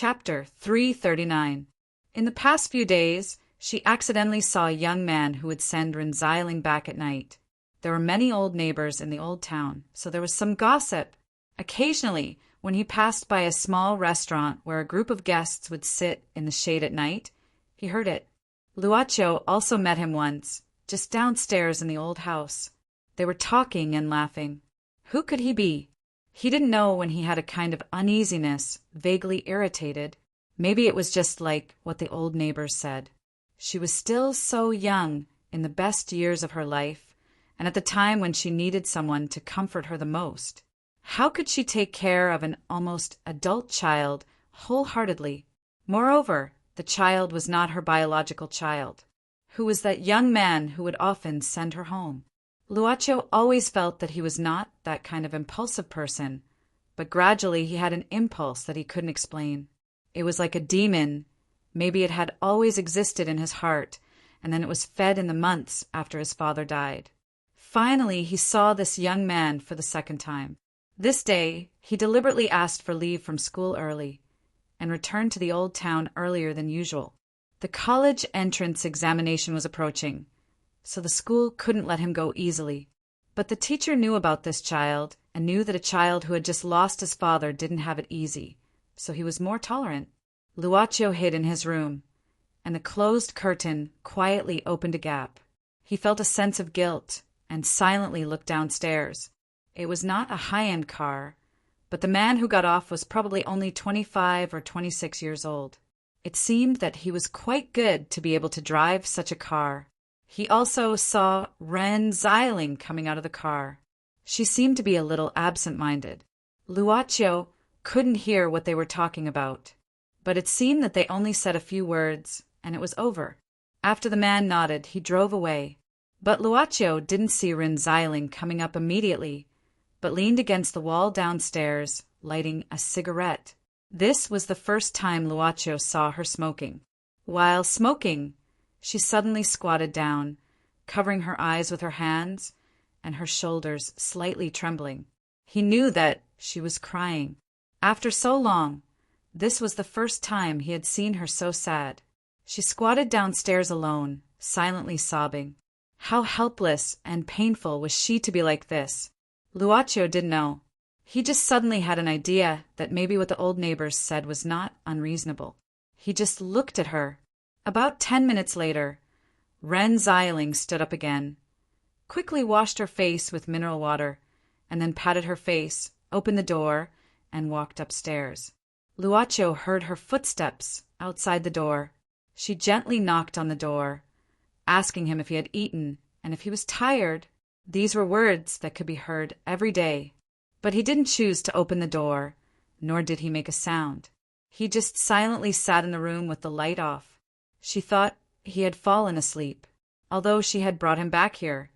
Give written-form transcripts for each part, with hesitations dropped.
Chapter 339. In the past few days, she accidentally saw a young man who would send Renziling back at night. There were many old neighbors in the old town, so there was some gossip. Occasionally, when he passed by a small restaurant where a group of guests would sit in the shade at night, he heard it. Luaccio also met him once, just downstairs in the old house. They were talking and laughing. Who could he be? He didn't know when he had a kind of uneasiness, vaguely irritated. Maybe it was just like what the old neighbors said. She was still so young, in the best years of her life, and at the time when she needed someone to comfort her the most. How could she take care of an almost adult child wholeheartedly? Moreover, the child was not her biological child. Who was that young man who would often send her home? Luaccio always felt that he was not that kind of impulsive person, but gradually he had an impulse that he couldn't explain. It was like a demon. Maybe it had always existed in his heart, and then it was fed in the months after his father died. Finally, he saw this young man for the second time. This day, he deliberately asked for leave from school early, and returned to the old town earlier than usual. The college entrance examination was approaching, so the school couldn't let him go easily. But the teacher knew about this child, and knew that a child who had just lost his father didn't have it easy, so he was more tolerant. Luaccio hid in his room, and the closed curtain quietly opened a gap. He felt a sense of guilt, and silently looked downstairs. It was not a high-end car, but the man who got off was probably only 25 or 26 years old. It seemed that he was quite good to be able to drive such a car. He also saw Renziling coming out of the car. She seemed to be a little absent-minded. Luaccio couldn't hear what they were talking about, but it seemed that they only said a few words, and it was over. After the man nodded, he drove away. But Luaccio didn't see Renziling coming up immediately, but leaned against the wall downstairs, lighting a cigarette. This was the first time Luaccio saw her smoking. While smoking, she suddenly squatted down, covering her eyes with her hands, and her shoulders slightly trembling. He knew that she was crying. After so long, this was the first time he had seen her so sad. She squatted downstairs alone, silently sobbing. How helpless and painful was she to be like this? Luaccio didn't know. He just suddenly had an idea that maybe what the old neighbors said was not unreasonable. He just looked at her. About 10 minutes later, Renziling stood up again, quickly washed her face with mineral water, and then patted her face, opened the door, and walked upstairs. Luaccio heard her footsteps outside the door. She gently knocked on the door, asking him if he had eaten and if he was tired. These were words that could be heard every day. But he didn't choose to open the door, nor did he make a sound. He just silently sat in the room with the light off. She thought he had fallen asleep. Although she had brought him back here,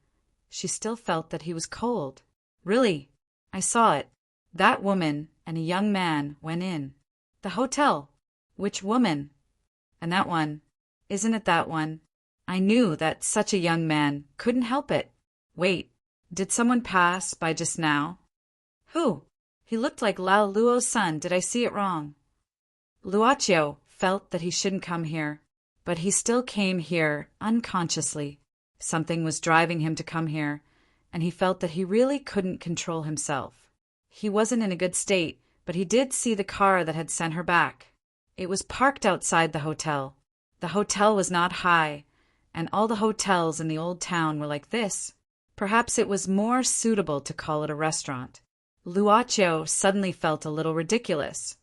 she still felt that he was cold. Really, I saw it. That woman and a young man went in. The hotel. Which woman? And that one. Isn't it that one? I knew that such a young man couldn't help it. Wait, did someone pass by just now? Who? He looked like Lao Luo's son. Did I see it wrong? Luaccio felt that he shouldn't come here, but he still came here unconsciously. Something was driving him to come here, and he felt that he really couldn't control himself. He wasn't in a good state, but he did see the car that had sent her back. It was parked outside the hotel. The hotel was not high, and all the hotels in the old town were like this. Perhaps it was more suitable to call it a restaurant. Luaccio suddenly felt a little ridiculous.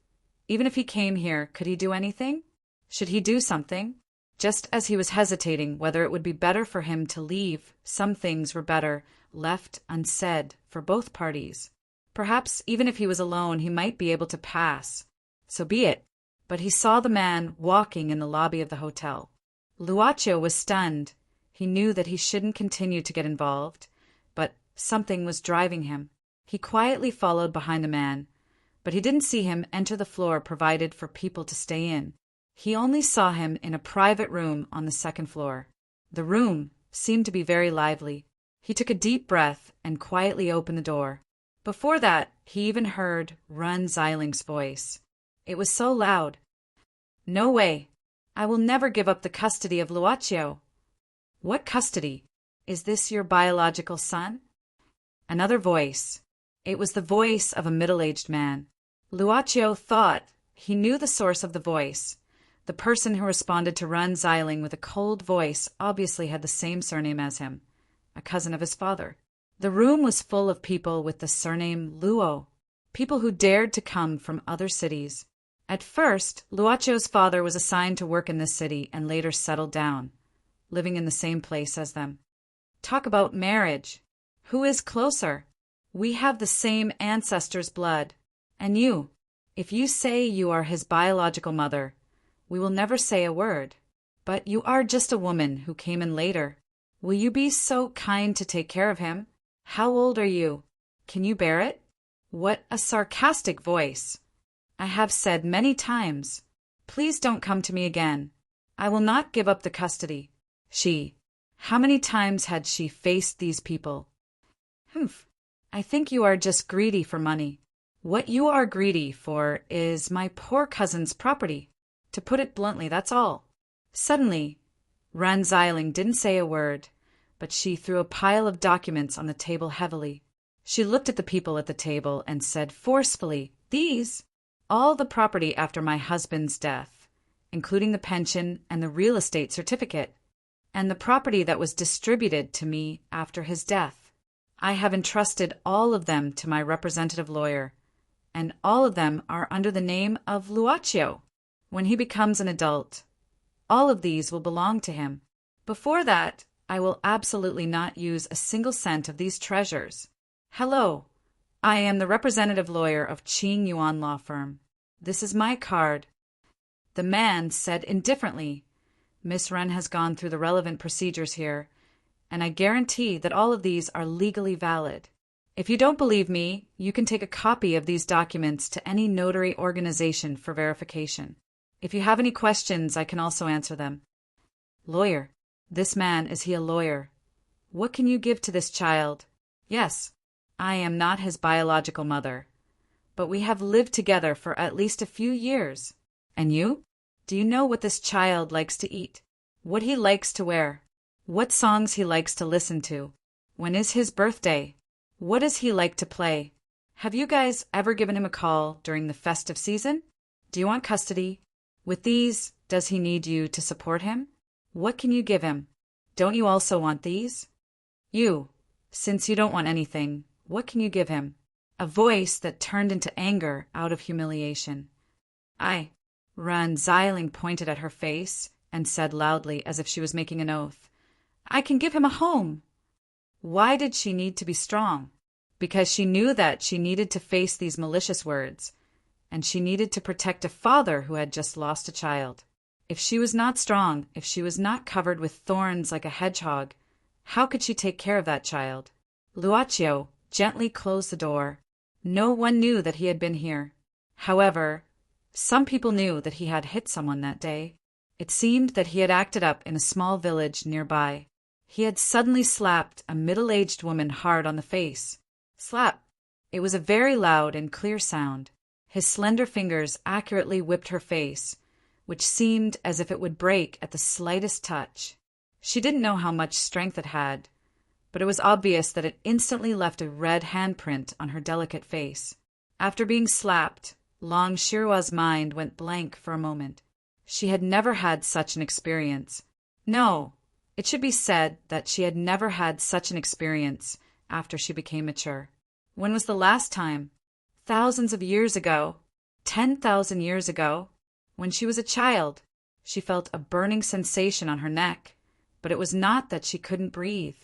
Even if he came here, could he do anything? Should he do something? Just as he was hesitating whether it would be better for him to leave, some things were better left unsaid for both parties. Perhaps even if he was alone, he might be able to pass. So be it. But he saw the man walking in the lobby of the hotel. Luaccio was stunned. He knew that he shouldn't continue to get involved, but something was driving him. He quietly followed behind the man, but he didn't see him enter the floor provided for people to stay in. He only saw him in a private room on the second floor. The room seemed to be very lively. He took a deep breath and quietly opened the door. Before that, he even heard Renziling's voice. It was so loud. No way. I will never give up the custody of Luaccio. What custody? Is this your biological son? Another voice. It was the voice of a middle-aged man. Luaccio thought he knew the source of the voice. The person who responded to Run Xiling with a cold voice obviously had the same surname as him, a cousin of his father. The room was full of people with the surname Luo, people who dared to come from other cities. At first, Luaccio's father was assigned to work in this city and later settled down, living in the same place as them. Talk about marriage. Who is closer? We have the same ancestors' blood. And you, if you say you are his biological mother, we will never say a word. But you are just a woman who came in later. Will you be so kind to take care of him? How old are you? Can you bear it? What a sarcastic voice. I have said many times, please don't come to me again. I will not give up the custody. She. How many times had she faced these people? Humph. I think you are just greedy for money. What you are greedy for is my poor cousin's property. To put it bluntly, that's all. Suddenly, Run Xiling didn't say a word, but she threw a pile of documents on the table heavily. She looked at the people at the table and said forcefully, "These, all the property after my husband's death, including the pension and the real estate certificate, and the property that was distributed to me after his death. I have entrusted all of them to my representative lawyer, and all of them are under the name of Luaccio. When he becomes an adult, all of these will belong to him. Before that, I will absolutely not use a single cent of these treasures. Hello, I am the representative lawyer of Qing Yuan Law Firm. This is my card." The man said indifferently, "Miss Ren has gone through the relevant procedures here, and I guarantee that all of these are legally valid. If you don't believe me, you can take a copy of these documents to any notary organization for verification. If you have any questions, I can also answer them." Lawyer. This man, is he a lawyer? What can you give to this child? Yes, I am not his biological mother, but we have lived together for at least a few years. And you? Do you know what this child likes to eat? What he likes to wear? What songs he likes to listen to? When is his birthday? What does he like to play? Have you guys ever given him a call during the festive season? Do you want custody? With these, does he need you to support him? What can you give him? Don't you also want these? You, since you don't want anything, what can you give him? A voice that turned into anger out of humiliation. Run Xiling pointed at her face and said loudly, as if she was making an oath, "I can give him a home." Why did she need to be strong? Because she knew that she needed to face these malicious words, and she needed to protect a father who had just lost a child. If she was not strong, if she was not covered with thorns like a hedgehog, how could she take care of that child? Luaccio gently closed the door. No one knew that he had been here. However, some people knew that he had hit someone that day. It seemed that he had acted up in a small village nearby. He had suddenly slapped a middle-aged woman hard on the face. Slap! It was a very loud and clear sound. His slender fingers accurately whipped her face, which seemed as if it would break at the slightest touch. She didn't know how much strength it had, but it was obvious that it instantly left a red handprint on her delicate face. After being slapped, Long Shirua's mind went blank for a moment. She had never had such an experience. No, it should be said that she had never had such an experience after she became mature. When was the last time? Thousands of years ago. 10,000 years ago. When she was a child, she felt a burning sensation on her neck, but it was not that she couldn't breathe.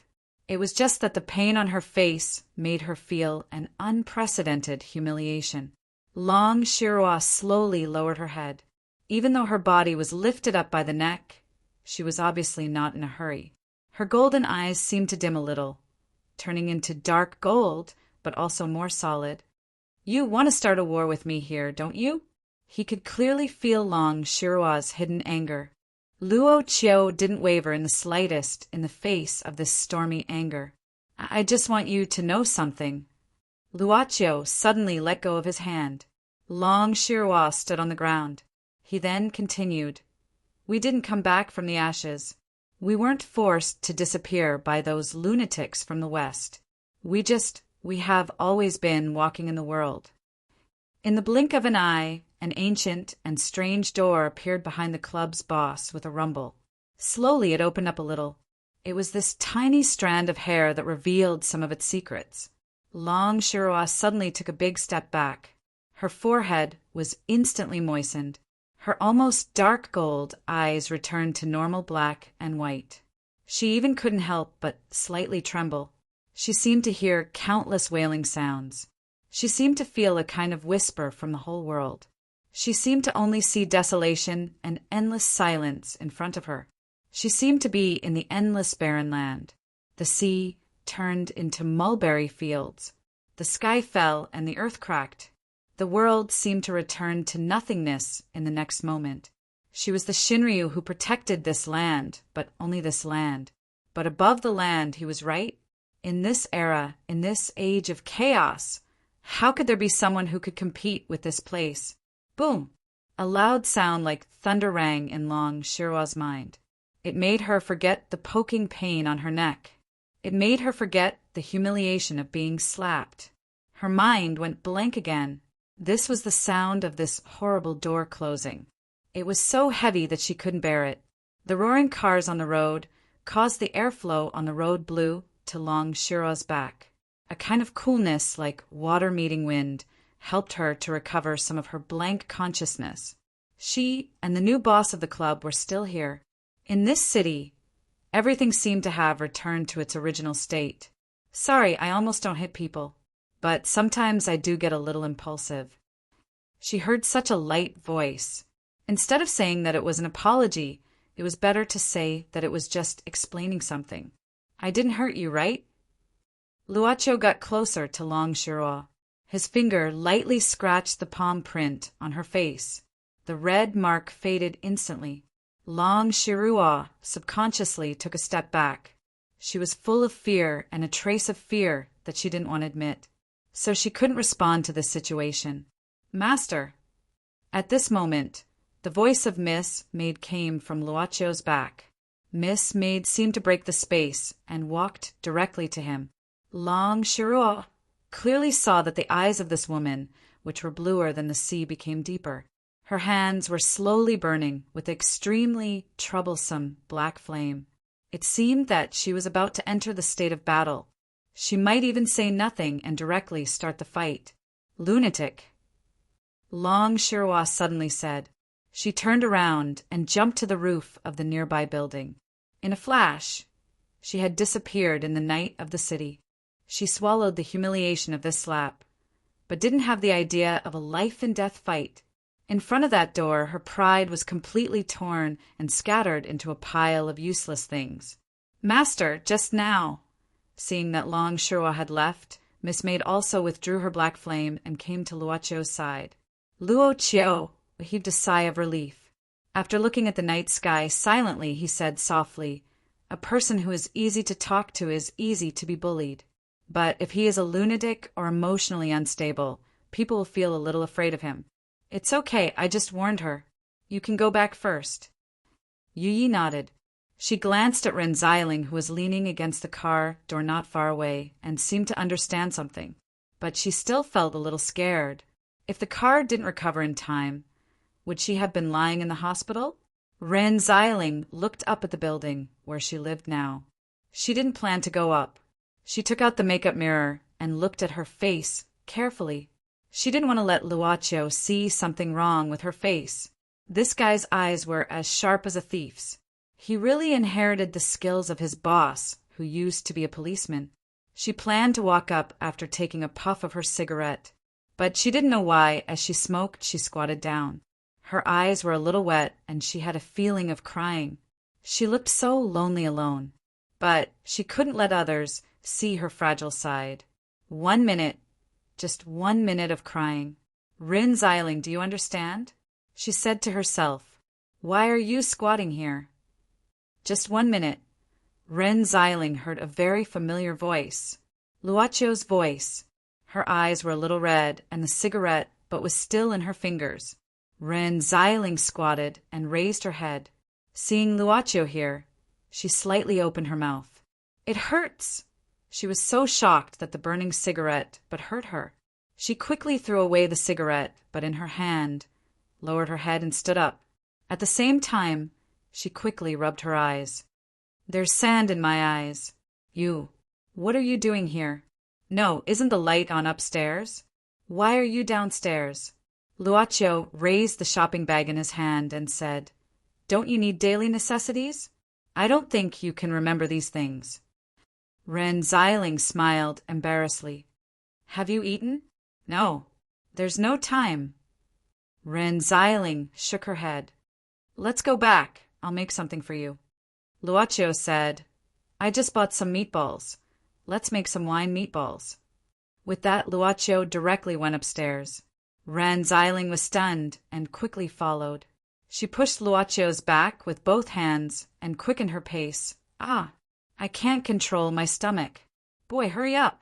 It was just that the pain on her face made her feel an unprecedented humiliation. Long Shirua slowly lowered her head. Even though her body was lifted up by the neck, she was obviously not in a hurry. Her golden eyes seemed to dim a little, turning into dark gold, but also more solid. "You want to start a war with me here, don't you?" He could clearly feel Long Shirua's hidden anger. Luo didn't waver in the slightest in the face of this stormy anger. "I just want you to know something." Luaccio suddenly let go of his hand. Long Shirua stood on the ground. He then continued, "We didn't come back from the ashes. We weren't forced to disappear by those lunatics from the West. We have always been walking in the world." In the blink of an eye, an ancient and strange door appeared behind the club's boss with a rumble. Slowly it opened up a little. It was this tiny strand of hair that revealed some of its secrets. Long Shiroa suddenly took a big step back. Her forehead was instantly moistened. Her almost dark gold eyes returned to normal black and white. She even couldn't help but slightly tremble. She seemed to hear countless wailing sounds. She seemed to feel a kind of whisper from the whole world. She seemed to only see desolation and endless silence in front of her. She seemed to be in the endless barren land. The sea turned into mulberry fields. The sky fell and the earth cracked. The world seemed to return to nothingness in the next moment. She was the Shinryu who protected this land, but only this land. But above the land, he was right. In this era, in this age of chaos, how could there be someone who could compete with this place? Boom! A loud sound like thunder rang in Long Shiroa's mind. It made her forget the poking pain on her neck. It made her forget the humiliation of being slapped. Her mind went blank again. This was the sound of this horrible door closing. It was so heavy that she couldn't bear it. The roaring cars on the road caused the airflow on the road blue to Long Shiroa's back. A kind of coolness like water meeting wind helped her to recover some of her blank consciousness. She and the new boss of the club were still here. In this city, everything seemed to have returned to its original state. Sorry, I almost don't hit people, but sometimes I do get a little impulsive. She heard such a light voice. Instead of saying that it was an apology, it was better to say that it was just explaining something. I didn't hurt you, right? Luocho got closer to Long Shiroa. His finger lightly scratched the palm print on her face. The red mark faded instantly. Long Shiroa subconsciously took a step back. She was full of fear and a trace of fear that she didn't want to admit. So she couldn't respond to this situation. "Master." At this moment, the voice of Miss Maid came from Luocho's back. Miss Maid seemed to break the space and walked directly to him. Long Shiroa clearly saw that the eyes of this woman, which were bluer than the sea, became deeper. Her hands were slowly burning with extremely troublesome black flame. It seemed that she was about to enter the state of battle. She might even say nothing and directly start the fight. "Lunatic," Long Shiroa suddenly said. She turned around and jumped to the roof of the nearby building. In a flash, she had disappeared in the night of the city. She swallowed the humiliation of this slap, but didn't have the idea of a life-and-death fight. In front of that door, her pride was completely torn and scattered into a pile of useless things. "Master, just now." Seeing that Long Shiroa had left, Miss Maid also withdrew her black flame and came to Luocho's side. Luocho heaved a sigh of relief. After looking at the night sky silently, he said softly, "A person who is easy to talk to is easy to be bullied. But if he is a lunatic or emotionally unstable, people will feel a little afraid of him. It's okay, I just warned her. You can go back first." Yi nodded. She glanced at Ren Xiling, who was leaning against the car door not far away, and seemed to understand something. But she still felt a little scared. If the car didn't recover in time, would she have been lying in the hospital? Ren Xiling looked up at the building where she lived now. She didn't plan to go up. She took out the makeup mirror and looked at her face carefully. She didn't want to let Luocho see something wrong with her face. This guy's eyes were as sharp as a thief's. He really inherited the skills of his boss, who used to be a policeman. She planned to walk up after taking a puff of her cigarette, but she didn't know why. As she smoked, she squatted down. Her eyes were a little wet, and she had a feeling of crying. She looked so lonely alone, but she couldn't let others see her fragile side. 1 minute, just 1 minute of crying. "Rin Xiling, do you understand?" she said to herself. "Why are you squatting here?" Just 1 minute. Ren Xiling heard a very familiar voice. Luocho's voice. Her eyes were a little red, and the cigarette but was still in her fingers. Ren Xiling squatted and raised her head. Seeing Luocio here, she slightly opened her mouth. It hurts! She was so shocked that the burning cigarette but hurt her. She quickly threw away the cigarette, but in her hand, lowered her head and stood up. At the same time, she quickly rubbed her eyes. There's sand in my eyes. What are you doing here? No, isn't the light on upstairs? Why are you downstairs? Luocio raised the shopping bag in his hand and said, Don't you need daily necessities? I don't think you can remember these things. Ren Xiling smiled embarrassedly. Have you eaten? No, there's no time. Ren Xiling shook her head. Let's go back. I'll make something for you. Luocio said, I just bought some meatballs. Let's make some wine meatballs. With that, Luocio directly went upstairs. Ren Xiling was stunned and quickly followed. She pushed Luocio's back with both hands and quickened her pace. I can't control my stomach. Boy, hurry up.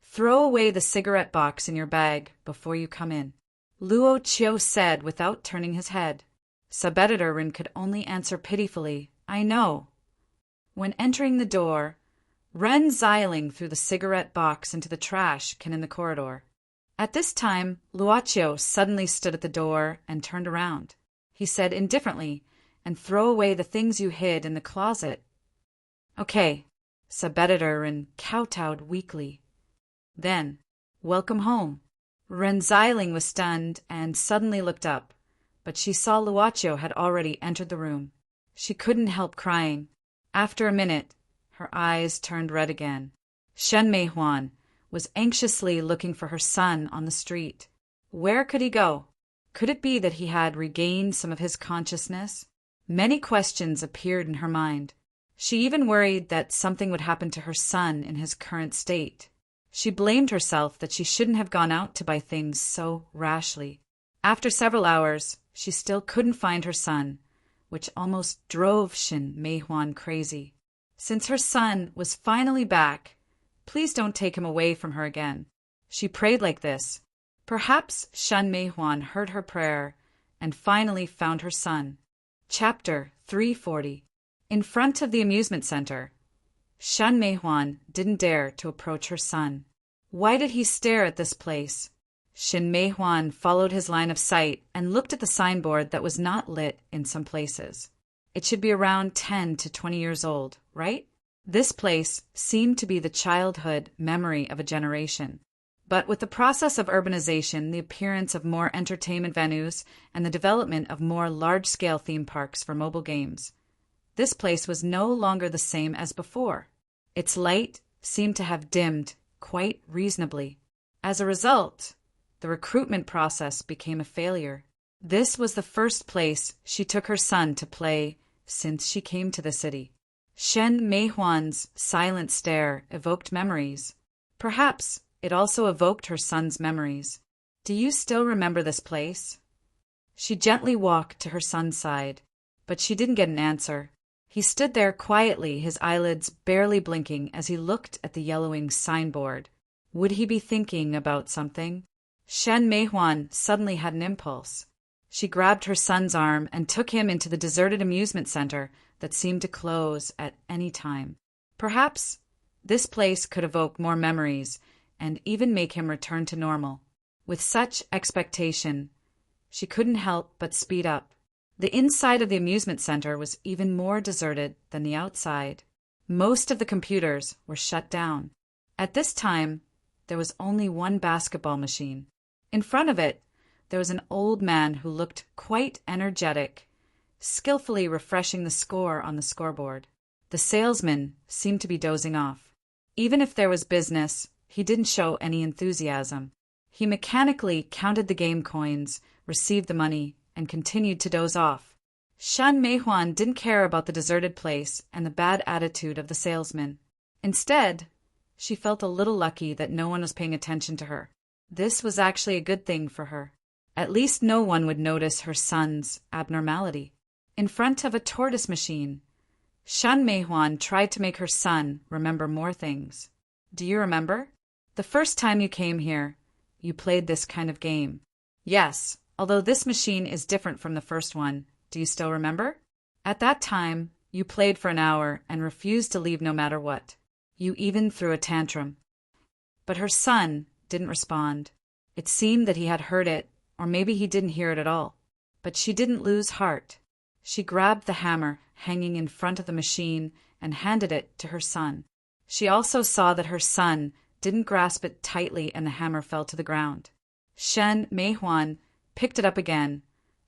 Throw away the cigarette box in your bag before you come in, Luocio said without turning his head. Sub-editor Rin could only answer pitifully, I know. When entering the door, Ren Xiling threw the cigarette box into the trash can in the corridor. At this time, Luocio suddenly stood at the door and turned around. He said indifferently, and throw away the things you hid in the closet. Okay, Sub-editor Rin kowtowed weakly. Then, welcome home. Ren Xiling was stunned and suddenly looked up, but she saw Luocio had already entered the room. She couldn't help crying. After a minute, her eyes turned red again. Shen Meihuan was anxiously looking for her son on the street. Where could he go? Could it be that he had regained some of his consciousness? Many questions appeared in her mind. She even worried that something would happen to her son in his current state. She blamed herself that she shouldn't have gone out to buy things so rashly. After several hours, she still couldn't find her son, which almost drove Shen Meihuan crazy. Since her son was finally back, please don't take him away from her again. She prayed like this. Perhaps Shen Meihuan heard her prayer and finally found her son. Chapter 340. In front of the amusement center, Shen Meihuan didn't dare to approach her son. Why did he stare at this place? Shen Meihuan followed his line of sight and looked at the signboard that was not lit in some places. It should be around 10 to 20 years old, right? This place seemed to be the childhood memory of a generation. But with the process of urbanization, the appearance of more entertainment venues, and the development of more large-scale theme parks for mobile games, this place was no longer the same as before. Its light seemed to have dimmed quite reasonably. As a result, the recruitment process became a failure. This was the first place she took her son to play since she came to the city. Shen Meihuan's silent stare evoked memories. Perhaps it also evoked her son's memories. Do you still remember this place? She gently walked to her son's side, but she didn't get an answer. He stood there quietly, his eyelids barely blinking as he looked at the yellowing signboard. Would he be thinking about something? Shen Meihuan suddenly had an impulse. She grabbed her son's arm and took him into the deserted amusement center that seemed to close at any time. Perhaps this place could evoke more memories and even make him return to normal. With such expectation, she couldn't help but speed up. The inside of the amusement center was even more deserted than the outside. Most of the computers were shut down. At this time, there was only one basketball machine. In front of it, there was an old man who looked quite energetic, skillfully refreshing the score on the scoreboard. The salesman seemed to be dozing off. Even if there was business, he didn't show any enthusiasm. He mechanically counted the game coins, received the money, and continued to doze off. Shen Meihuan didn't care about the deserted place and the bad attitude of the salesman. Instead, she felt a little lucky that no one was paying attention to her. This was actually a good thing for her. At least no one would notice her son's abnormality. In front of a tortoise machine, Shen Meihuan tried to make her son remember more things. Do you remember? The first time you came here, you played this kind of game. Yes, Although this machine is different from the first one, do you still remember? At that time, you played for an hour and refused to leave no matter what. You even threw a tantrum. But her son didn't respond. It seemed that he had heard it, or maybe he didn't hear it at all. But she didn't lose heart. She grabbed the hammer hanging in front of the machine and handed it to her son. She also saw that her son didn't grasp it tightly and the hammer fell to the ground. Shen Meihuan picked it up again,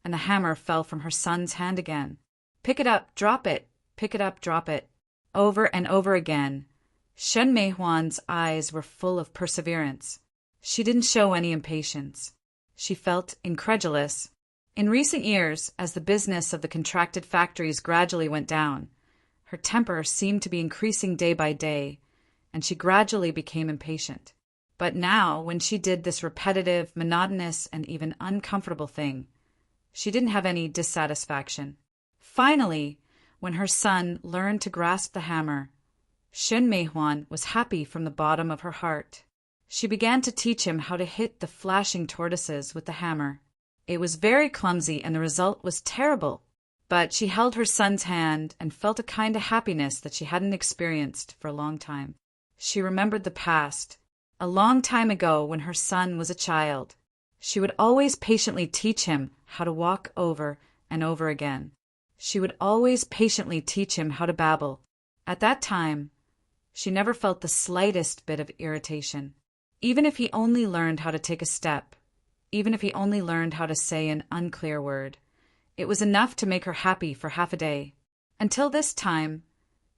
and the hammer fell from her son's hand again. Pick it up, drop it, pick it up, drop it. Over and over again. Shen Meihuan's eyes were full of perseverance. She didn't show any impatience. She felt incredulous. In recent years, as the business of the contracted factories gradually went down, her temper seemed to be increasing day by day, and she gradually became impatient. But now, when she did this repetitive, monotonous, and even uncomfortable thing, she didn't have any dissatisfaction. Finally, when her son learned to grasp the hammer, Shen Meihuan was happy from the bottom of her heart. She began to teach him how to hit the flashing tortoises with the hammer. It was very clumsy and the result was terrible, but she held her son's hand and felt a kind of happiness that she hadn't experienced for a long time. She remembered the past, a long time ago when her son was a child. She would always patiently teach him how to walk over and over again. She would always patiently teach him how to babble. At that time, she never felt the slightest bit of irritation. Even if he only learned how to take a step, even if he only learned how to say an unclear word, it was enough to make her happy for half a day. Until this time,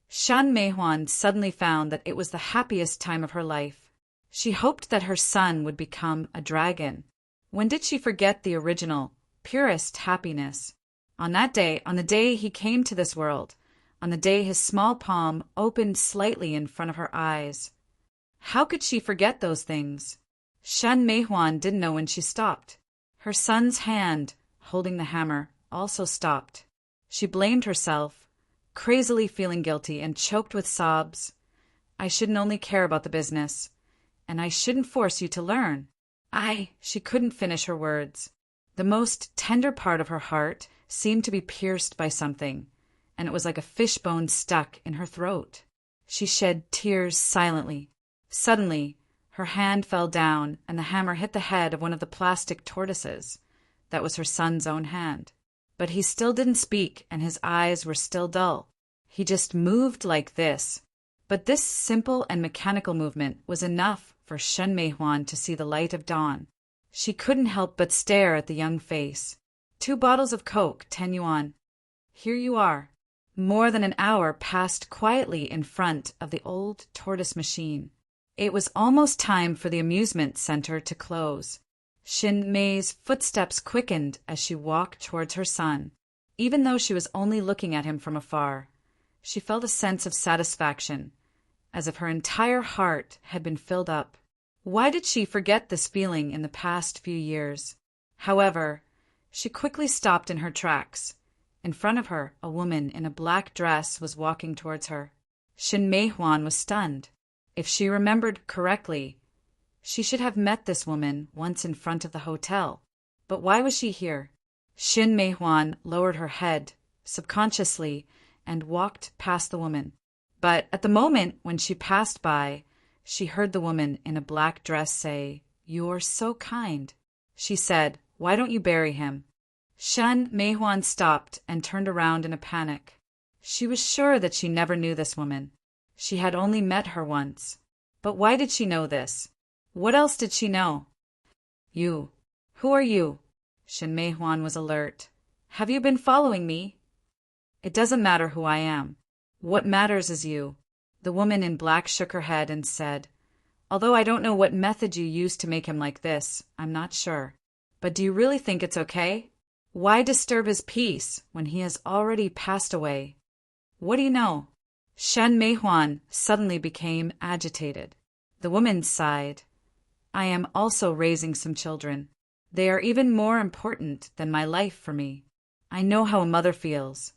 Shen Meihuan suddenly found that it was the happiest time of her life. She hoped that her son would become a dragon. When did she forget the original, purest happiness? On that day, on the day he came to this world, on the day his small palm opened slightly in front of her eyes. How could she forget those things? Shen Meihuan didn't know when she stopped. Her son's hand, holding the hammer, also stopped. She blamed herself, crazily feeling guilty, and choked with sobs. I shouldn't only care about the business, and I shouldn't force you to learn. She couldn't finish her words. The most tender part of her heart seemed to be pierced by something, and it was like a fishbone stuck in her throat. She shed tears silently. Suddenly, her hand fell down, and the hammer hit the head of one of the plastic tortoises. That was her son's own hand. But he still didn't speak, and his eyes were still dull. He just moved like this. But this simple and mechanical movement was enough for Shen Meihuan to see the light of dawn. She couldn't help but stare at the young face. 2 bottles of Coke, 10 yuan. Here you are. More than an hour passed quietly in front of the old tortoise machine. It was almost time for the amusement center to close. Shin Mei's footsteps quickened as she walked towards her son. Even though she was only looking at him from afar, she felt a sense of satisfaction, as if her entire heart had been filled up. Why did she forget this feeling in the past few years? However, she quickly stopped in her tracks. In front of her, a woman in a black dress was walking towards her. Shin Meihuan was stunned. If she remembered correctly, she should have met this woman once in front of the hotel. But why was she here? Shin Meihuan lowered her head, subconsciously, and walked past the woman. But at the moment when she passed by, she heard the woman in a black dress say, "You're so kind." She said, "Why don't you bury him?" Shen Meihuan stopped and turned around in a panic. She was sure that she never knew this woman. She had only met her once. But why did she know this? What else did she know? "You. Who are you?" Shen Meihuan was alert. "Have you been following me?" "It doesn't matter who I am. What matters is you." The woman in black shook her head and said, "Although I don't know what method you used to make him like this, I'm not sure. But do you really think it's okay? Why disturb his peace when he has already passed away? What do you know?" Shen Meihuan suddenly became agitated. The woman sighed. "I am also raising some children. They are even more important than my life for me. I know how a mother feels.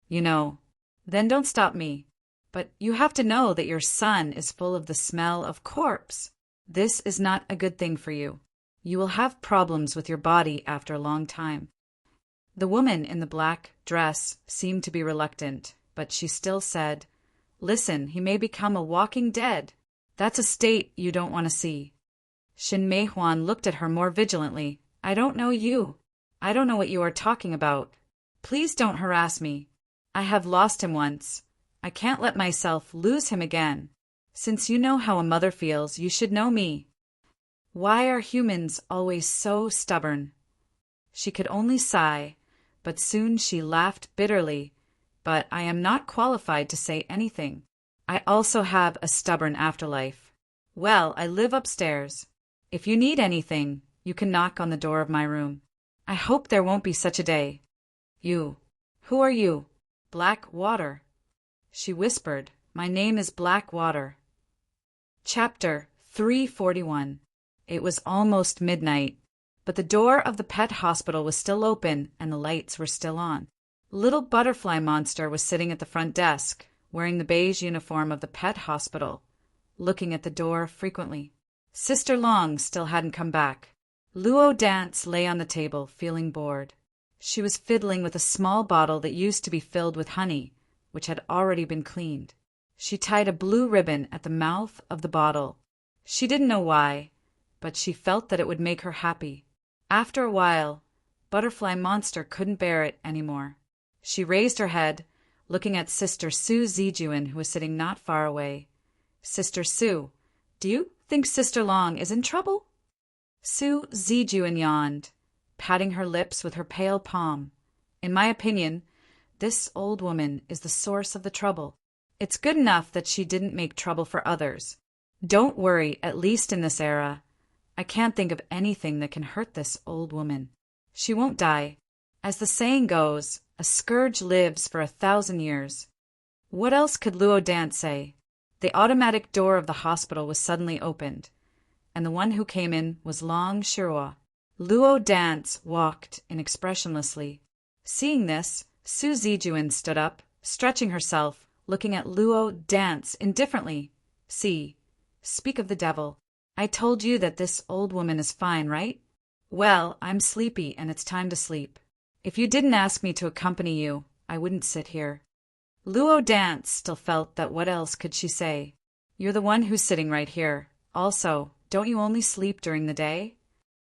You know. Then don't stop me. But you have to know that your son is full of the smell of corpse. This is not a good thing for you. You will have problems with your body after a long time." The woman in the black dress seemed to be reluctant, but she still said, "Listen, he may become a walking dead. That's a state you don't want to see." Shin Mei Huan looked at her more vigilantly. "I don't know you. I don't know what you are talking about. Please don't harass me. I have lost him once. I can't let myself lose him again. Since you know how a mother feels, you should know me. Why are humans always so stubborn?" She could only sigh, but soon she laughed bitterly. "But I am not qualified to say anything. I also have a stubborn afterlife. Well, I live upstairs. If you need anything, you can knock on the door of my room. I hope there won't be such a day." "You. Who are you?" "Black Water," she whispered. "My name is Black Water." Chapter 341. It was almost midnight, but the door of the pet hospital was still open and the lights were still on. Little Butterfly Monster was sitting at the front desk, wearing the beige uniform of the pet hospital, looking at the door frequently. Sister Long still hadn't come back. Luo Dance lay on the table, feeling bored. She was fiddling with a small bottle that used to be filled with honey, which had already been cleaned. She tied a blue ribbon at the mouth of the bottle. She didn't know why, but she felt that it would make her happy. After a while, Butterfly Monster couldn't bear it anymore. She raised her head, looking at Sister Su Zijuan, who was sitting not far away. "Sister Su, do you think Sister Long is in trouble?" Su Zijuan yawned, patting her lips with her pale palm. "In my opinion, this old woman is the source of the trouble. It's good enough that she didn't make trouble for others. Don't worry, at least in this era. I can't think of anything that can hurt this old woman. She won't die. As the saying goes, a scourge lives for 1,000 years. What else could Luo Dance say? The automatic door of the hospital was suddenly opened, and the one who came in was Long Shirua. Luo Dance walked inexpressionlessly. Seeing this, Su Zijuan stood up, stretching herself, looking at Luo Dance indifferently. "See, speak of the devil. I told you that this old woman is fine, right? Well, I'm sleepy and it's time to sleep. If you didn't ask me to accompany you, I wouldn't sit here." Luo Dance still felt that what else could she say? "You're the one who's sitting right here. Also, don't you only sleep during the day?"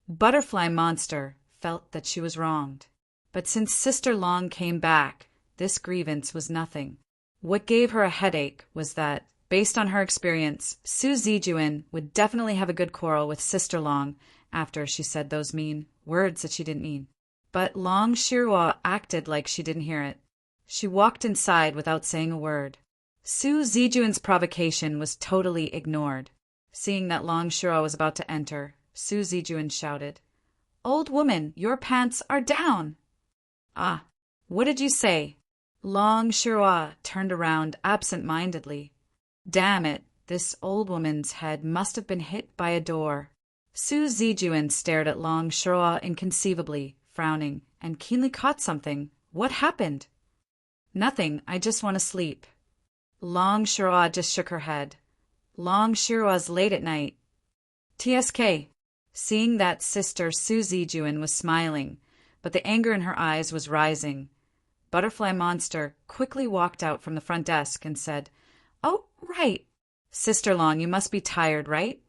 Butterfly Monster felt that she was wronged. But since Sister Long came back, this grievance was nothing. What gave her a headache was that, based on her experience, Su Zijuan would definitely have a good quarrel with Sister Long after she said those mean words that she didn't mean. But Long Shirua acted like she didn't hear it. She walked inside without saying a word. Su Zijuan's provocation was totally ignored. Seeing that Long Shirua was about to enter, Su Zijuan shouted, "Old woman, your pants are down!" "Ah, what did you say?" Long Shirua turned around absent-mindedly. Damn it, this old woman's head must have been hit by a door. Su Zijuan stared at Long Shirua inconceivably, frowning, and keenly caught something. "What happened?" "Nothing, I just want to sleep." Long Shirua just shook her head. "Long Shirua's late at night." TSK. Seeing that Sister Su Zijuan was smiling, but the anger in her eyes was rising, Butterfly Monster quickly walked out from the front desk and said, "Oh, right. Sister Long, you must be tired, right?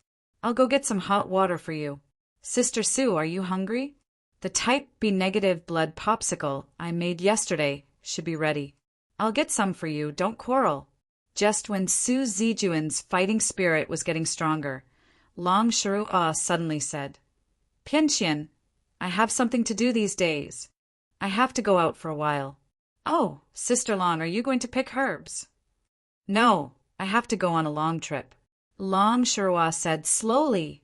I'll go get some hot water for you. Sister Su, are you hungry? The type B negative blood popsicle I made yesterday should be ready. I'll get some for you, don't quarrel." Just when Su Zijuan's fighting spirit was getting stronger, Long Shirua suddenly said, "Pianxian, I have something to do these days. I have to go out for a while." "Oh, Sister Long, are you going to pick herbs?" "No, I have to go on a long trip." Long Shirua said slowly,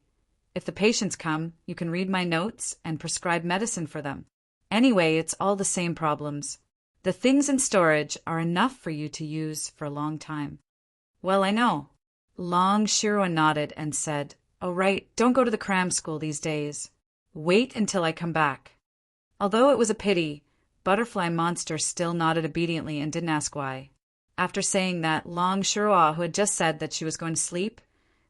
"If the patients come, you can read my notes and prescribe medicine for them. Anyway, it's all the same problems. The things in storage are enough for you to use for a long time." "Well, I know." Long Shirua nodded and said, "Oh, right, don't go to the cram school these days. Wait until I come back." Although it was a pity, Butterfly Monster still nodded obediently and didn't ask why. After saying that, Long Shirua, who had just said that she was going to sleep,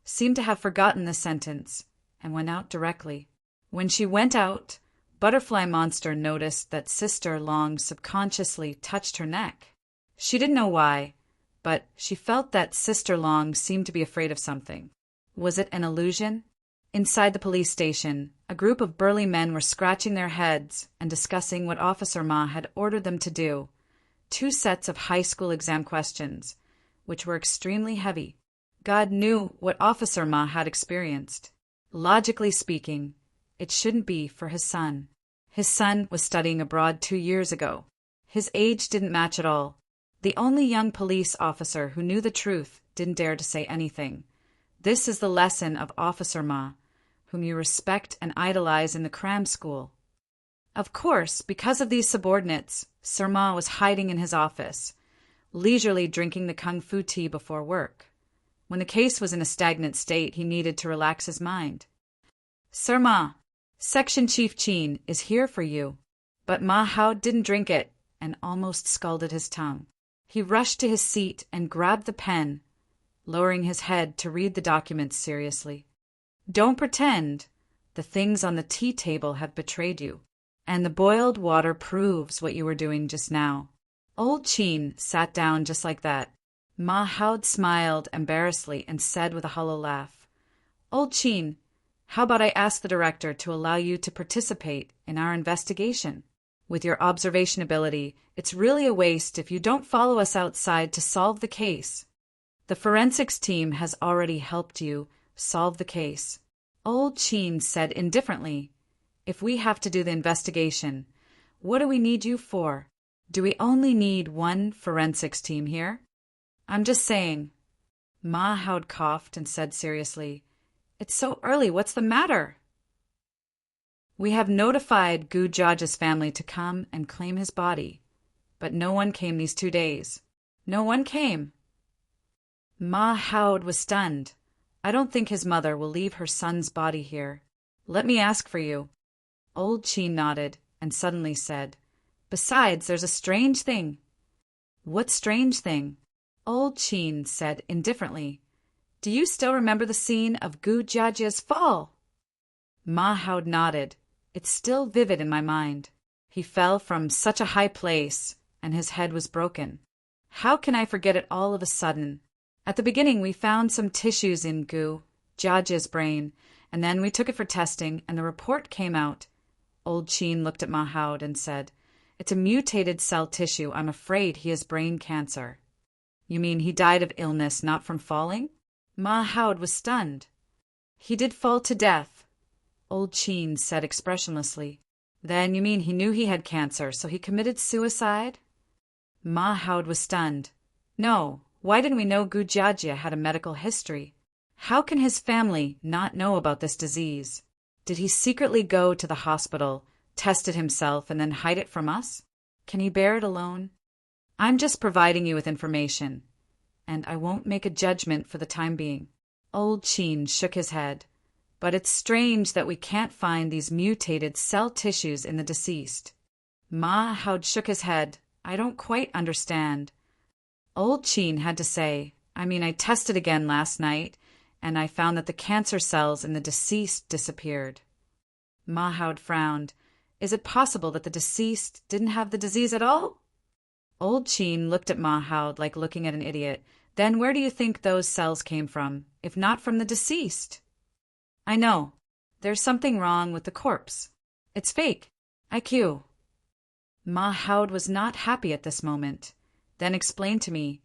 seemed to have forgotten the sentence and went out directly. When she went out, Butterfly Monster noticed that Sister Long subconsciously touched her neck. She didn't know why, but she felt that Sister Long seemed to be afraid of something. Was it an illusion? Inside the police station, a group of burly men were scratching their heads and discussing what Officer Ma had ordered them to do. 2 sets of high school exam questions, which were extremely heavy. God knew what Officer Ma had experienced. Logically speaking, it shouldn't be for his son. His son was studying abroad 2 years ago. His age didn't match at all. The only young police officer who knew the truth didn't dare to say anything. This is the lesson of Officer Ma, whom you respect and idolize in the cram school. Of course, because of these subordinates, Sir Ma was hiding in his office, leisurely drinking the kung fu tea before work. When the case was in a stagnant state, he needed to relax his mind. Sir Ma, Section Chief Chin is here for you. But Ma Hao didn't drink it and almost scalded his tongue. He rushed to his seat and grabbed the pen, lowering his head to read the documents seriously. Don't pretend. The things on the tea table have betrayed you, and the boiled water proves what you were doing just now. Old Chin sat down just like that. Ma Hao smiled embarrassedly and said with a hollow laugh, Old Chin, how about I ask the director to allow you to participate in our investigation? With your observation ability, it's really a waste if you don't follow us outside to solve the case. The forensics team has already helped you solve the case. Old Chin said indifferently, if we have to do the investigation, what do we need you for? Do we only need one forensics team here? I'm just saying. Ma Hao coughed and said seriously, it's so early, what's the matter? We have notified Gu Jiajia's family to come and claim his body, but no one came these 2 days. No one came. Ma Hao was stunned. I don't think his mother will leave her son's body here. Let me ask for you. Old Chin nodded and suddenly said, besides, there's a strange thing. What strange thing? Old Chin said indifferently, do you still remember the scene of Gu Jiajia's fall? Ma Hao nodded. It's still vivid in my mind. He fell from such a high place, and his head was broken. How can I forget it all of a sudden? At the beginning, we found some tissues in Gu Jiajia's brain, and then we took it for testing, and the report came out. Old Chin looked at Ma Hao and said, it's a mutated cell tissue. I'm afraid he has brain cancer. You mean he died of illness, not from falling? Ma Hao was stunned. He did fall to death, Old Chin said expressionlessly. Then you mean he knew he had cancer, so he committed suicide? Ma Hao was stunned. No, why didn't we know Gu Jiajia had a medical history? How can his family not know about this disease? Did he secretly go to the hospital, test it himself, and then hide it from us? Can he bear it alone? I'm just providing you with information, and I won't make a judgment for the time being. Old Chin shook his head. But it's strange that we can't find these mutated cell tissues in the deceased. Ma Hao shook his head. I don't quite understand. Old Chin had to say, I tested again last night, and I found that the cancer cells in the deceased disappeared. Ma Hao frowned. Is it possible that the deceased didn't have the disease at all? Old Chin looked at Ma Hao like looking at an idiot. Then where do you think those cells came from, if not from the deceased? I know. There's something wrong with the corpse. It's fake. IQ. Ma Hao was not happy at this moment. Then explain to me,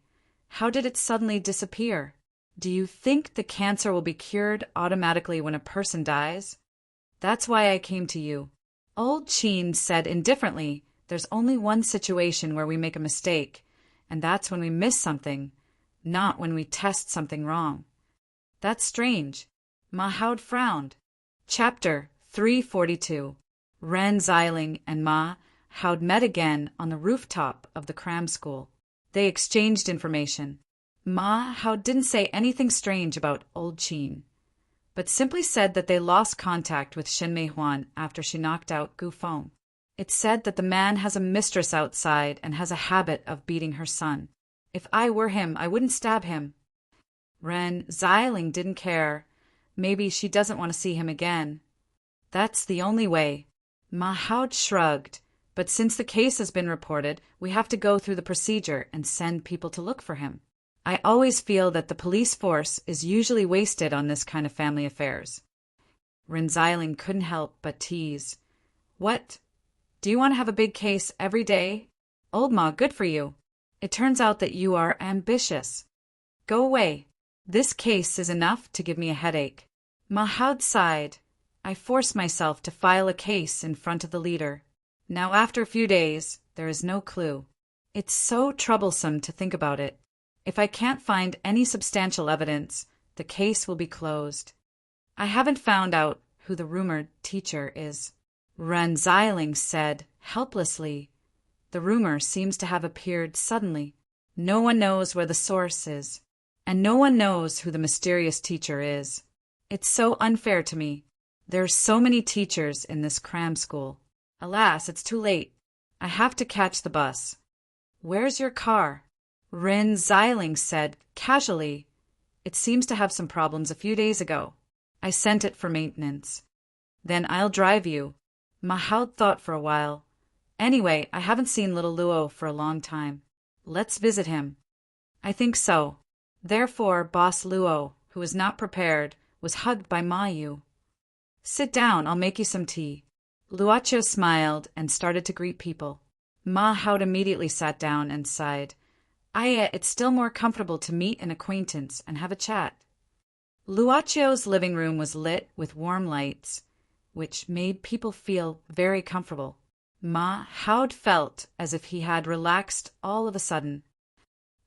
how did it suddenly disappear? Do you think the cancer will be cured automatically when a person dies? That's why I came to you. Old Chin said indifferently, there's only one situation where we make a mistake, and that's when we miss something, not when we test something wrong. That's strange. Ma Hao frowned. Chapter 342. Ren Xiling and Ma Hao met again on the rooftop of the cram school. They exchanged information. Ma Hao didn't say anything strange about Old Chin, but simply said that they lost contact with Shen Meihuan after she knocked out Gu Feng. It said that the man has a mistress outside and has a habit of beating her son. If I were him, I wouldn't stab him. Ren Xiling didn't care. Maybe she doesn't want to see him again. That's the only way. Mahoud shrugged. But since the case has been reported, we have to go through the procedure and send people to look for him. I always feel that the police force is usually wasted on this kind of family affairs. Renziling couldn't help but tease. What? Do you want to have a big case every day? Old Ma, good for you. It turns out that you are ambitious. Go away. This case is enough to give me a headache. Mahoud sighed. I force myself to file a case in front of the leader. Now after a few days, there is no clue. It's so troublesome to think about it. If I can't find any substantial evidence, the case will be closed. I haven't found out who the rumored teacher is. Renziling said helplessly. The rumor seems to have appeared suddenly. No one knows where the source is, and no one knows who the mysterious teacher is. It's so unfair to me. There are so many teachers in this cram school. Alas, it's too late. I have to catch the bus. Where's your car? Renziling said casually. It seems to have some problems a few days ago. I sent it for maintenance. Then I'll drive you. Mahoud thought for a while. Anyway, I haven't seen little Luo for a long time. Let's visit him. I think so. Therefore, Boss Luo, who was not prepared, was hugged by Mayu. Sit down, I'll make you some tea. Luocho smiled and started to greet people. Mahoud immediately sat down and sighed. It's still more comfortable to meet an acquaintance and have a chat. Luocio's living room was lit with warm lights, which made people feel very comfortable. Mahoud felt as if he had relaxed all of a sudden.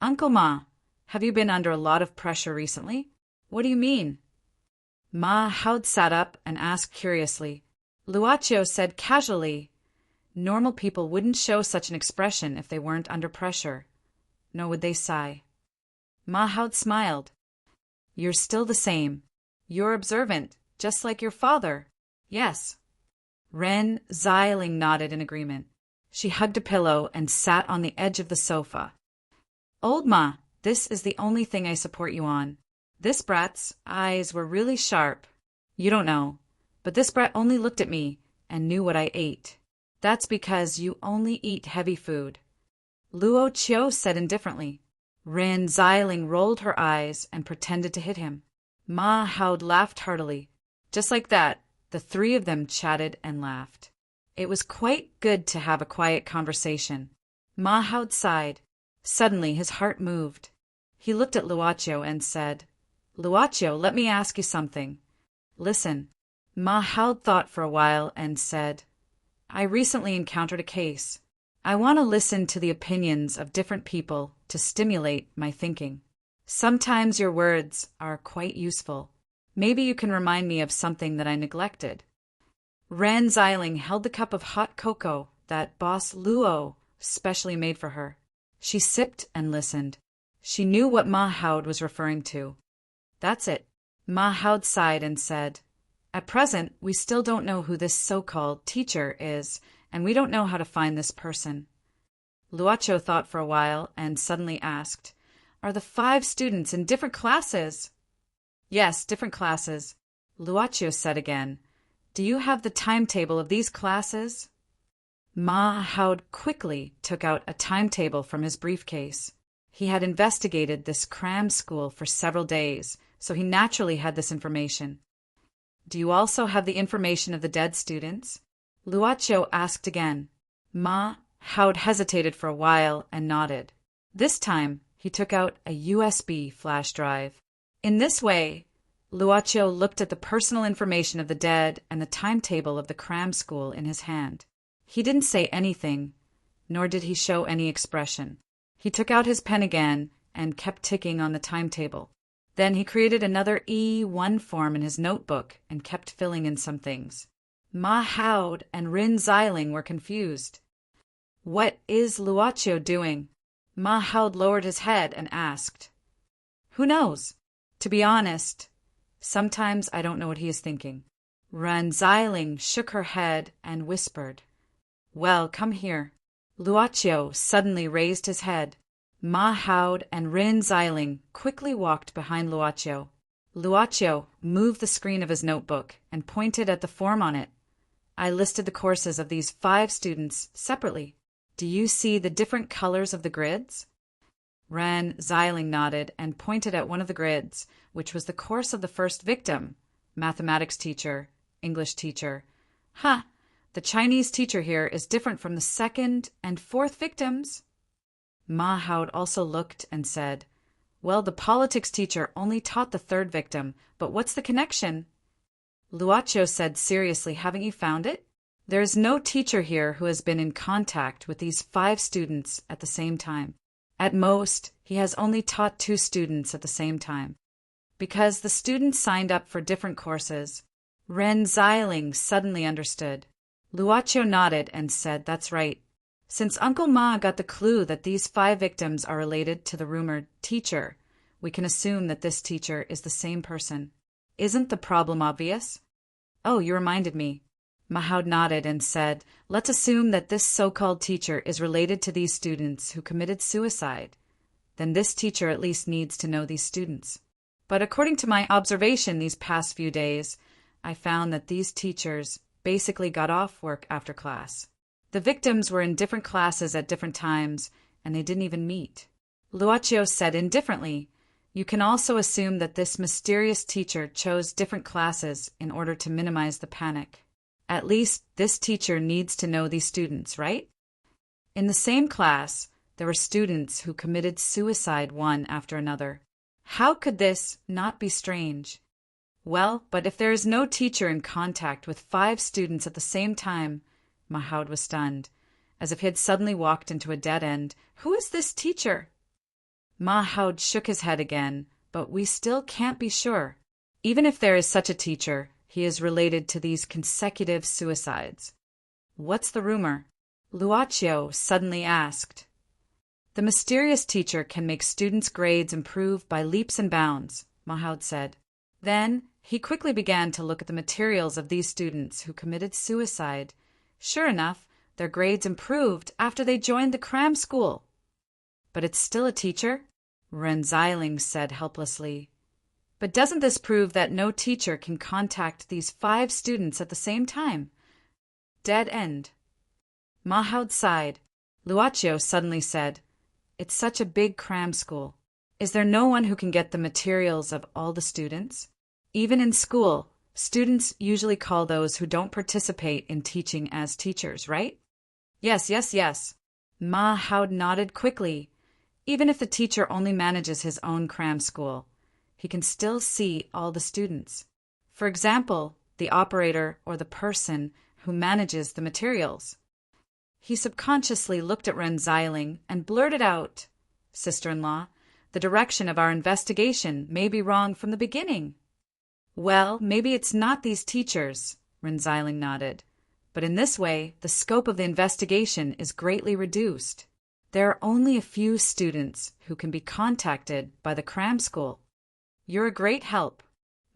Uncle Ma, have you been under a lot of pressure recently? What do you mean? Mahoud sat up and asked curiously. Luocho said casually, normal people wouldn't show such an expression if they weren't under pressure, nor would they sigh. Mahoud smiled. You're still the same. You're observant, just like your father. Yes. Renziling nodded in agreement. She hugged a pillow and sat on the edge of the sofa. Old Ma, this is the only thing I support you on. This brat's eyes were really sharp. You don't know, but this brat only looked at me and knew what I ate. That's because you only eat heavy food. Luocho said indifferently. Renziling rolled her eyes and pretended to hit him. Mahoud laughed heartily. Just like that, the three of them chatted and laughed. It was quite good to have a quiet conversation. Mahoud sighed. Suddenly his heart moved. He looked at Luocho and said, Luocho, let me ask you something. Listen. Mahoud thought for a while and said, I recently encountered a case. I want to listen to the opinions of different people to stimulate my thinking. Sometimes your words are quite useful. Maybe you can remind me of something that I neglected. Renziling held the cup of hot cocoa that Boss Luo specially made for her. She sipped and listened. She knew what Mahoud was referring to. That's it. Mahoud sighed and said, At present, we still don't know who this so-called teacher is, and we don't know how to find this person. Luocho thought for a while and suddenly asked, Are the 5 students in different classes? Yes, different classes. Luocho said again, Do you have the timetable of these classes? Mahoud quickly took out a timetable from his briefcase. He had investigated this cram school for several days, so he naturally had this information. Do you also have the information of the dead students? Luocho asked again. Mahoud hesitated for a while and nodded. This time, he took out a USB flash drive. In this way, Luocho looked at the personal information of the dead and the timetable of the cram school in his hand. He didn't say anything, nor did he show any expression. He took out his pen again and kept ticking on the timetable. Then he created another E1 form in his notebook and kept filling in some things. Mahoud and Renziling were confused. What is Luocho doing? Mahoud lowered his head and asked. Who knows? To be honest, sometimes I don't know what he is thinking. Renziling shook her head and whispered. Well, come here. Luocho suddenly raised his head. Mahoud and Renziling quickly walked behind Luocho. Luocio moved the screen of his notebook and pointed at the form on it. I listed the courses of these 5 students separately. Do you see the different colors of the grids? Ren Xiling nodded and pointed at one of the grids, which was the course of the first victim, mathematics teacher, English teacher. Ha! The Chinese teacher here is different from the second and fourth victims. Ma Haud also looked and said, well, the politics teacher only taught the third victim, but what's the connection? Luocio said seriously, haven't you found it? There is no teacher here who has been in contact with these 5 students at the same time. At most, he has only taught 2 students at the same time. Because the students signed up for different courses. Ren Xiling suddenly understood. Luocio nodded and said, that's right. Since Uncle Ma got the clue that these 5 victims are related to the rumored teacher, we can assume that this teacher is the same person. Isn't the problem obvious? Oh, you reminded me. Mahoud nodded and said, let's assume that this so-called teacher is related to these students who committed suicide. Then this teacher at least needs to know these students. But according to my observation these past few days, I found that these teachers basically got off work after class. The victims were in different classes at different times, and they didn't even meet. Luocio said indifferently, you can also assume that this mysterious teacher chose different classes in order to minimize the panic. At least this teacher needs to know these students, right? In the same class, there were students who committed suicide one after another. How could this not be strange? Well, but if there is no teacher in contact with 5 students at the same time, Mahoud was stunned, as if he had suddenly walked into a dead end. Who is this teacher? Mahoud shook his head again, but we still can't be sure. Even if there is such a teacher, he is related to these consecutive suicides. What's the rumor? Luocio suddenly asked. The mysterious teacher can make students' grades improve by leaps and bounds, Mahoud said. Then he quickly began to look at the materials of these students who committed suicide. Sure enough, their grades improved after they joined the cram school. But it's still a teacher? Ren Xiling said helplessly. But doesn't this prove that no teacher can contact these 5 students at the same time? Dead end. Mahoud sighed. Luocio suddenly said, it's such a big cram school. Is there no one who can get the materials of all the students? Even in school, students usually call those who don't participate in teaching as teachers, right? Yes. Mahoud nodded quickly. Even if the teacher only manages his own cram school, he can still see all the students. For example, the operator or the person who manages the materials. He subconsciously looked at Ren Xiling and blurted out, Sister-in-law, the direction of our investigation may be wrong from the beginning. Well, maybe it's not these teachers, Ren Xiling nodded. But in this way, the scope of the investigation is greatly reduced. There are only a few students who can be contacted by the cram school. You're a great help.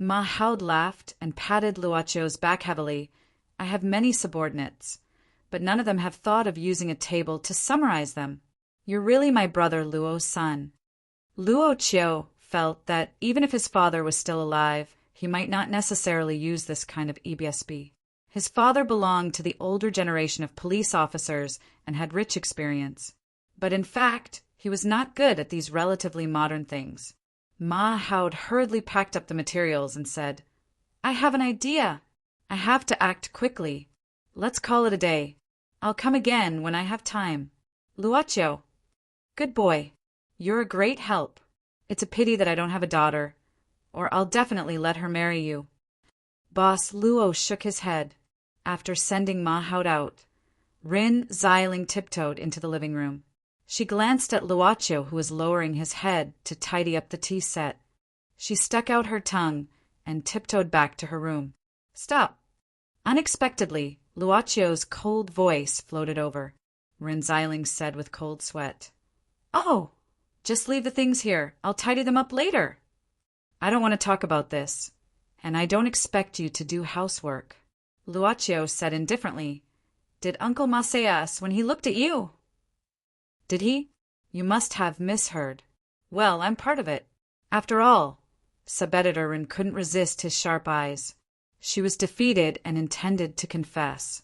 Mahoud laughed and patted Luocio's back heavily. I have many subordinates, but none of them have thought of using a table to summarize them. You're really my brother Luo's son. Luocio felt that even if his father was still alive, he might not necessarily use this kind of EBSB. His father belonged to the older generation of police officers and had rich experience. But in fact, he was not good at these relatively modern things. Mahoud hurriedly packed up the materials and said, I have an idea. I have to act quickly. Let's call it a day. I'll come again when I have time. Luocio. Good boy. You're a great help. It's a pity that I don't have a daughter, or I'll definitely let her marry you. Boss Luo shook his head. After sending Mahoud out, Ren Xiling tiptoed into the living room. She glanced at Luocio, who was lowering his head to tidy up the tea set. She stuck out her tongue and tiptoed back to her room. Stop. Unexpectedly, Luocio's cold voice floated over. Ren Xiling said with cold sweat. Oh, just leave the things here. I'll tidy them up later. I don't want to talk about this, and I don't expect you to do housework. Luocio said indifferently. Did Uncle Ma say us when he looked at you? Did he? You must have misheard. Well, I'm part of it. After all, Sub-editor couldn't resist his sharp eyes. She was defeated and intended to confess.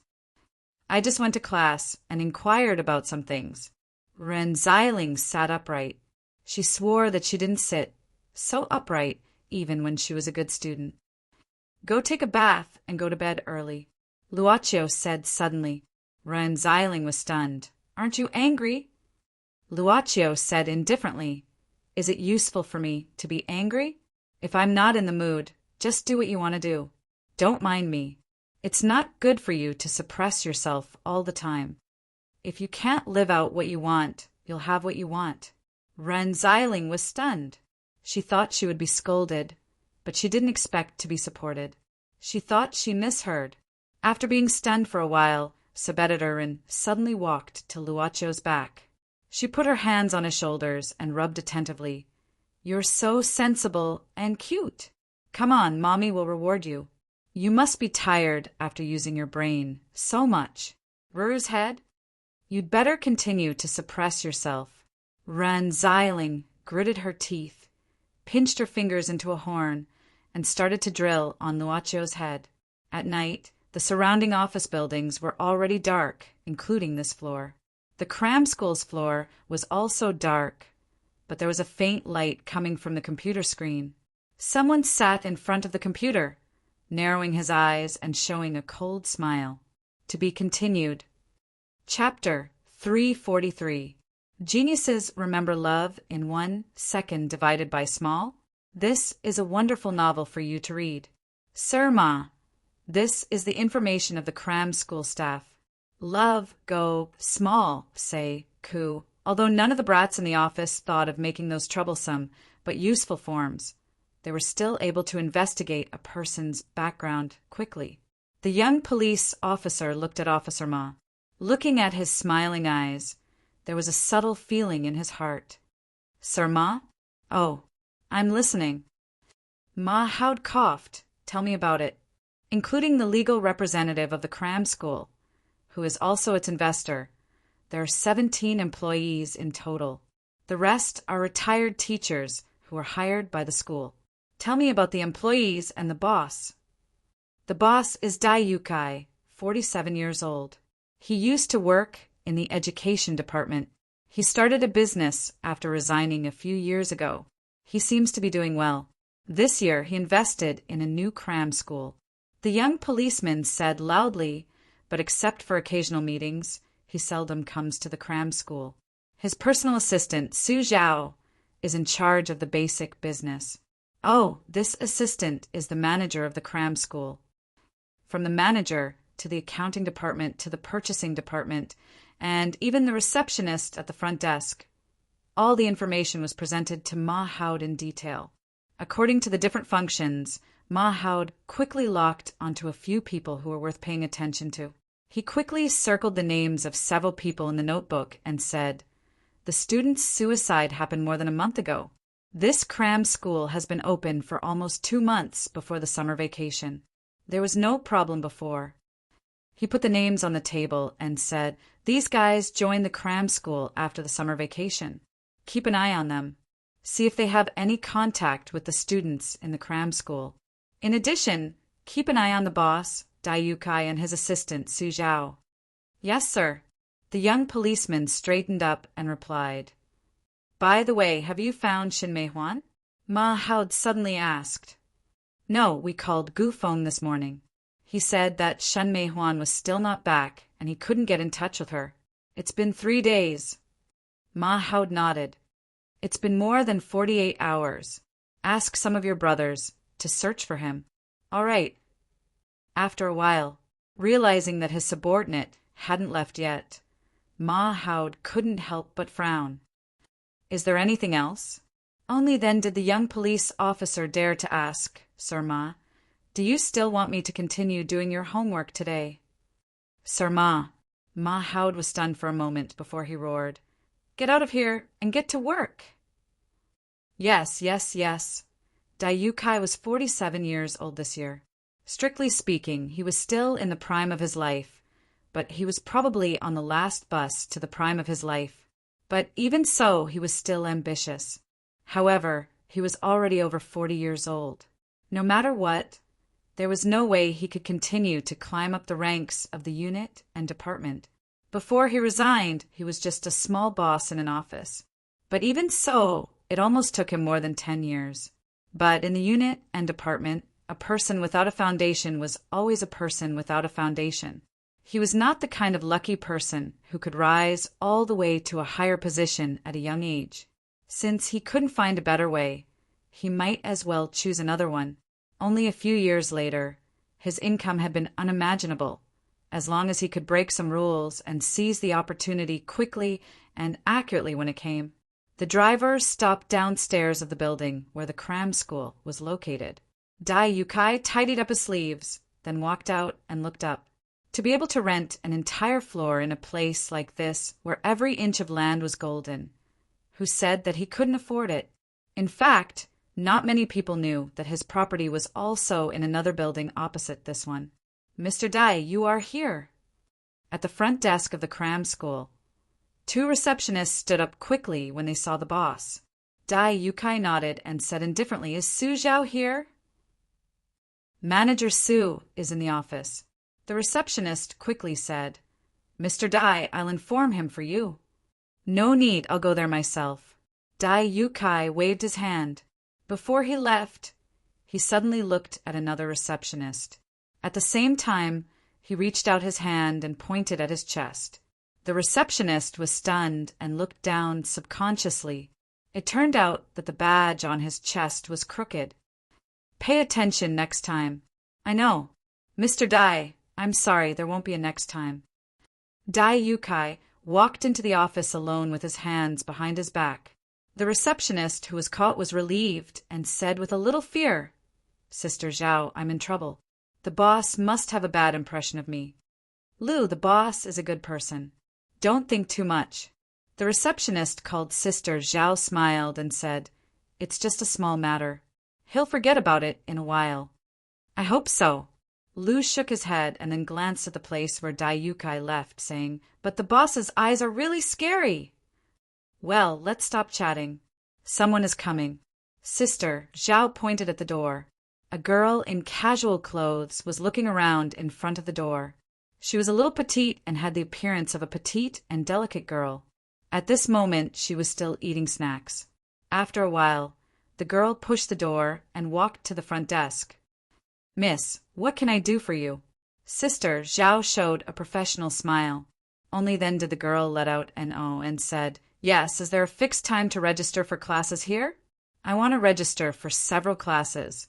I just went to class and inquired about some things. Ren Xiling sat upright. She swore that she didn't sit so upright even when she was a good student. Go take a bath and go to bed early, Luochio said suddenly. Ren Xiling was stunned. Aren't you angry? Luochio said indifferently, Is it useful for me to be angry? If I'm not in the mood, just do what you want to do. Don't mind me. It's not good for you to suppress yourself all the time. If you can't live out what you want, you'll have what you want. Ren Xiling was stunned. She thought she would be scolded, but she didn't expect to be supported. She thought she misheard. After being stunned for a while, Sub-editor suddenly walked to Luochio's back. She put her hands on his shoulders and rubbed attentively. You're so sensible and cute. Come on, Mommy will reward you. You must be tired after using your brain so much. Ruru's head? You'd better continue to suppress yourself. Ren Xiling gritted her teeth, pinched her fingers into a horn, and started to drill on Luochio's head. At night, the surrounding office buildings were already dark, including this floor. The cram school's floor was also dark, but there was a faint light coming from the computer screen. Someone sat in front of the computer, narrowing his eyes and showing a cold smile. To be continued. Chapter 343. Geniuses remember love in 1 second divided by small? This is a wonderful novel for you to read. Sir Ma, this is the information of the cram school staff. Love go small, say ku. Although none of the brats in the office thought of making those troublesome but useful forms, they were still able to investigate a person's background quickly. The young police officer looked at Officer Ma. Looking at his smiling eyes, there was a subtle feeling in his heart. Sir Ma? Oh, I'm listening. Ma Howd coughed. Tell me about it. Including the legal representative of the cram school, who is also its investor, there are 17 employees in total. The rest are retired teachers who were hired by the school. Tell me about the employees and the boss. The boss is Dai Yukai, 47 years old. He used to work in the education department. He started a business after resigning a few years ago. He seems to be doing well. This year he invested in a new cram school. The young policeman said loudly, but except for occasional meetings, he seldom comes to the cram school. His personal assistant, Su Zhao, is in charge of the basic business. Oh, this assistant is the manager of the cram school. From the manager to the accounting department to the purchasing department, and even the receptionist at the front desk, all the information was presented to Ma Howd in detail. According to the different functions, Ma Howd quickly locked onto a few people who were worth paying attention to. He quickly circled the names of several people in the notebook and said, The student's suicide happened more than a month ago. This cram school has been open for almost 2 months before the summer vacation. There was no problem before. He put the names on the table and said, These guys joined the cram school after the summer vacation. Keep an eye on them. See if they have any contact with the students in the cram school. In addition, keep an eye on the boss, Dai Yukai, and his assistant, Su Zhao. Yes, sir. The young policeman straightened up and replied. By the way, have you found Shin Mei Huan? Ma Howd suddenly asked. No, we called Gu Feng this morning. He said that Shen Mei Huan was still not back and he couldn't get in touch with her. It's been 3 days. Ma Howd nodded. It's been more than 48 hours. Ask some of your brothers to search for him. All right. After a while, realizing that his subordinate hadn't left yet, Ma Howd couldn't help but frown. Is there anything else? Only then did the young police officer dare to ask, Sir Ma, do you still want me to continue doing your homework today? Sir Ma. Ma Howd was stunned for a moment before he roared. Get out of here and get to work. Yes, yes, yes. Dai Yukai was 47 years old this year. Strictly speaking, he was still in the prime of his life, but he was probably on the last bus to the prime of his life. But even so, he was still ambitious. However, He was already over 40 years old. No matter what, there was no way he could continue to climb up the ranks of the unit and department. Before he resigned, he was just a small boss in an office. But even so, it almost took him more than 10 years. But in the unit and department, a person without a foundation was always a person without a foundation. He was not the kind of lucky person who could rise all the way to a higher position at a young age. Since he couldn't find a better way, he might as well choose another one. Only a few years later, his income had been unimaginable. As long as he could break some rules and seize the opportunity quickly and accurately when it came. The driver stopped downstairs of the building where the cram school was located. Dai Yukai tidied up his sleeves, then walked out and looked up. To be able to rent an entire floor in a place like this where every inch of land was golden, who said that he couldn't afford it? In fact, not many people knew that his property was also in another building opposite this one. Mr. Dai, you are here. At the front desk of the cram school, 2 receptionists stood up quickly when they saw the boss. Dai Yukai nodded and said indifferently, "Is Su Zhao here?" "Manager Su is in the office." The receptionist quickly said, "Mr. Dai, I'll inform him for you." "No need, I'll go there myself." Dai Yukai waved his hand. Before he left, he suddenly looked at another receptionist. At the same time, he reached out his hand and pointed at his chest. The receptionist was stunned and looked down subconsciously. It turned out that the badge on his chest was crooked. "Pay attention next time." "I know. Mr. Dai, I'm sorry, there won't be a next time." Dai Yukai walked into the office alone with his hands behind his back. The receptionist who was caught was relieved and said with a little fear, "Sister Zhao, I'm in trouble. The boss must have a bad impression of me." "Lu, the boss is a good person. Don't think too much." The receptionist called Sister Zhao smiled and said, "It's just a small matter. He'll forget about it in a while." "I hope so." Lu shook his head and then glanced at the place where Dai Yukai left, saying, "But the boss's eyes are really scary." "Well, let's stop chatting. Someone is coming." Sister Zhao pointed at the door. A girl in casual clothes was looking around in front of the door. She was a little petite and had the appearance of a petite and delicate girl. At this moment, she was still eating snacks. After a while, the girl pushed the door and walked to the front desk. "Miss, what can I do for you?" Sister Zhao showed a professional smile. Only then did the girl let out an "oh" and said, "Yes, is there a fixed time to register for classes here?" "I want to register for several classes."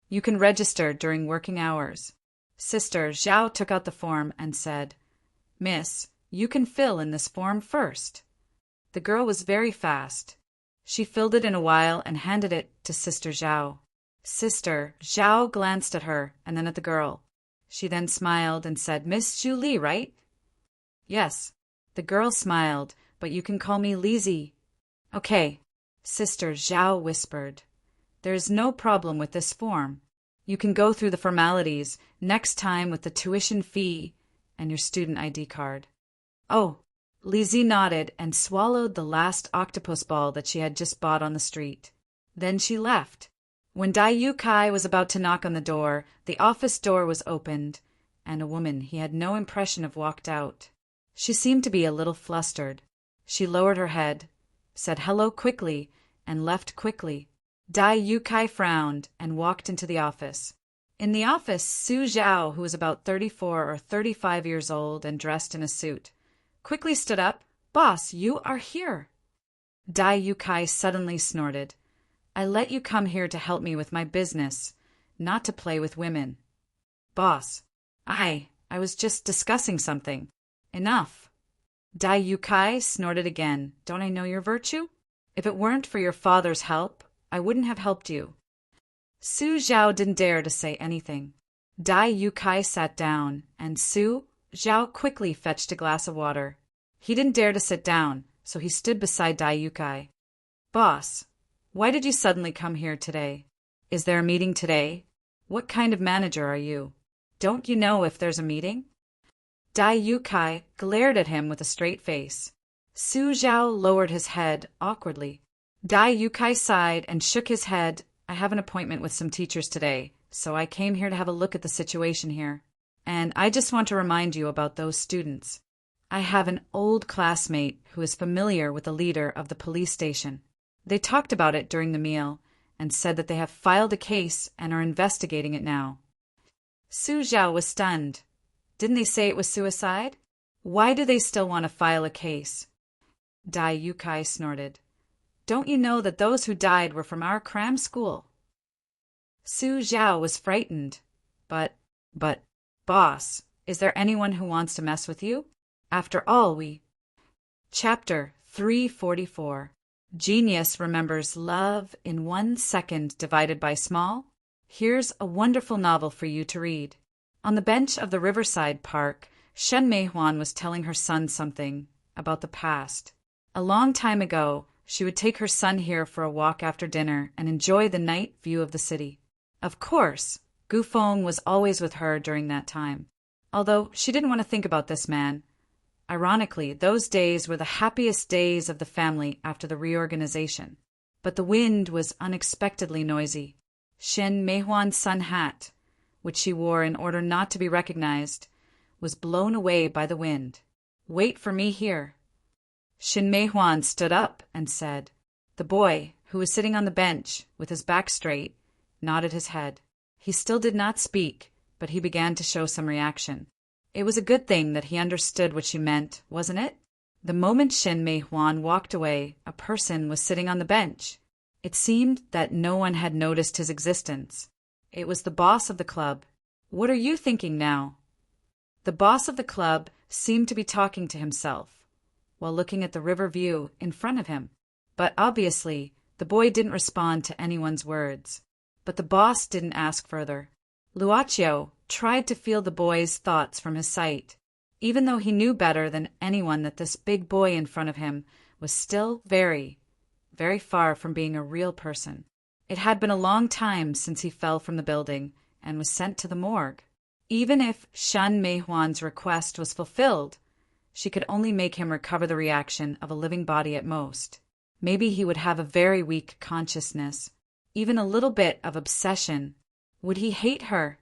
"You can register during working hours." Sister Zhao took out the form and said, "Miss, you can fill in this form first." The girl was very fast. She filled it in a while and handed it to Sister Zhao. Sister Zhao glanced at her and then at the girl. She then smiled and said, "Miss Julie, right?" "Yes." The girl smiled, "But you can call me Lizzie." "Okay," Sister Zhao whispered. "There is no problem with this form. You can go through the formalities next time with the tuition fee and your student ID card." "Oh." Lizzie nodded and swallowed the last octopus ball that she had just bought on the street. Then she left. When Dai Yukai was about to knock on the door, the office door was opened, and a woman he had no impression of walked out. She seemed to be a little flustered. She lowered her head, said hello quickly, and left quickly. Dai Yukai frowned and walked into the office. In the office, Su Zhao, who was about 34 or 35 years old and dressed in a suit, quickly stood up. "Boss, you are here." Dai Yukai suddenly snorted. "I let you come here to help me with my business, not to play with women." "Boss, I was just discussing something." "Enough." Dai Yukai snorted again. "Don't I know your virtue? If it weren't for your father's help, I wouldn't have helped you." Su Zhao didn't dare to say anything. Dai Yukai sat down, and Su Zhao quickly fetched a glass of water. He didn't dare to sit down, so he stood beside Dai Yukai. "Boss, why did you suddenly come here today? Is there a meeting today? What kind of manager are you? Don't you know if there's a meeting?" Dai Yukai glared at him with a straight face. Su Zhao lowered his head awkwardly. Dai Yukai sighed and shook his head. I have an appointment with some teachers today, so I came here to have a look at the situation here. And I just want to remind you about those students. I have an old classmate who is familiar with the leader of the police station. They talked about it during the meal and said that they have filed a case and are investigating it now. Su Zhao was stunned. Didn't they say it was suicide? Why do they still want to file a case? Dai Yukai snorted. Don't you know that those who died were from our cram school? Su Zhao was frightened. But, boss, is there anyone who wants to mess with you? After all, Chapter 344. Genius remembers love in 1 second divided by small. Here's a wonderful novel for you to read. On the bench of the riverside park, Shen Meihuan was telling her son something about the past. A long time ago, she would take her son here for a walk after dinner and enjoy the night view of the city. Of course, Gu Feng was always with her during that time, although she didn't want to think about this man. Ironically, those days were the happiest days of the family after the reorganization. But the wind was unexpectedly noisy. Shen Meihuan's sun hat, which she wore in order not to be recognized, was blown away by the wind. Wait for me here. Shen Meihuan stood up and said. The boy, who was sitting on the bench with his back straight, nodded his head. He still did not speak, but he began to show some reaction. It was a good thing that he understood what she meant, wasn't it? The moment Shen Meihuan walked away, a person was sitting on the bench. It seemed that no one had noticed his existence. It was the boss of the club. What are you thinking now? The boss of the club seemed to be talking to himself, while looking at the river view in front of him. But obviously, the boy didn't respond to anyone's words. But the boss didn't ask further. Luoqiu tried to feel the boy's thoughts from his sight, even though he knew better than anyone that this big boy in front of him was still very, very far from being a real person. It had been a long time since he fell from the building and was sent to the morgue. Even if Shen Meihuan's request was fulfilled, she could only make him recover the reaction of a living body at most. Maybe he would have a very weak consciousness, even a little bit of obsession. Would he hate her?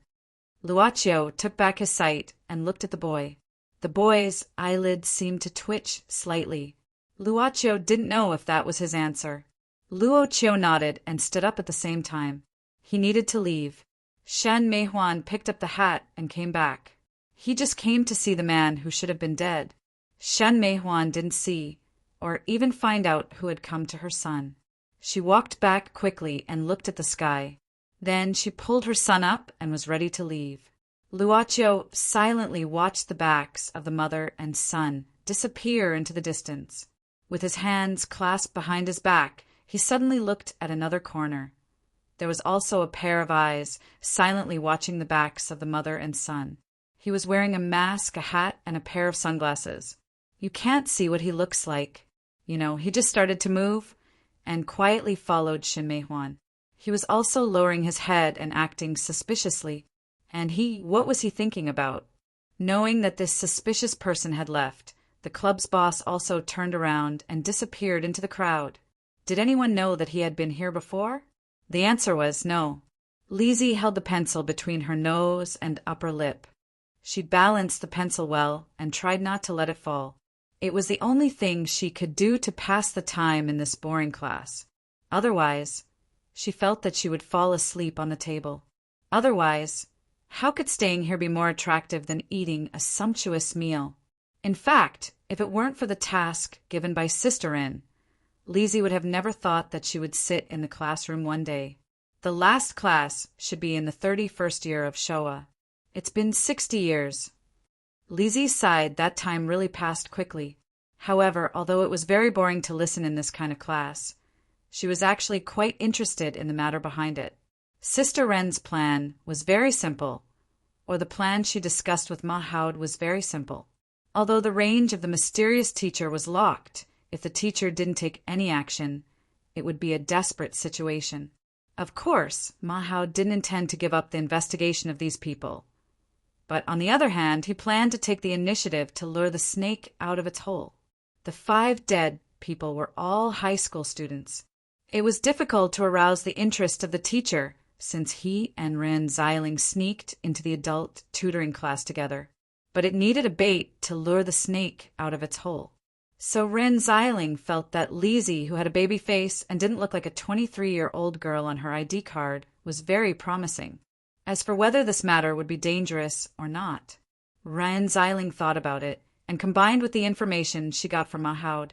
Luoqiu took back his sight and looked at the boy. The boy's eyelids seemed to twitch slightly. Luoqiu didn't know if that was his answer. Luoqiu nodded and stood up at the same time. He needed to leave. Shen Meihuan picked up the hat and came back. He just came to see the man who should have been dead. Shen Meihuan didn't see, or even find out who had come to her son. She walked back quickly and looked at the sky. Then she pulled her son up and was ready to leave. Luoqiu silently watched the backs of the mother and son disappear into the distance. With his hands clasped behind his back, he suddenly looked at another corner. There was also a pair of eyes silently watching the backs of the mother and son. He was wearing a mask, a hat, and a pair of sunglasses. You can't see what he looks like. He just started to move and quietly followed Shen Meihuan. He was also lowering his head and acting suspiciously. And what was he thinking about? Knowing that this suspicious person had left, the club's boss also turned around and disappeared into the crowd. Did anyone know that he had been here before? The answer was no. Lizzie held the pencil between her nose and upper lip. She balanced the pencil well and tried not to let it fall. It was the only thing she could do to pass the time in this boring class. Otherwise, she felt that she would fall asleep on the table. Otherwise, how could staying here be more attractive than eating a sumptuous meal? In fact, if it weren't for the task given by Sister In, Lizzie would have never thought that she would sit in the classroom one day. The last class should be in the 31st year of Showa. It's been 60 years. Lizzie sighed. That time really passed quickly. However, although it was very boring to listen in this kind of class, she was actually quite interested in the matter behind it. Sister Ren's plan was very simple, or the plan she discussed with Mahoud was very simple. Although the range of the mysterious teacher was locked, if the teacher didn't take any action, it would be a desperate situation. Of course, Mahoud didn't intend to give up the investigation of these people. But on the other hand, he planned to take the initiative to lure the snake out of its hole. The 5 dead people were all high school students. It was difficult to arouse the interest of the teacher, since he and Ren Xiling sneaked into the adult tutoring class together. But it needed a bait to lure the snake out of its hole. So Ren Xiling felt that Lizzie, who had a baby face and didn't look like a 23-year-old girl on her ID card, was very promising. As for whether this matter would be dangerous or not, Ren Xiling thought about it, and combined with the information she got from Mahoud,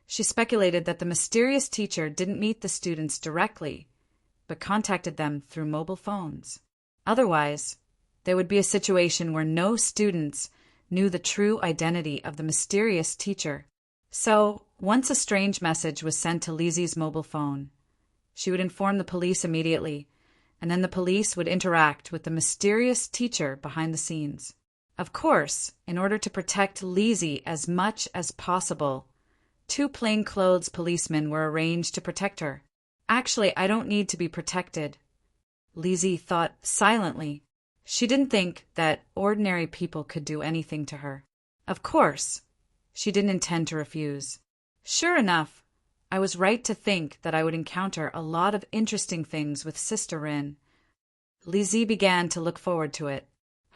she speculated that the mysterious teacher didn't meet the students directly, but contacted them through mobile phones. Otherwise, there would be a situation where no students knew the true identity of the mysterious teacher. So, once a strange message was sent to Lizzie's mobile phone, she would inform the police immediately, and then the police would interact with the mysterious teacher behind the scenes. Of course, in order to protect Lizzie as much as possible, 2 plainclothes policemen were arranged to protect her. Actually, I don't need to be protected, Lizzie thought silently. She didn't think that ordinary people could do anything to her. Of course, she didn't intend to refuse. Sure enough, I was right to think that I would encounter a lot of interesting things with Sister Rin. Lizzie began to look forward to it.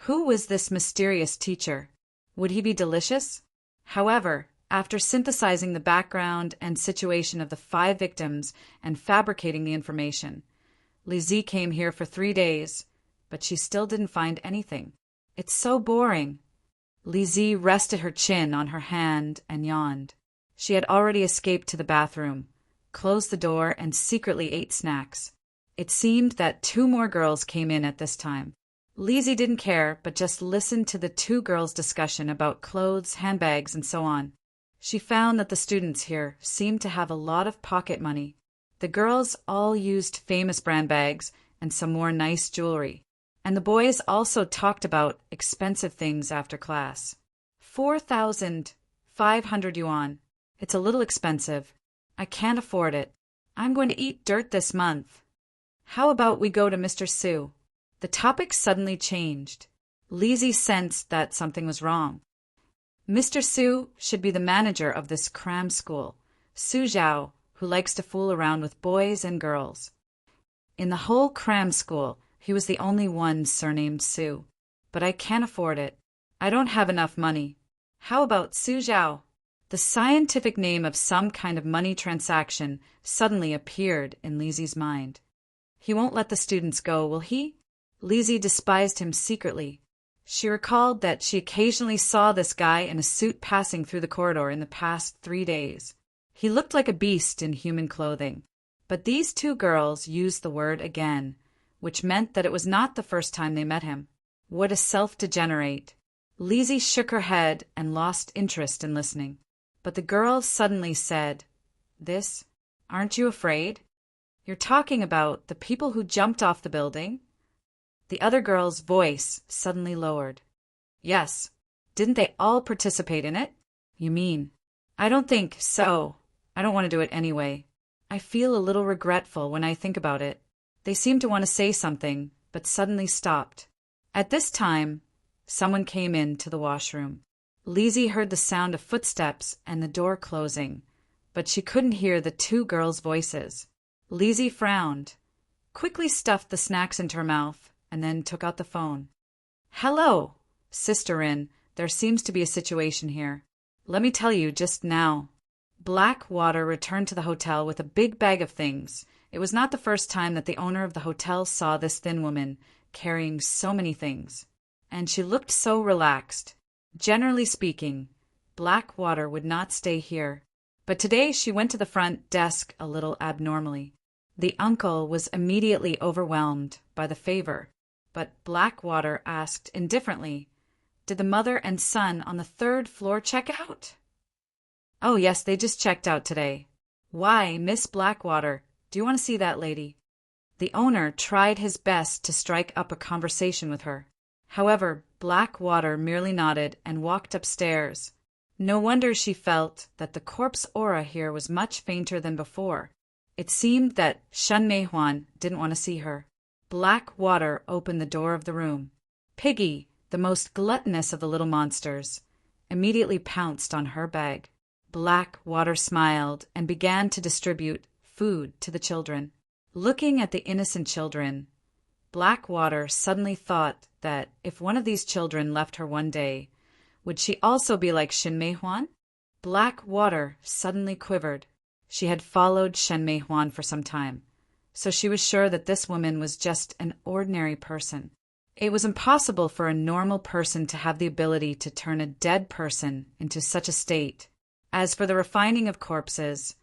Who was this mysterious teacher? Would he be delicious? However, after synthesizing the background and situation of the 5 victims and fabricating the information, Lizzie came here for 3 days, but she still didn't find anything. It's so boring. Lizzie rested her chin on her hand and yawned. She had already escaped to the bathroom, closed the door, and secretly ate snacks. It seemed that 2 more girls came in at this time. Lizzie didn't care, but just listened to the 2 girls' discussion about clothes, handbags, and so on. She found that the students here seemed to have a lot of pocket money. The girls all used famous brand bags and some more nice jewelry. And the boys also talked about expensive things after class. 4,500 yuan. It's a little expensive. I can't afford it. I'm going to eat dirt this month. How about we go to Mr. Su? The topic suddenly changed. Lizzie sensed that something was wrong. Mr. Su should be the manager of this cram school, Su Zhao, who likes to fool around with boys and girls. In the whole cram school, he was the only one surnamed Su. But I can't afford it. I don't have enough money. How about Su Zhao? The scientific name of some kind of money transaction suddenly appeared in Lizzie's mind. He won't let the students go, will he? Lizzie despised him secretly. She recalled that she occasionally saw this guy in a suit passing through the corridor in the past 3 days. He looked like a beast in human clothing. But these 2 girls used the word again, which meant that it was not the first time they met him. What a self-degenerate. Lizzie shook her head and lost interest in listening. But the girls suddenly said, "This? Aren't you afraid? You're talking about the people who jumped off the building?" The other girl's voice suddenly lowered. "Yes. Didn't they all participate in it?" "You mean?" "I don't think so. I don't want to do it anyway. I feel a little regretful when I think about it." They seemed to want to say something, but suddenly stopped. At this time, someone came into the washroom. Lizzie heard the sound of footsteps and the door closing, but she couldn't hear the 2 girls' voices. Lizzie frowned, quickly stuffed the snacks into her mouth, and then took out the phone. "Hello, Sister Rin. There seems to be a situation here. Let me tell you just now." Blackwater returned to the hotel with a big bag of things. It was not the first time that the owner of the hotel saw this thin woman carrying so many things, and she looked so relaxed. Generally speaking, Blackwater would not stay here, but today she went to the front desk a little abnormally. The uncle was immediately overwhelmed by the favor, but Blackwater asked indifferently, "Did the mother and son on the 3rd floor check out?" "Oh, yes, they just checked out today." "Why, Miss Blackwater, do you want to see that lady?" The owner tried his best to strike up a conversation with her. However, Blackwater merely nodded and walked upstairs. No wonder she felt that the corpse aura here was much fainter than before. It seemed that Shen Meihuan didn't want to see her. Blackwater opened the door of the room. Piggy, the most gluttonous of the little monsters, immediately pounced on her bag. Blackwater smiled and began to distribute food to the children. Looking at the innocent children, Blackwater suddenly thought that if one of these children left her one day, would she also be like Shenmei Huan? Blackwater suddenly quivered. She had followed Shenmei Huan for some time, so she was sure that this woman was just an ordinary person. It was impossible for a normal person to have the ability to turn a dead person into such a state. As for the refining of corpses,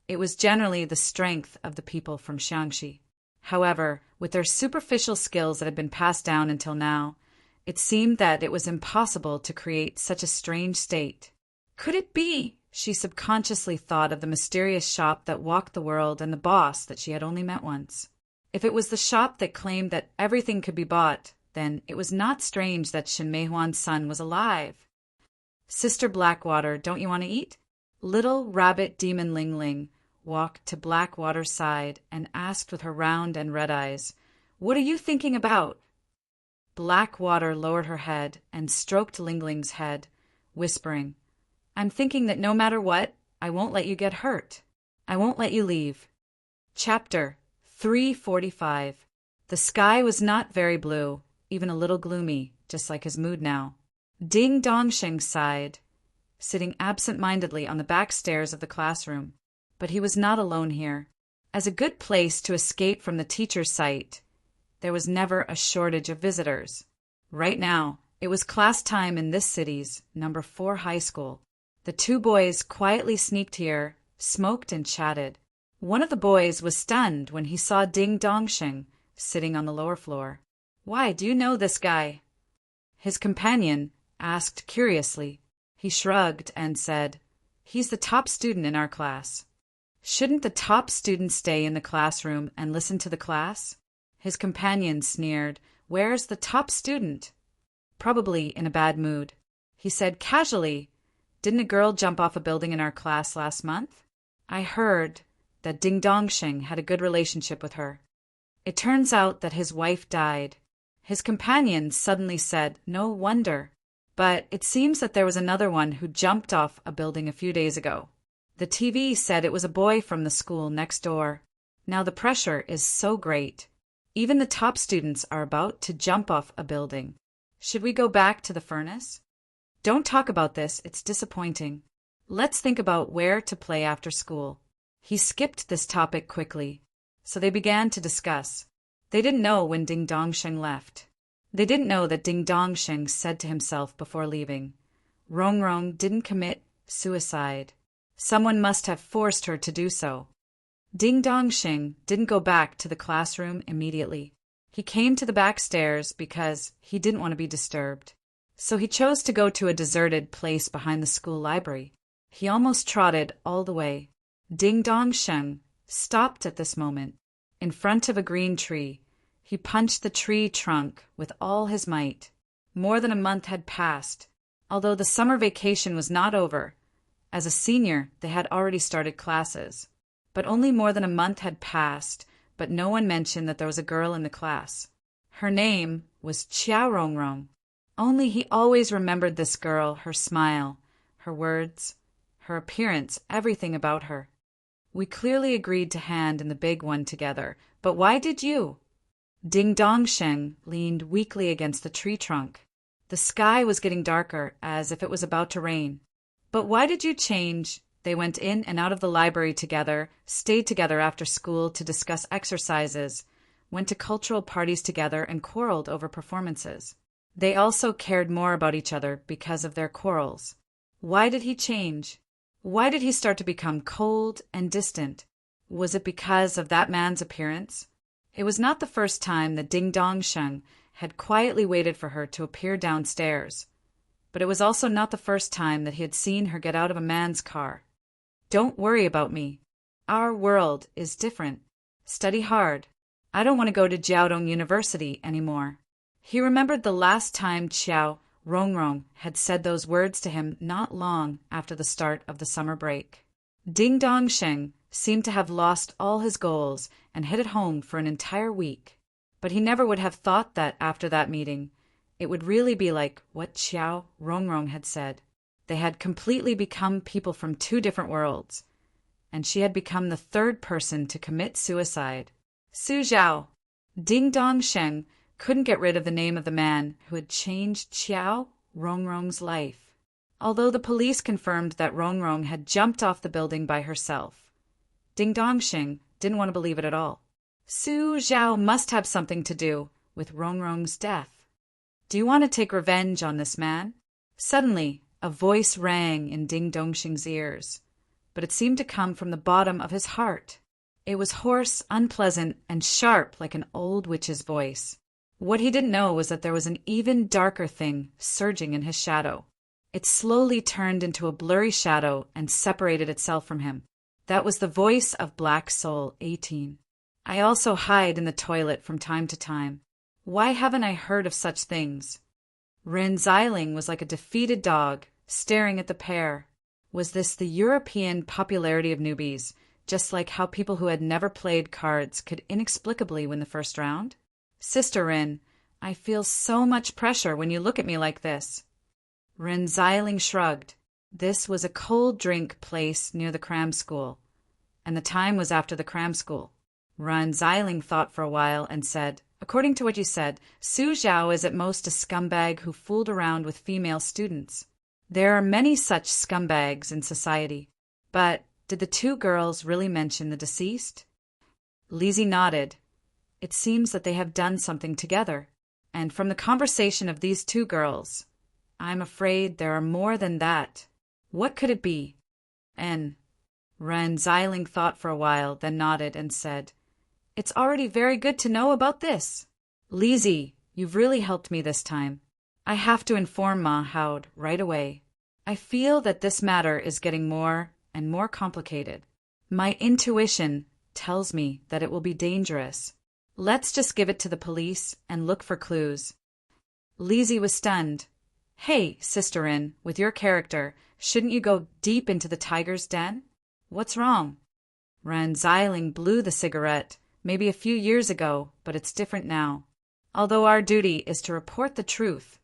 it was generally the strength of the people from Xiangxi. However, with their superficial skills that had been passed down until now, it seemed that it was impossible to create such a strange state. Could it be? She subconsciously thought of the mysterious shop that walked the world and the boss that she had only met once. If it was the shop that claimed that everything could be bought, then it was not strange that Shenmei Huan's son was alive. Sister Blackwater, don't you want to eat? Little rabbit demon Ling Ling walked to Blackwater's side and asked with her round and red eyes, "What are you thinking about?" Blackwater lowered her head and stroked Ling Ling's head, whispering, "I'm thinking that no matter what, I won't let you get hurt. I won't let you leave." Chapter 345. The sky was not very blue, even a little gloomy, just like his mood now. Ding Dongsheng sighed, sitting absent-mindedly on the back stairs of the classroom. But he was not alone here. As a good place to escape from the teacher's sight, there was never a shortage of visitors. Right now, it was class time in this city's number 4 high school. The 2 boys quietly sneaked here, smoked and chatted. One of the boys was stunned when he saw Ding Dongsheng sitting on the lower floor. "Why, do you know this guy?" His companion asked curiously. He shrugged and said, "He's the top student in our class." "Shouldn't the top student stay in the classroom and listen to the class?" His companion sneered. "Where's the top student?" "Probably in a bad mood." He said casually, "Didn't a girl jump off a building in our class last month? I heard that Ding Dongsheng had a good relationship with her. It turns out that his wife died." His companion suddenly said, "No wonder. But it seems that there was another one who jumped off a building a few days ago. The TV said it was a boy from the school next door. Now the pressure is so great. Even the top students are about to jump off a building. Should we go back to the furnace? Don't talk about this, it's disappointing. Let's think about where to play after school." He skipped this topic quickly, so they began to discuss. They didn't know when Ding Dongsheng left. They didn't know that Ding Dongsheng said to himself before leaving, "Rong Rong didn't commit suicide. Someone must have forced her to do so." Ding Dongsheng didn't go back to the classroom immediately. He came to the back stairs because he didn't want to be disturbed. So he chose to go to a deserted place behind the school library. He almost trotted all the way. Ding Dongsheng stopped at this moment. In front of a green tree, he punched the tree trunk with all his might. More than a month had passed, although the summer vacation was not over. As a senior, they had already started classes. But only more than a month had passed, but no one mentioned that there was a girl in the class. Her name was Qiao Rongrong. Only he always remembered this girl, her smile, her words, her appearance, everything about her. "We clearly agreed to hand in the big one together, but why did you?" Ding Dongsheng leaned weakly against the tree trunk. The sky was getting darker, as if it was about to rain. "But why did you change?" They went in and out of the library together, stayed together after school to discuss exercises, went to cultural parties together, and quarreled over performances. They also cared more about each other because of their quarrels. Why did he change? Why did he start to become cold and distant? Was it because of that man's appearance? It was not the first time that Ding Dongsheng had quietly waited for her to appear downstairs, but it was also not the first time that he had seen her get out of a man's car. "Don't worry about me. Our world is different. Study hard. I don't want to go to Jiaodong University anymore." He remembered the last time Qiao Rongrong had said those words to him not long after the start of the summer break. Ding Dongsheng seemed to have lost all his goals and headed home for an entire week. But he never would have thought that after that meeting, it would really be like what Qiao Rongrong had said. They had completely become people from 2 different worlds, and she had become the third person to commit suicide. Su Zhao. Ding Dong Sheng couldn't get rid of the name of the man who had changed Xiao Rongrong's life, although the police confirmed that Rongrong had jumped off the building by herself. Ding Dong Sheng didn't want to believe it at all. Su Zhao must have something to do with Rongrong's death. Do you want to take revenge on this man? Suddenly, a voice rang in Ding Dong Sheng's ears, but it seemed to come from the bottom of his heart. It was hoarse, unpleasant, and sharp like an old witch's voice. What he didn't know was that there was an even darker thing surging in his shadow. It slowly turned into a blurry shadow and separated itself from him. That was the voice of Black Soul 18. I also hide in the toilet from time to time. Why haven't I heard of such things? Ren Xiling was like a defeated dog, staring at the pair. Was this the European popularity of newbies, just like how people who had never played cards could inexplicably win the first round? Sister Rin, I feel so much pressure when you look at me like this. Ren Xiling shrugged. This was a cold drink place near the cram school, and the time was after the cram school. Ren Xiling thought for a while and said, according to what you said, Su Zhao is at most a scumbag who fooled around with female students. There are many such scumbags in society. But did the two girls really mention the deceased? Lizzie nodded. It seems that they have done something together. And from the conversation of these two girls, I'm afraid there are more than that. What could it be? Ren Xiling thought for a while, then nodded and said, It's already very good to know about this. Lizzie, you've really helped me this time. I have to inform Ma Haud right away. I feel that this matter is getting more and more complicated. My intuition tells me that it will be dangerous. Let's just give it to the police and look for clues. Lizzie was stunned. Hey, Sister Rin, with your character, shouldn't you go deep into the tiger's den? What's wrong? Ren Xiling blew the cigarette, maybe a few years ago, but it's different now. Although our duty is to report the truth,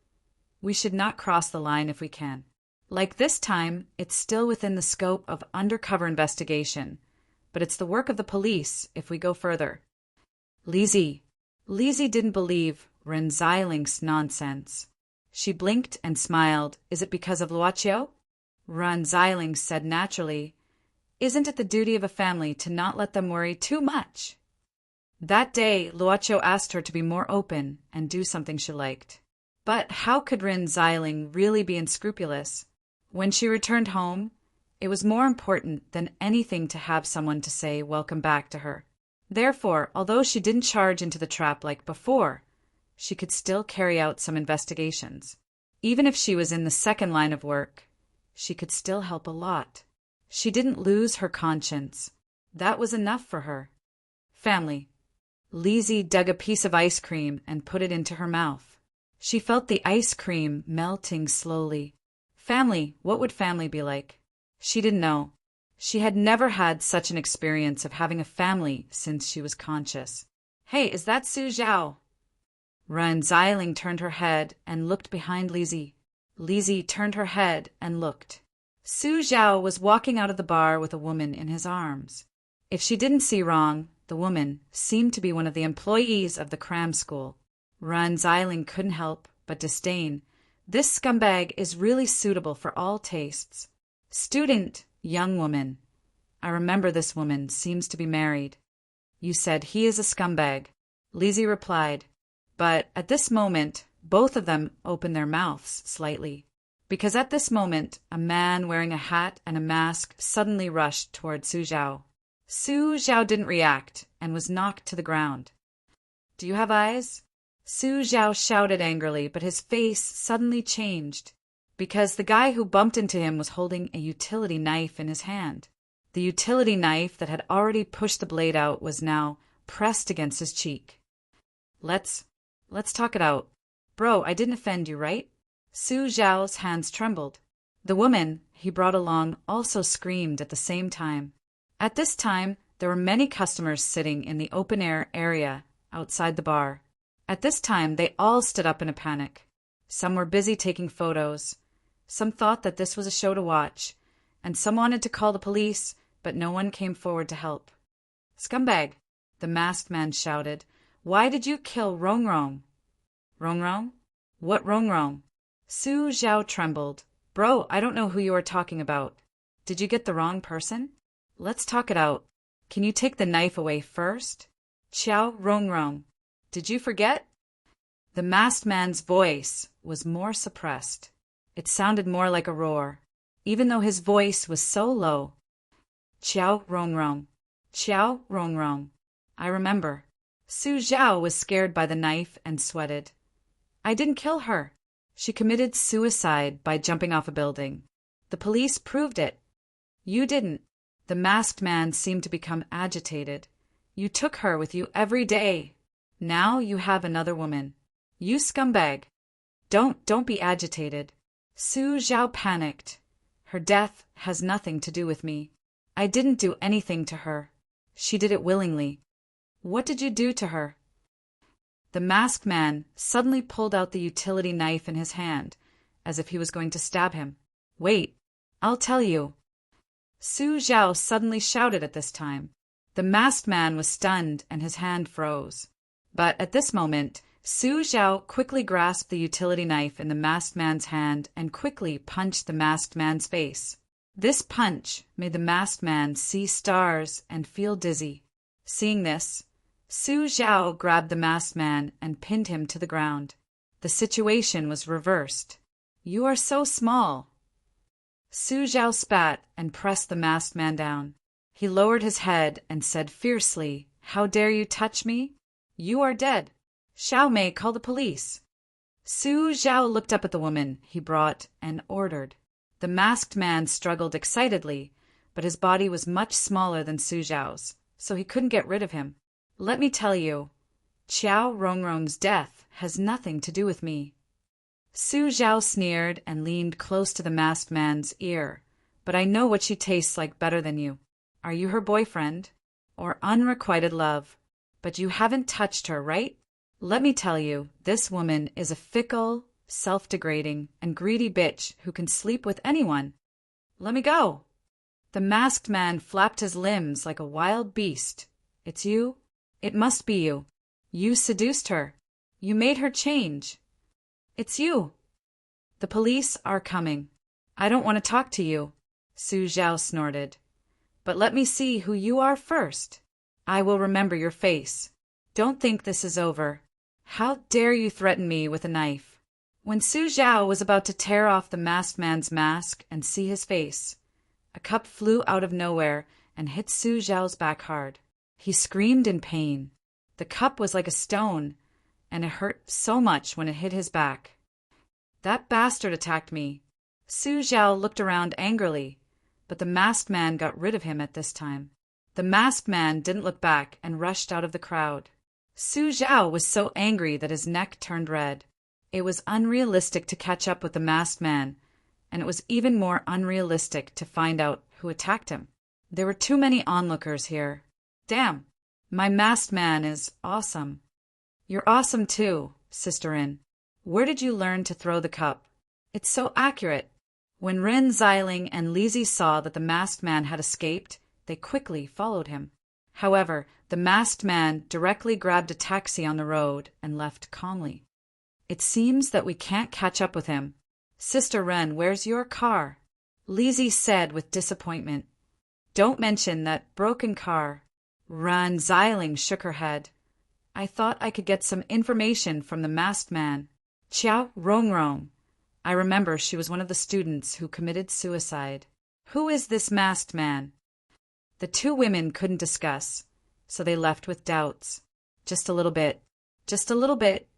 we should not cross the line if we can. Like this time, it's still within the scope of undercover investigation, but it's the work of the police if we go further. Lizzie didn't believe Ren Xiling's nonsense. She blinked and smiled. Is it because of Luoqiu? Ren Xiling said naturally, Isn't it the duty of a family to not let them worry too much? That day, Luoqiu asked her to be more open and do something she liked. But how could Ren Xiling really be unscrupulous? When she returned home, it was more important than anything to have someone to say welcome back to her. Therefore, although she didn't charge into the trap like before, she could still carry out some investigations. Even if she was in the second line of work, she could still help a lot. She didn't lose her conscience. That was enough for her. Family. Lizzie dug a piece of ice cream and put it into her mouth. She felt the ice cream melting slowly. Family, what would family be like? She didn't know. She had never had such an experience of having a family since she was conscious. Hey, is that Su Zhao? Ren Xiling turned her head and looked behind Lizzie. Lizzie turned her head and looked. Su Zhao was walking out of the bar with a woman in his arms. If she didn't see wrong, the woman seemed to be one of the employees of the cram school. Ren Xiling couldn't help but disdain. This scumbag is really suitable for all tastes. Student, young woman. I remember this woman seems to be married. You said he is a scumbag. Lizzie replied. But at this moment, both of them opened their mouths slightly. Because at this moment, a man wearing a hat and a mask suddenly rushed toward Su Zhao. Su Zhao didn't react and was knocked to the ground. Do you have eyes? Su Zhao shouted angrily, but his face suddenly changed, because the guy who bumped into him was holding a utility knife in his hand. The utility knife that had already pushed the blade out was now pressed against his cheek. Let's talk it out. Bro, I didn't offend you, right? Su Zhao's hands trembled. The woman he brought along also screamed at the same time. At this time, there were many customers sitting in the open-air area outside the bar. At this time, they all stood up in a panic. Some were busy taking photos. Some thought that this was a show to watch, and some wanted to call the police but no one came forward to help. "Scumbag!" the masked man shouted. "Why did you kill Rong Rong?" "Rong Rong? What Rong Rong?" Su Zhao trembled. "Bro, I don't know who you are talking about. Did you get the wrong person? Let's talk it out. Can you take the knife away first? Qiao Rong Rong, did you forget?" The masked man's voice was more suppressed. It sounded more like a roar, even though his voice was so low. "Qiao Rong Rong, Qiao Rong Rong. I remember." Su Zhao was scared by the knife and sweated. "I didn't kill her. She committed suicide by jumping off a building. The police proved it." "You didn't." The masked man seemed to become agitated. "You took her with you every day. Now you have another woman. You scumbag." Don't be agitated." Su Zhao panicked. "Her death has nothing to do with me. I didn't do anything to her. She did it willingly." "What did you do to her?" The masked man suddenly pulled out the utility knife in his hand, as if he was going to stab him. "Wait, I'll tell you." Su Zhao suddenly shouted at this time. The masked man was stunned and his hand froze. But at this moment, Su Zhao quickly grasped the utility knife in the masked man's hand and quickly punched the masked man's face. This punch made the masked man see stars and feel dizzy. Seeing this, Su Zhao grabbed the masked man and pinned him to the ground. The situation was reversed. "You are so small." Su Zhao spat and pressed the masked man down. He lowered his head and said fiercely, "How dare you touch me? You are dead. Xiao Mei, call the police." Su Zhao looked up at the woman he brought and ordered. The masked man struggled excitedly, but his body was much smaller than Su Zhao's, so he couldn't get rid of him. "Let me tell you, Qiao Rongrong's death has nothing to do with me." Su Zhao sneered and leaned close to the masked man's ear. "But I know what she tastes like better than you. Are you her boyfriend? Or unrequited love? But you haven't touched her, right? Let me tell you, this woman is a fickle, self-degrading, and greedy bitch who can sleep with anyone. Let me go." The masked man flapped his limbs like a wild beast. "It's you? It must be you. You seduced her. You made her change. It's you." "The police are coming. I don't want to talk to you," Su Zhao snorted. "But let me see who you are first. I will remember your face. Don't think this is over. How dare you threaten me with a knife?" When Su Zhao was about to tear off the masked man's mask and see his face, a cup flew out of nowhere and hit Su Zhao's back hard. He screamed in pain. The cup was like a stone, and it hurt so much when it hit his back. "That bastard attacked me." Su Zhao looked around angrily, but the masked man got rid of him at this time. The masked man didn't look back and rushed out of the crowd. Su Zhao was so angry that his neck turned red. It was unrealistic to catch up with the masked man, and it was even more unrealistic to find out who attacked him. There were too many onlookers here. "Damn, my masked man is awesome." "You're awesome too, Sister-in. Where did you learn to throw the cup? It's so accurate." When Ren Xiling and Lizzie saw that the masked man had escaped, they quickly followed him. However, the masked man directly grabbed a taxi on the road and left calmly. "It seems that we can't catch up with him. Sister Ren, where's your car?" Lizzie said with disappointment. "Don't mention that broken car." Ren Xiling shook her head. "I thought I could get some information from the masked man. Qiao Rongrong. I remember she was one of the students who committed suicide. Who is this masked man?" The two women couldn't discuss, so they left with doubts. Just a little bit. Just a little bit.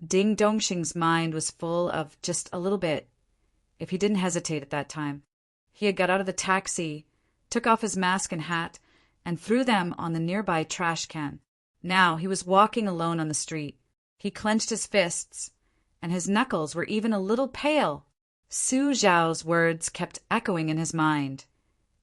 Ding Dongxing's mind was full of just a little bit, if he didn't hesitate at that time. He had got out of the taxi, took off his mask and hat, and threw them on the nearby trash can. Now he was walking alone on the street. He clenched his fists, and his knuckles were even a little pale. Su Zhao's words kept echoing in his mind,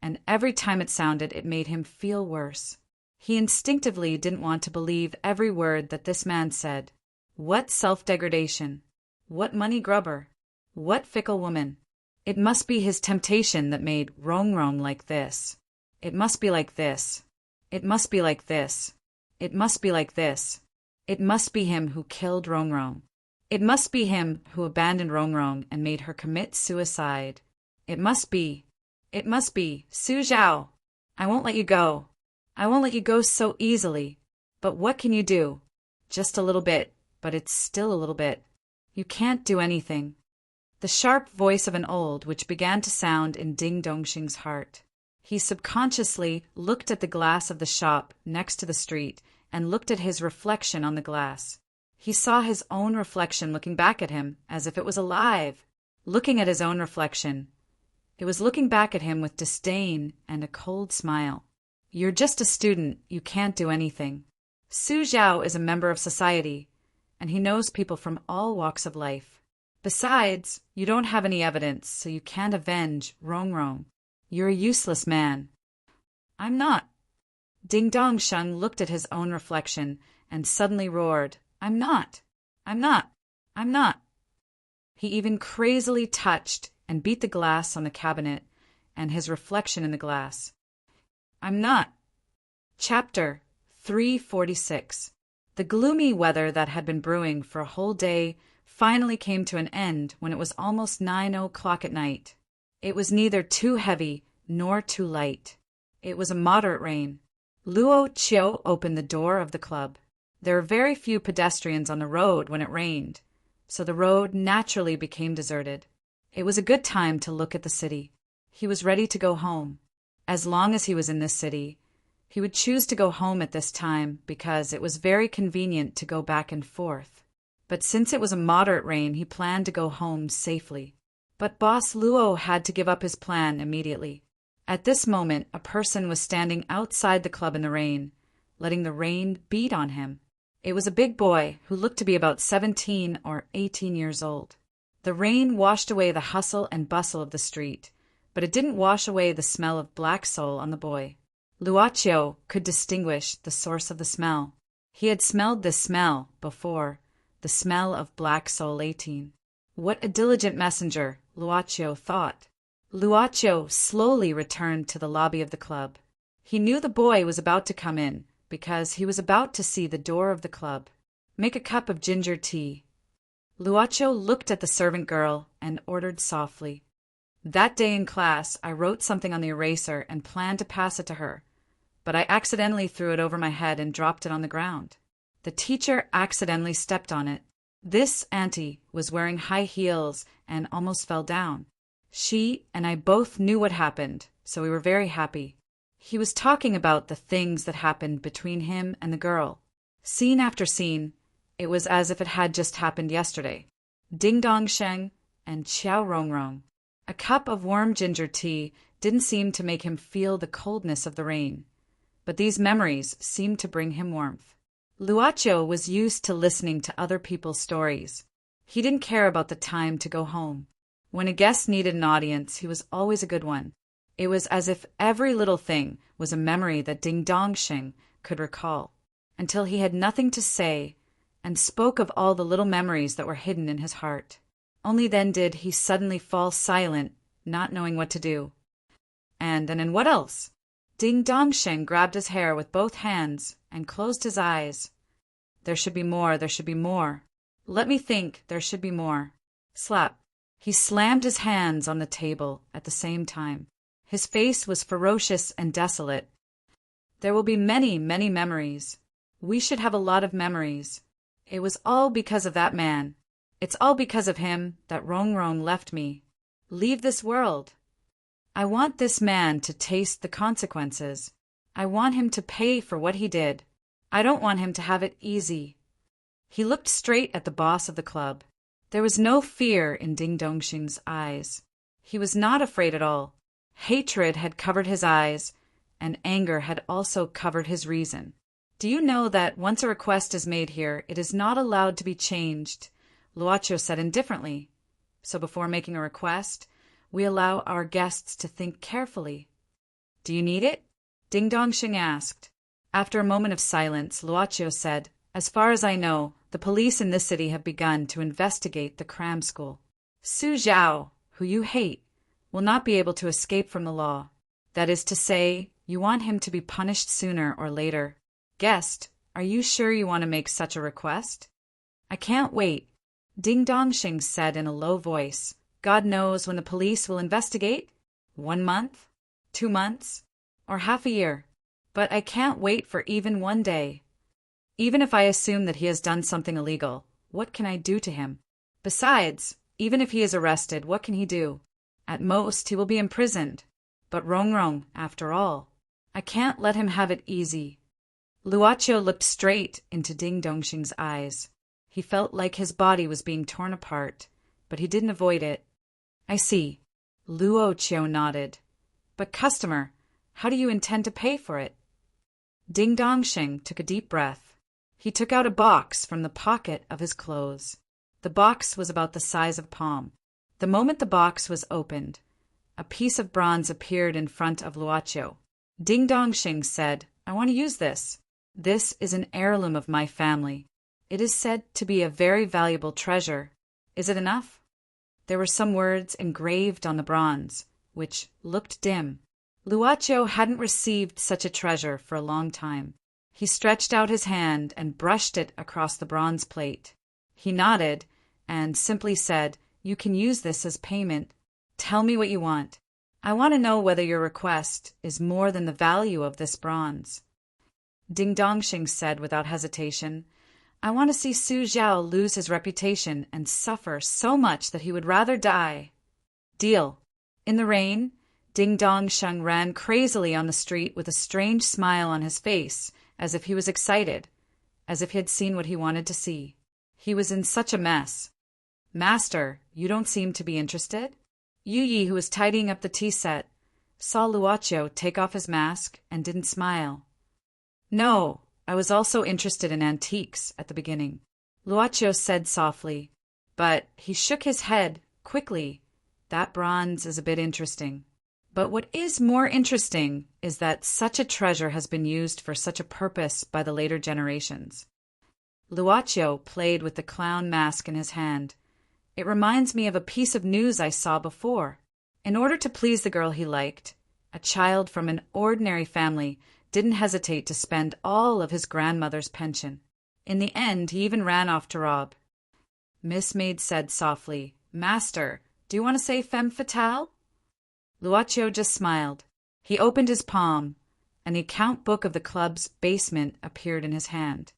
and every time it sounded, it made him feel worse. He instinctively didn't want to believe every word that this man said. What self-degradation! What money grubber! What fickle woman! It must be his temptation that made Rong Rong like this. It must be like this. It must be like this. It must be like this. It must be him who killed Rongrong. It must be him who abandoned Rongrong and made her commit suicide. It must be. It must be. Su Zhao. I won't let you go. I won't let you go so easily. But what can you do? Just a little bit, but it's still a little bit. You can't do anything. The sharp voice of an old which began to sound in Ding Dongxing's heart. He subconsciously looked at the glass of the shop next to the street and looked at his reflection on the glass. He saw his own reflection looking back at him as if it was alive. Looking at his own reflection. It was looking back at him with disdain and a cold smile. You're just a student, you can't do anything. Su Zhao is a member of society, and he knows people from all walks of life. Besides, you don't have any evidence, so you can't avenge Rongrong. You're a useless man. I'm not. Ding Dongsheng looked at his own reflection and suddenly roared, I'm not. I'm not. I'm not. He even crazily touched and beat the glass on the cabinet and his reflection in the glass. I'm not. Chapter 346. The gloomy weather that had been brewing for a whole day finally came to an end when it was almost 9 o'clock at night. It was neither too heavy nor too light. It was a moderate rain. Luo Qiu opened the door of the club. There were very few pedestrians on the road when it rained, so the road naturally became deserted. It was a good time to look at the city. He was ready to go home. As long as he was in this city, he would choose to go home at this time because it was very convenient to go back and forth. But since it was a moderate rain, he planned to go home safely. But Boss Luo had to give up his plan immediately. At this moment, a person was standing outside the club in the rain, letting the rain beat on him. It was a big boy who looked to be about 17 or 18 years old. The rain washed away the hustle and bustle of the street, but it didn't wash away the smell of black soul on the boy. Luoqiu could distinguish the source of the smell. He had smelled this smell before, the smell of black soul 18. What a diligent messenger, Luoqiu thought. Luoqiu slowly returned to the lobby of the club. He knew the boy was about to come in because he was about to see the door of the club. Make a cup of ginger tea. Luoqiu looked at the servant girl and ordered softly. That day in class, I wrote something on the eraser and planned to pass it to her, but I accidentally threw it over my head and dropped it on the ground. The teacher accidentally stepped on it. This auntie was wearing high heels and almost fell down. She and I both knew what happened, so we were very happy. He was talking about the things that happened between him and the girl. Scene after scene, it was as if it had just happened yesterday. Ding Dongsheng and Xiao Rongrong. A cup of warm ginger tea didn't seem to make him feel the coldness of the rain, but these memories seemed to bring him warmth. Luoqiu was used to listening to other people's stories. He didn't care about the time to go home. When a guest needed an audience, he was always a good one. It was as if every little thing was a memory that Ding Dongxing could recall, until he had nothing to say and spoke of all the little memories that were hidden in his heart. Only then did he suddenly fall silent, not knowing what to do. And in what else? Ding Dongxing grabbed his hair with both hands and closed his eyes. There should be more, there should be more. Let me think, there should be more. Slap. He slammed his hands on the table at the same time. His face was ferocious and desolate. There will be many, many memories. We should have a lot of memories. It was all because of that man. It's all because of him that Rongrong left me. Leave this world. I want this man to taste the consequences. I want him to pay for what he did. I don't want him to have it easy. He looked straight at the boss of the club. There was no fear in Ding Dongxing's eyes. He was not afraid at all. Hatred had covered his eyes, and anger had also covered his reason. Do you know that once a request is made here, it is not allowed to be changed? Luoqiu said indifferently. So before making a request, we allow our guests to think carefully. Do you need it? Ding Dongxing asked. After a moment of silence, Luoqiu said, As far as I know, the police in this city have begun to investigate the cram school. Su Zhao, who you hate, will not be able to escape from the law. That is to say, You want him to be punished sooner or later. Guest, are you sure you want to make such a request? I can't wait, Ding Dong Xing said in a low voice. God knows when the police will investigate. 1 month? 2 months? Or half a year? But I can't wait for even 1 day. Even if I assume that he has done something illegal, what can I do to him? Besides, even if he is arrested, what can he do? At most, he will be imprisoned. But Rongrong, after all, I can't let him have it easy. Luoqiu looked straight into Ding Dongxing's eyes. He felt like his body was being torn apart, but he didn't avoid it. I see. Luoqiu nodded. But customer, how do you intend to pay for it? Ding Dongxing took a deep breath. He took out a box from the pocket of his clothes. The box was about the size of a palm. The moment the box was opened, a piece of bronze appeared in front of Luoqiu. Ding Dongxing said, I want to use this. This is an heirloom of my family. It is said to be a very valuable treasure. Is it enough? There were some words engraved on the bronze, which looked dim. Luoqiu hadn't received such a treasure for a long time. He stretched out his hand and brushed it across the bronze plate. He nodded and simply said, You can use this as payment. Tell me what you want. I want to know whether your request is more than the value of this bronze. Ding Dongxing said without hesitation, I want to see Su Zhao lose his reputation and suffer so much that he would rather die. Deal. In the rain, Ding Dongxing ran crazily on the street with a strange smile on his face, as if he was excited, as if he had seen what he wanted to see. He was in such a mess. Master, you don't seem to be interested? Yu Yi, who was tidying up the tea set, saw Luoqiu take off his mask and didn't smile. No, I was also interested in antiques at the beginning, Luoqiu said softly, but he shook his head quickly. That bronze is a bit interesting. But what is more interesting is that such a treasure has been used for such a purpose by the later generations. Luoqiu played with the clown mask in his hand. It reminds me of a piece of news I saw before. In order to please the girl he liked, a child from an ordinary family didn't hesitate to spend all of his grandmother's pension. In the end, he even ran off to rob. Miss Maid said softly, Master, do you want to say femme fatale? Luoqiu just smiled. He opened his palm, and the account book of the club's basement appeared in his hand.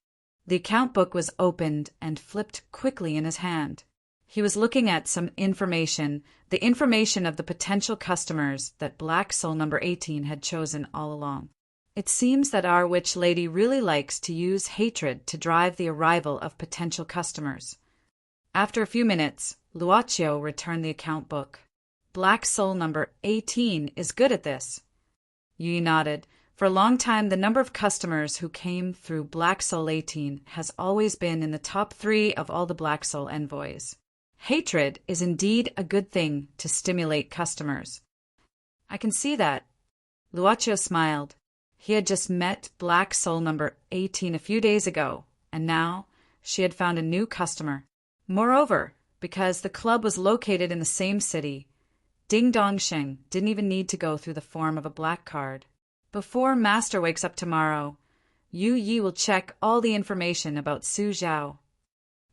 The account book was opened and flipped quickly in his hand. He was looking at some information, the information of the potential customers that Black Soul number 18 had chosen all along. It seems that our witch lady really likes to use hatred to drive the arrival of potential customers. After a few minutes, Luoqiu returned the account book. Black Soul number 18 is good at this. Yi nodded. For a long time, the number of customers who came through Black Soul 18 has always been in the top 3 of all the Black Soul envoys. Hatred is indeed a good thing to stimulate customers. I can see that. Luoqiu smiled. He had just met Black Soul number 18 a few days ago, and now she had found a new customer. Moreover, because the club was located in the same city, Ding Dongxing didn't even need to go through the form of a black card. Before Master wakes up tomorrow, Yu Yi will check all the information about Su Zhao.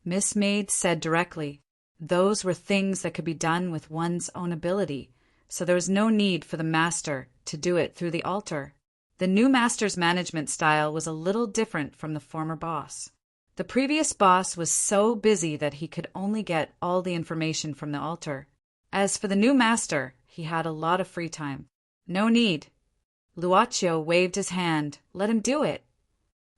Miss Maid said directly, those were things that could be done with one's own ability, so there was no need for the master to do it through the altar. The new master's management style was a little different from the former boss. The previous boss was so busy that he could only get all the information from the altar. As for the new master, he had a lot of free time. No need. Luoqiu waved his hand. Let him do it.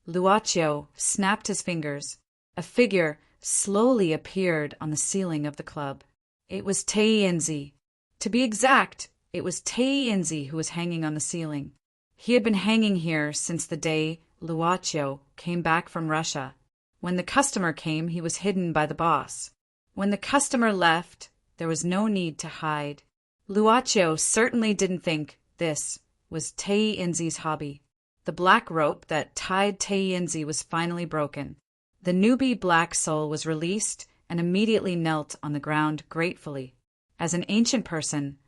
Luoqiu snapped his fingers. A figure slowly appeared on the ceiling of the club. It was Tei Yinzi. To be exact, it was Tei Yinzi who was hanging on the ceiling. He had been hanging here since the day Luoqiu came back from Russia. When the customer came, he was hidden by the boss. When the customer left, there was no need to hide. Luoqiu certainly didn't think this was Tei Yinzi's hobby. The black rope that tied Tei Yinzi was finally broken. The newbie Black Soul was released and immediately knelt on the ground gratefully. As an ancient person,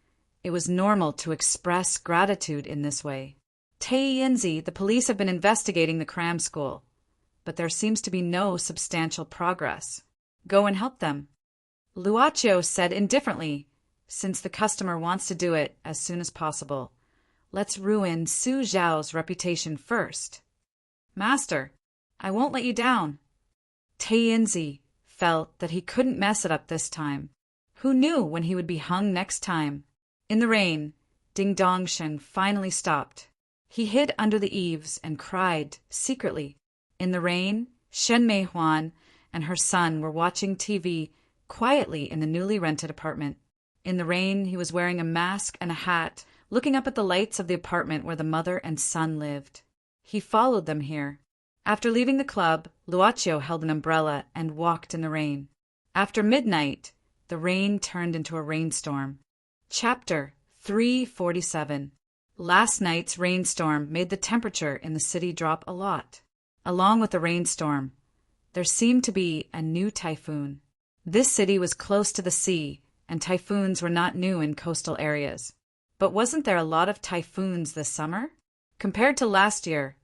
it was normal to express gratitude in this way. Tae-Yinzi, the police have been investigating the cram school, but there seems to be no substantial progress. Go and help them. Luocio said indifferently, since the customer wants to do it as soon as possible. Let's ruin Su Zhao's reputation first. Master, I won't let you down. Tae-Yinzi felt that he couldn't mess it up this time. Who knew when he would be hung next time? In the rain, Ding Dong Shen finally stopped. He hid under the eaves and cried secretly. In the rain, Shen Mei Huan and her son were watching TV quietly in the newly rented apartment. In the rain, he was wearing a mask and a hat, looking up at the lights of the apartment where the mother and son lived. He followed them here. After leaving the club, Luocio held an umbrella and walked in the rain. After midnight, the rain turned into a rainstorm. Chapter 347. Last night's rainstorm made the temperature in the city drop a lot. Along with the rainstorm, there seemed to be a new typhoon. This city was close to the sea, and typhoons were not new in coastal areas. But wasn't there a lot of typhoons this summer? Compared to last year,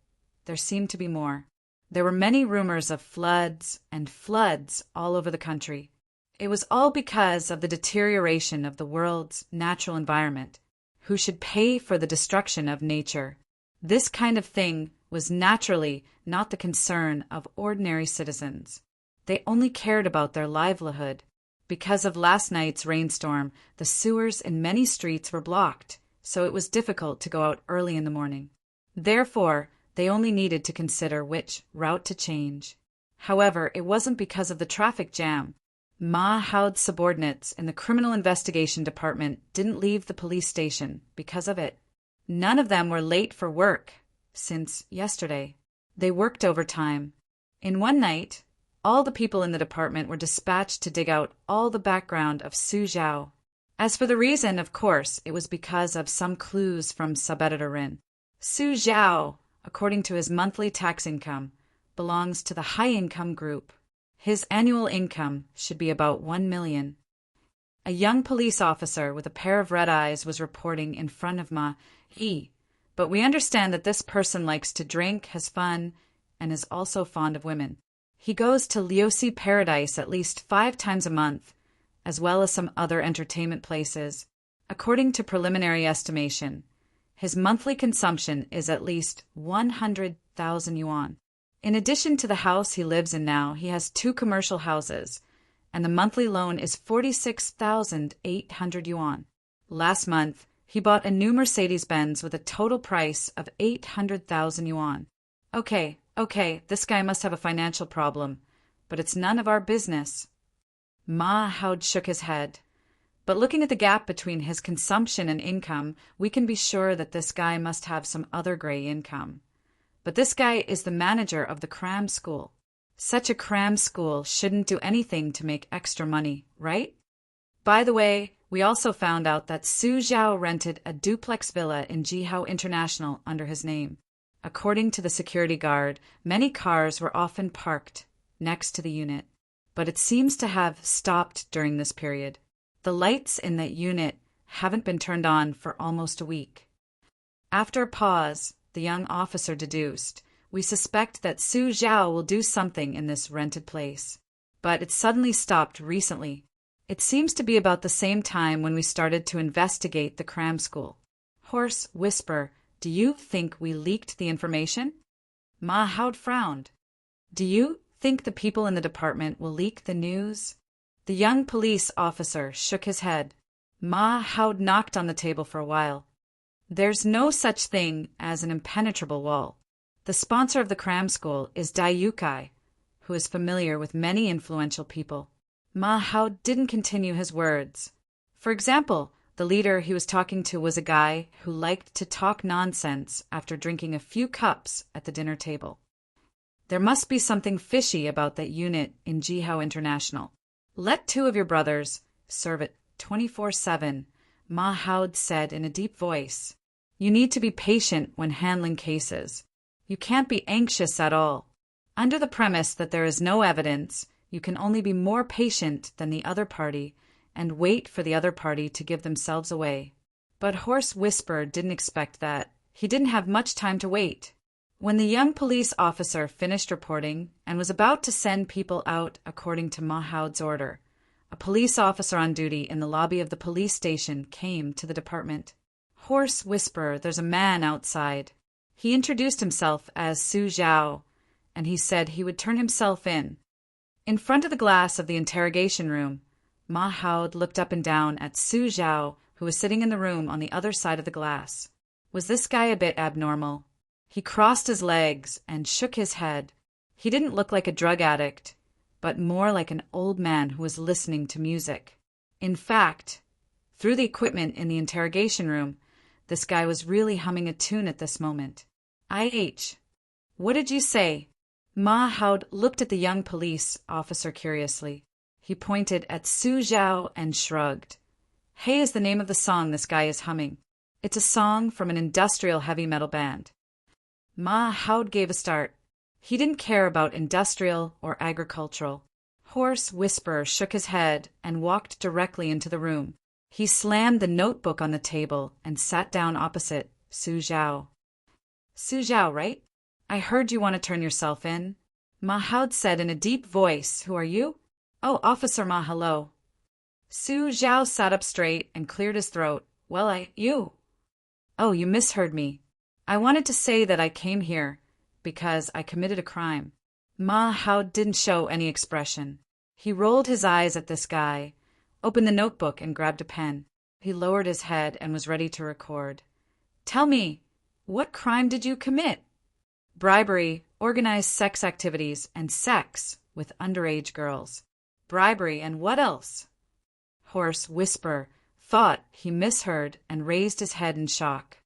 there seemed to be more. There were many rumors of floods and floods all over the country. It was all because of the deterioration of the world's natural environment. Who should pay for the destruction of nature? This kind of thing was naturally not the concern of ordinary citizens. They only cared about their livelihood. Because of last night's rainstorm, the sewers in many streets were blocked, so it was difficult to go out early in the morning. Therefore, they only needed to consider which route to change. However, it wasn't because of the traffic jam. Ma Hao's subordinates in the Criminal Investigation Department didn't leave the police station because of it. None of them were late for work since yesterday. They worked overtime. In one night, all the people in the department were dispatched to dig out all the background of Su Zhao. As for the reason, of course, it was because of some clues from sub-editor Rin. Su Zhao, according to his monthly tax income, belongs to the high-income group. His annual income should be about 1 million. A young police officer with a pair of red eyes was reporting in front of Ma Yi, but we understand that this person likes to drink, has fun, and is also fond of women. He goes to Liusi Paradise at least 5 times a month, as well as some other entertainment places. According to preliminary estimation, his monthly consumption is at least 100,000 yuan. In addition to the house he lives in now, he has 2 commercial houses, and the monthly loan is 46,800 yuan. Last month, he bought a new Mercedes-Benz with a total price of 800,000 yuan. Okay, this guy must have a financial problem, but it's none of our business. Ma Hao shook his head. But looking at the gap between his consumption and income, we can be sure that this guy must have some other gray income. But this guy is the manager of the cram school. Such a cram school shouldn't do anything to make extra money, right? By the way, we also found out that Su Zhao rented a duplex villa in Jihao International under his name. According to the security guard, many cars were often parked next to the unit, but it seems to have stopped during this period. The lights in that unit haven't been turned on for almost a week. After a pause, the young officer deduced, "We suspect that Su Zhao will do something in this rented place." But it suddenly stopped recently. It seems to be about the same time when we started to investigate the cram school. Hoarse whisper, "Do you think we leaked the information?" Ma Hao frowned. "Do you think the people in the department will leak the news?" The young police officer shook his head. Ma Hao knocked on the table for a while. "There's no such thing as an impenetrable wall. The sponsor of the cram school is Dai Yukai, who is familiar with many influential people." Ma Hao didn't continue his words. For example, the leader he was talking to was a guy who liked to talk nonsense after drinking a few cups at the dinner table. There must be something fishy about that unit in Jihao International. Let 2 of your brothers serve it 24/7, Ma Hao said in a deep voice. "You need to be patient when handling cases. You can't be anxious at all. Under the premise that there is no evidence, you can only be more patient than the other party and wait for the other party to give themselves away." But Horse Whisper didn't expect that. He didn't have much time to wait. When the young police officer finished reporting and was about to send people out according to Mahoud's order, a police officer on duty in the lobby of the police station came to the department. Hoarse whisper, there's a man outside. He introduced himself as Su Zhao, and he said he would turn himself in. In front of the glass of the interrogation room, Mahoud looked up and down at Su Zhao, who was sitting in the room on the other side of the glass. Was this guy a bit abnormal? He crossed his legs and shook his head. He didn't look like a drug addict, but more like an old man who was listening to music. In fact, through the equipment in the interrogation room, this guy was really humming a tune at this moment. What did you say? Mahoud looked at the young police officer curiously. He pointed at Su Zhao and shrugged. Hey is the name of the song this guy is humming. It's a song from an industrial heavy metal band. Mahoud gave a start. He didn't care about industrial or agricultural. Hoarse Whisperer shook his head and walked directly into the room. He slammed the notebook on the table and sat down opposite Su Zhao. Su Zhao, right? I heard you want to turn yourself in. Mahoud said in a deep voice, who are you? Oh, Officer Ma, hello. Su Zhao sat up straight and cleared his throat. Well, you. Oh, you misheard me. I wanted to say that I came here because I committed a crime. Mahoud didn't show any expression. He rolled his eyes at this guy, opened the notebook and grabbed a pen. He lowered his head and was ready to record. Tell me, what crime did you commit? Bribery, organized sex activities, and sex with underage girls. Bribery and what else? Hoarse Whisper thought he misheard and raised his head in shock.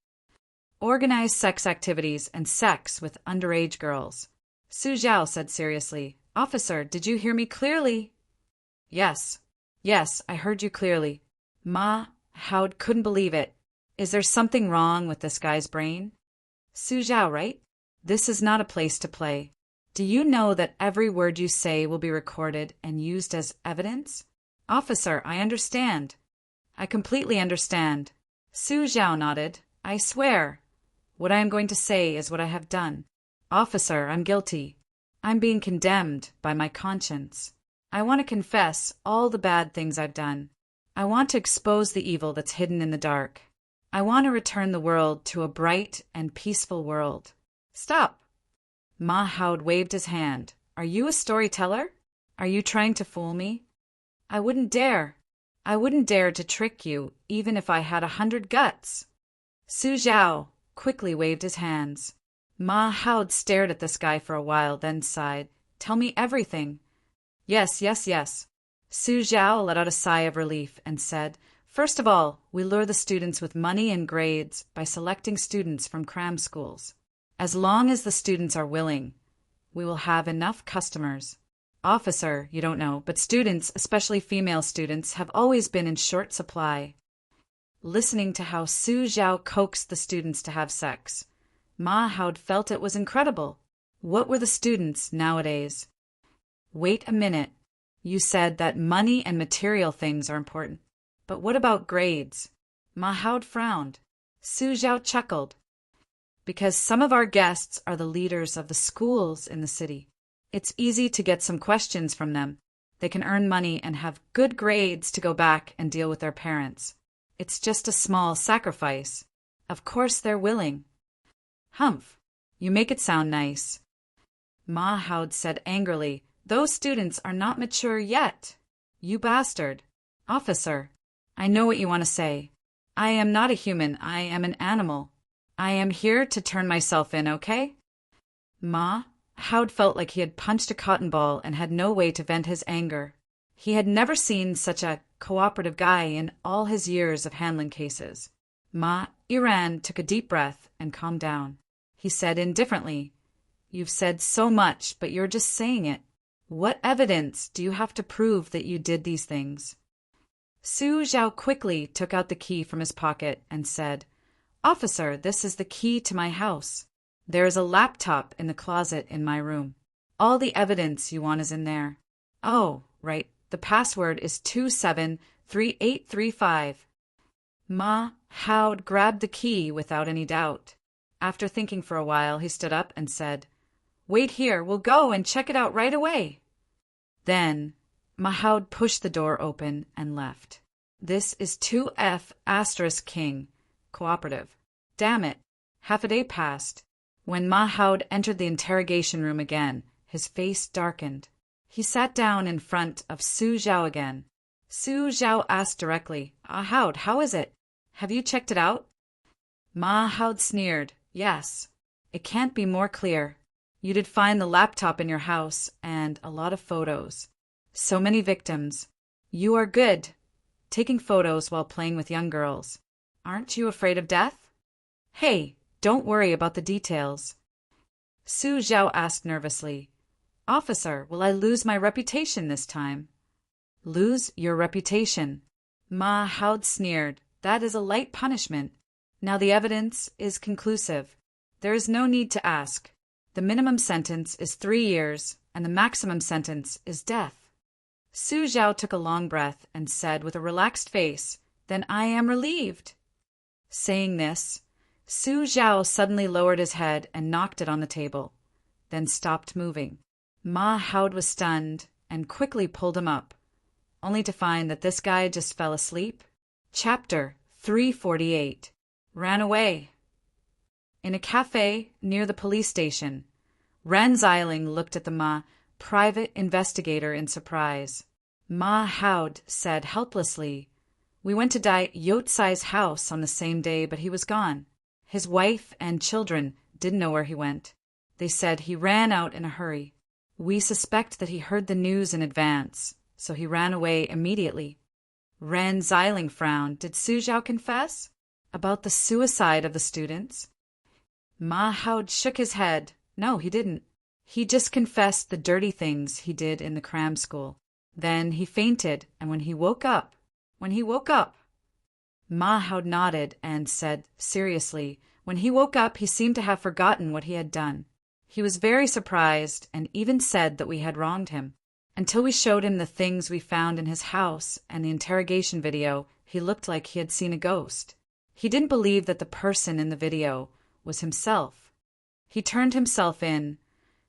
Organized sex activities and sex with underage girls. Su Zhao said seriously, Officer, did you hear me clearly? Yes, I heard you clearly. Mahoud couldn't believe it. Is there something wrong with this guy's brain? Su Zhao, right? This is not a place to play. Do you know that every word you say will be recorded and used as evidence? Officer, I understand. I completely understand. Su Zhao nodded. I swear. What I am going to say is what I have done. Officer, I'm guilty. I'm being condemned by my conscience. I want to confess all the bad things I've done. I want to expose the evil that's hidden in the dark. I want to return the world to a bright and peaceful world. Stop. Mahoud waved his hand. Are you a storyteller? Are you trying to fool me? I wouldn't dare. I wouldn't dare to trick you, even if I had 100 guts. Su Zhao quickly waved his hands. Mahoud stared at this guy for a while, then sighed. Tell me everything. Yes. Su Zhao let out a sigh of relief and said, First of all, we lure the students with money and grades by selecting students from cram schools. As long as the students are willing, we will have enough customers. Officer, you don't know, but students, especially female students, have always been in short supply. Listening to how Su Zhao coaxed the students to have sex, Mahoud felt it was incredible. What were the students nowadays? Wait a minute. You said that money and material things are important. But what about grades? Mahoud frowned. Su Zhao chuckled. Because some of our guests are the leaders of the schools in the city. It's easy to get some questions from them. They can earn money and have good grades to go back and deal with their parents. It's just a small sacrifice. Of course they're willing. Humph, you make it sound nice. Mahoud said angrily, Those students are not mature yet. You bastard. Officer, I know what you want to say. I am not a human, I am an animal. I am here to turn myself in, okay? Mahoud felt like he had punched a cotton ball and had no way to vent his anger. He had never seen such a cooperative guy in all his years of handling cases. Iran took a deep breath and calmed down. He said indifferently, You've said so much, but you're just saying it. What evidence do you have to prove that you did these things? Su Zhao quickly took out the key from his pocket and said, Officer, this is the key to my house. There is a laptop in the closet in my room. All the evidence you want is in there. Oh, right. The password is 273835. Mahoud grabbed the key without any doubt. After thinking for a while, he stood up and said, "Wait here, we'll go and check it out right away." Then Mahoud pushed the door open and left. This is 2F asterisk King, cooperative. Damn it. Half a day passed. When Mahoud entered the interrogation room again, his face darkened. He sat down in front of Su Zhao again. Su Zhao asked directly, "Mahoud, how is it? Have you checked it out?" Mahoud sneered, "Yes. It can't be more clear. You did find the laptop in your house and a lot of photos. So many victims. You are good. Taking photos while playing with young girls. Aren't you afraid of death?" "Hey, don't worry about the details." Su Zhao asked nervously, "Officer, will I lose my reputation this time?" "Lose your reputation?" Mahoud sneered. "That is a light punishment. Now the evidence is conclusive. There is no need to ask. The minimum sentence is 3 years, and the maximum sentence is death." Su Zhao took a long breath and said with a relaxed face, "Then I am relieved." Saying this, Su Zhao suddenly lowered his head and knocked it on the table, then stopped moving. Mahoud was stunned and quickly pulled him up, only to find that this guy just fell asleep. Chapter 348. Ran away. In a cafe near the police station, Ren Xiling looked at the private investigator in surprise. Mahoud said helplessly, "We went to Dai Yotsai's house on the same day, but he was gone. His wife and children didn't know where he went. They said he ran out in a hurry. We suspect that he heard the news in advance, so he ran away immediately." Ren Xiling frowned. Did Su Zhao confess? About the suicide of the students? Mahoud shook his head. No, he didn't. He just confessed the dirty things he did in the cram school. Then he fainted, and when he woke up, Mahoud nodded and said seriously, when he woke up, he seemed to have forgotten what he had done. He was very surprised and even said that we had wronged him. Until we showed him the things we found in his house and the interrogation video, he looked like he had seen a ghost. He didn't believe that the person in the video was himself. He turned himself in,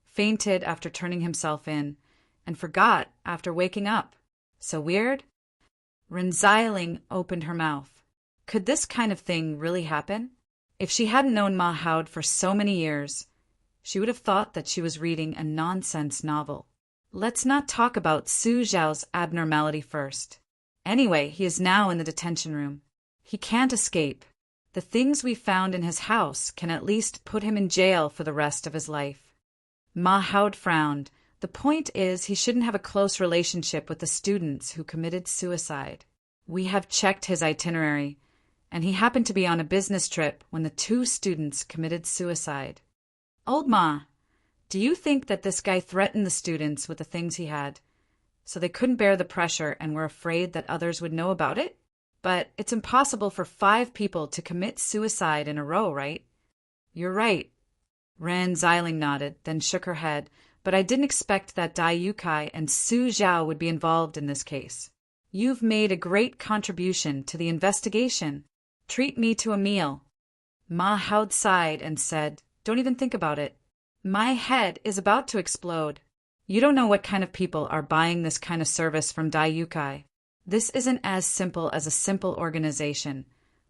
fainted after turning himself in, and forgot after waking up. So weird? Ren Xiling opened her mouth. Could this kind of thing really happen? If she hadn't known Mahoud for so many years, she would have thought that she was reading a nonsense novel. Let's not talk about Su Zhao's abnormality first. Anyway, he is now in the detention room. He can't escape. The things we found in his house can at least put him in jail for the rest of his life. Mahoud frowned. The point is, he shouldn't have a close relationship with the students who committed suicide. We have checked his itinerary, and he happened to be on a business trip when the 2 students committed suicide. Old Ma, do you think that this guy threatened the students with the things he had, so they couldn't bear the pressure and were afraid that others would know about it? But it's impossible for 5 people to commit suicide in a row, right? You're right. Ren Xiling nodded, then shook her head. But I didn't expect that Dai Yukai and Su Zhao would be involved in this case. You've made a great contribution to the investigation. Treat me to a meal. Mahoud sighed and said, "Don't even think about it. My head is about to explode. You don't know what kind of people are buying this kind of service from Dai Yukai. This isn't as simple as a simple organization.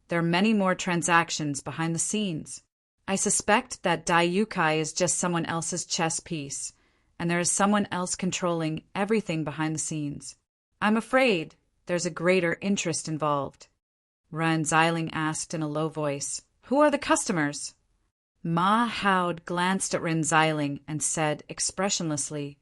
There are many more transactions behind the scenes. I suspect that Dai Yukai is just someone else's chess piece, and there is someone else controlling everything behind the scenes. I'm afraid there's a greater interest involved." Ren Xiling asked in a low voice, "Who are the customers?" Mahoud glanced at Ren Xiling and said expressionlessly,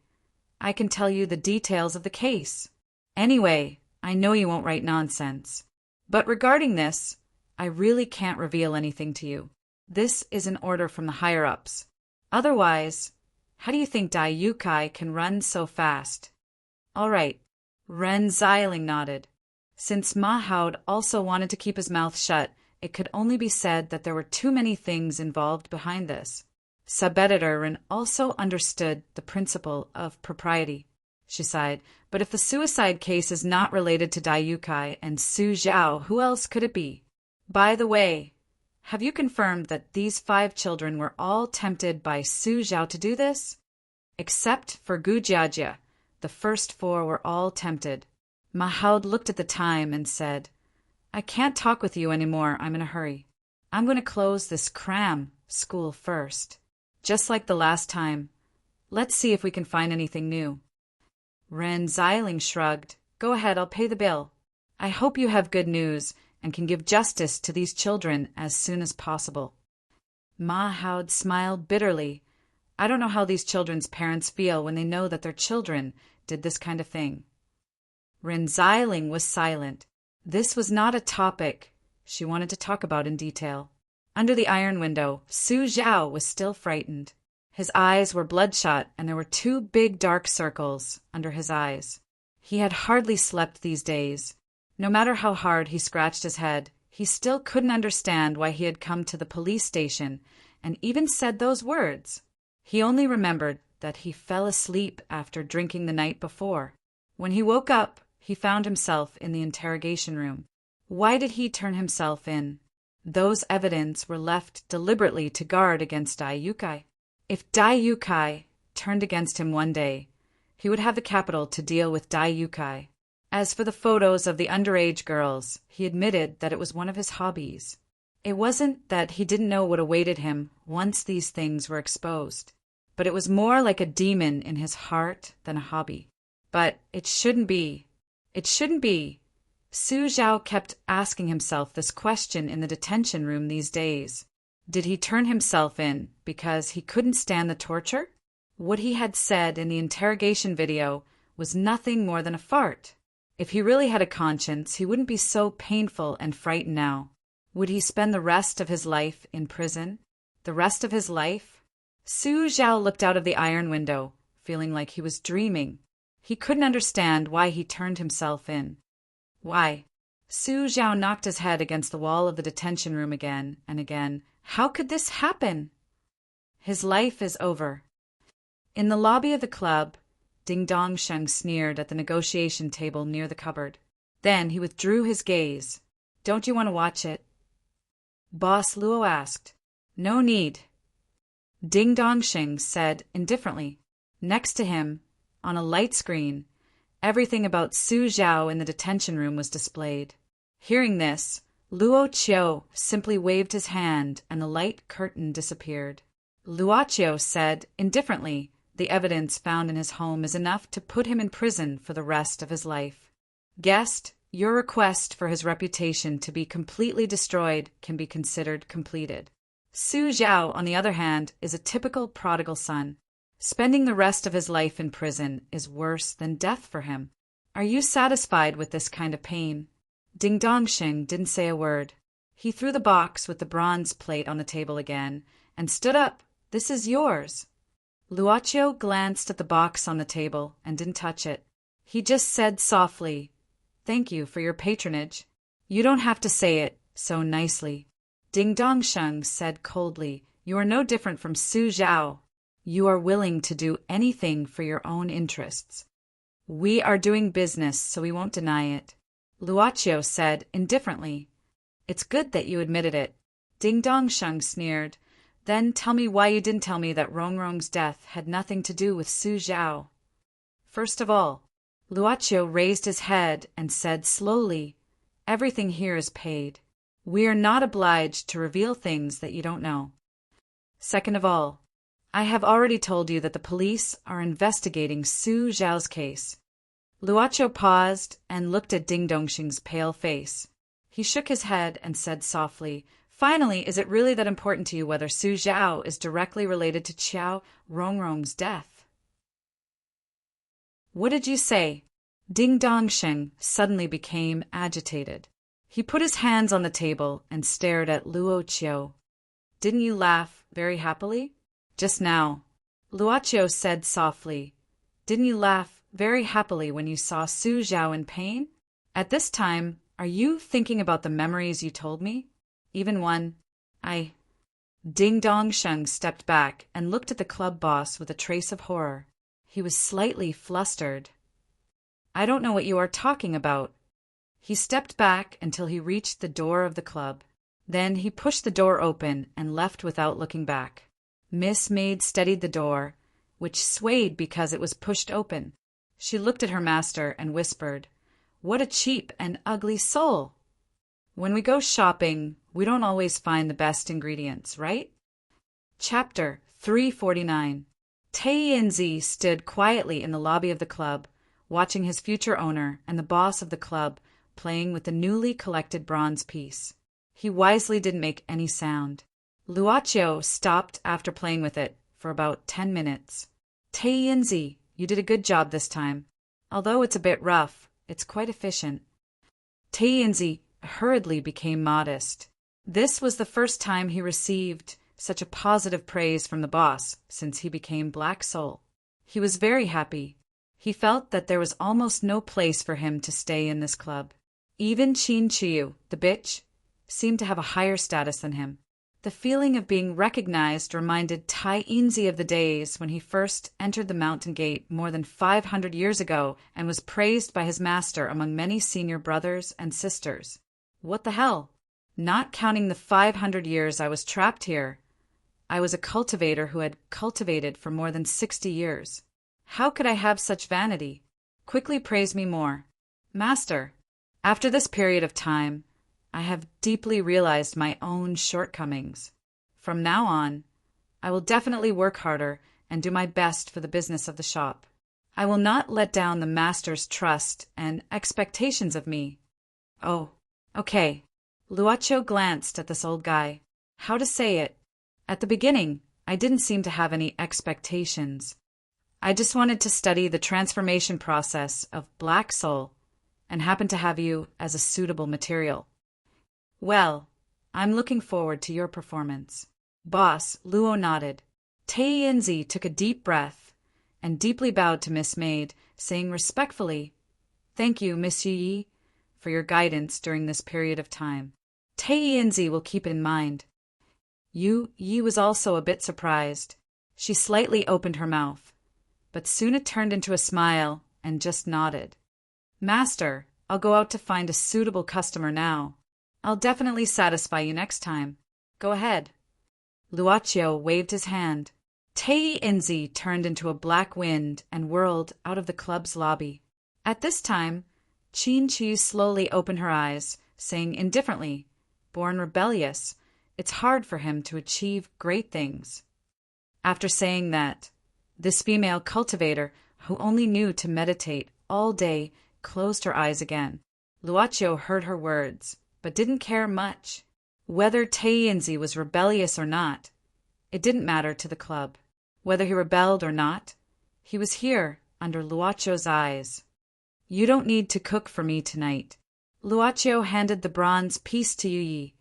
"I can tell you the details of the case. Anyway, I know you won't write nonsense. But regarding this, I really can't reveal anything to you. This is an order from the higher-ups. Otherwise, how do you think Dai Yukai can run so fast?" "All right." Ren Xiling nodded. Since Mahoud also wanted to keep his mouth shut, it could only be said that there were too many things involved behind this. Sub-editor Ren also understood the principle of propriety. She sighed. But if the suicide case is not related to Dai Yukai and Su Zhao, who else could it be? By the way, Have you confirmed that these 5 children were all tempted by Su Zhao to do this? Except for Gu Jiajia, the first 4 were all tempted. Ma Haod looked at the time and said, I can't talk with you anymore, I'm in a hurry. I'm going to close this cram school first. Just like the last time. Let's see if we can find anything new. Ren Xiling shrugged. Go ahead, I'll pay the bill. I hope you have good news and can give justice to these children as soon as possible. Ma Haod smiled bitterly. I don't know how these children's parents feel when they know that their children did this kind of thing. Ren Xiling was silent. This was not a topic she wanted to talk about in detail. Under the iron window, Su Zhao was still frightened. His eyes were bloodshot, and there were 2 big dark circles under his eyes. He had hardly slept these days. No matter how hard he scratched his head, he still couldn't understand why he had come to the police station and even said those words. He only remembered that he fell asleep after drinking the night before. When he woke up, he found himself in the interrogation room. Why did he turn himself in? Those evidence were left deliberately to guard against Dai Yukai. If Dai Yukai turned against him one day, he would have the capital to deal with Dai Yukai. As for the photos of the underage girls, he admitted that it was one of his hobbies. It wasn't that he didn't know what awaited him once these things were exposed, but it was more like a demon in his heart than a hobby. But it shouldn't be. It shouldn't be. Su Zhao kept asking himself this question in the detention room these days. Did he turn himself in because he couldn't stand the torture? What he had said in the interrogation video was nothing more than a fart. If he really had a conscience, he wouldn't be so painful and frightened now. Would he spend the rest of his life in prison? The rest of his life? Su Zhao looked out of the iron window, feeling like he was dreaming. He couldn't understand why he turned himself in. Why? Su Zhao knocked his head against the wall of the detention room again and again. How could this happen? His life is over. In the lobby of the club, Ding Dong Sheng sneered at the negotiation table near the cupboard. Then he withdrew his gaze. Don't you want to watch it? Boss Luo asked. No need. Ding Dong Sheng said indifferently. Next to him, on a light screen, everything about Su Zhao in the detention room was displayed. Hearing this, Luo Qiu simply waved his hand and the light curtain disappeared. Luo said indifferently, the evidence found in his home is enough to put him in prison for the rest of his life. Guest, your request for his reputation to be completely destroyed can be considered completed. Su Zhao, on the other hand, is a typical prodigal son. Spending the rest of his life in prison is worse than death for him. Are you satisfied with this kind of pain? Ding Dong Sheng didn't say a word. He threw the box with the bronze plate on the table again and stood up. This is yours. Luo glanced at the box on the table and didn't touch it. He just said softly, Thank you for your patronage. You don't have to say it so nicely. Ding Dong Sheng said coldly, You are no different from Su Zhao. You are willing to do anything for your own interests. We are doing business, so we won't deny it. Luo said indifferently. It's good that you admitted it. Ding Dong Sheng sneered. Then tell me why you didn't tell me that Rongrong's death had nothing to do with Su Zhao. First of all, Luo raised his head and said slowly, Everything here is paid. We are not obliged to reveal things that you don't know. Second of all, I have already told you that the police are investigating Su Zhao's case. Luo paused and looked at Ding Dong Sheng's pale face. He shook his head and said softly, Finally, is it really that important to you whether Su Zhao is directly related to Qiao Rongrong's death? What did you say? Ding Dong Sheng suddenly became agitated. He put his hands on the table and stared at Luo. Didn't you laugh very happily? Just now. Luo said softly, Didn't you laugh very happily when you saw Su Zhao in pain? At this time, are you thinking about the memories you told me? Even one, Ding Dong Sheng stepped back and looked at the club boss with a trace of horror. He was slightly flustered. I don't know what you are talking about. He stepped back until he reached the door of the club. Then he pushed the door open and left without looking back. Miss Maid steadied the door, which swayed because it was pushed open. She looked at her master and whispered, "What a cheap and ugly soul!" When we go shopping, we don't always find the best ingredients, right? Chapter 349. Tae-in-zi stood quietly in the lobby of the club, watching his future owner and the boss of the club playing with the newly collected bronze piece. He wisely didn't make any sound. Luochio stopped after playing with it for about 10 minutes. Tae-in-zi, you did a good job this time. Although it's a bit rough, it's quite efficient. Tae-in-zi hurriedly became modest. This was the first time he received such a positive praise from the boss since he became Black Soul. He was very happy. He felt that there was almost no place for him to stay in this club. Even Chin Chiu, the bitch, seemed to have a higher status than him. The feeling of being recognized reminded Tae-in-zi of the days when he first entered the mountain gate more than 500 years ago and was praised by his master among many senior brothers and sisters. What the hell? Not counting the 500 years I was trapped here, I was a cultivator who had cultivated for more than 60 years. How could I have such vanity? Quickly praise me more. Master, after this period of time, I have deeply realized my own shortcomings. From now on, I will definitely work harder and do my best for the business of the shop. I will not let down the master's trust and expectations of me. Oh, okay. Luochio glanced at this old guy. How to say it? At the beginning, I didn't seem to have any expectations. I just wanted to study the transformation process of Black Soul and happened to have you as a suitable material. Well, I'm looking forward to your performance. Boss, Luo nodded. Tae-in-zi took a deep breath and deeply bowed to Miss Maid, saying respectfully, "Thank you, Miss Yi, for your guidance during this period of time. Tae-in-zi will keep it in mind." Yi was also a bit surprised. She slightly opened her mouth, but soon it turned into a smile and just nodded. "Master, I'll go out to find a suitable customer now. I'll definitely satisfy you next time. Go ahead." Luochio waved his hand. Tae-in-zi turned into a black wind and whirled out of the club's lobby. At this time, Chin Chi slowly opened her eyes, saying indifferently, "Born rebellious, it's hard for him to achieve great things." After saying that, this female cultivator, who only knew to meditate all day, closed her eyes again. Luochio heard her words, but didn't care much. Whether Tae-in-zi was rebellious or not, it didn't matter to the club. Whether he rebelled or not, he was here under Luochio's eyes. "You don't need to cook for me tonight." Luochio handed the bronze piece to Yi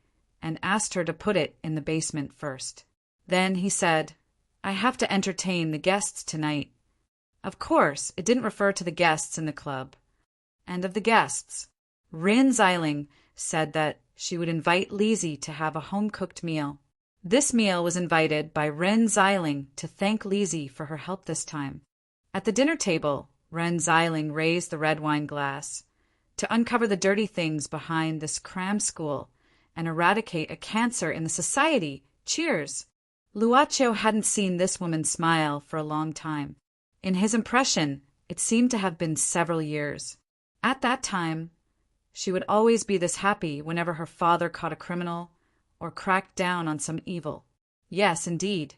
and asked her to put it in the basement first. Then he said, "I have to entertain the guests tonight." Of course, it didn't refer to the guests in the club. And of the guests, Rin Xiling said that she would invite Lizzie to have a home-cooked meal. This meal was invited by Ren Xiling to thank Lizzie for her help this time. At the dinner table, Ren Xiling raised the red wine glass to uncover the dirty things behind this cram school and eradicate a cancer in the society. Cheers! Luochio hadn't seen this woman smile for a long time. In his impression, it seemed to have been several years. At that time, she would always be this happy whenever her father caught a criminal or cracked down on some evil. Yes, indeed.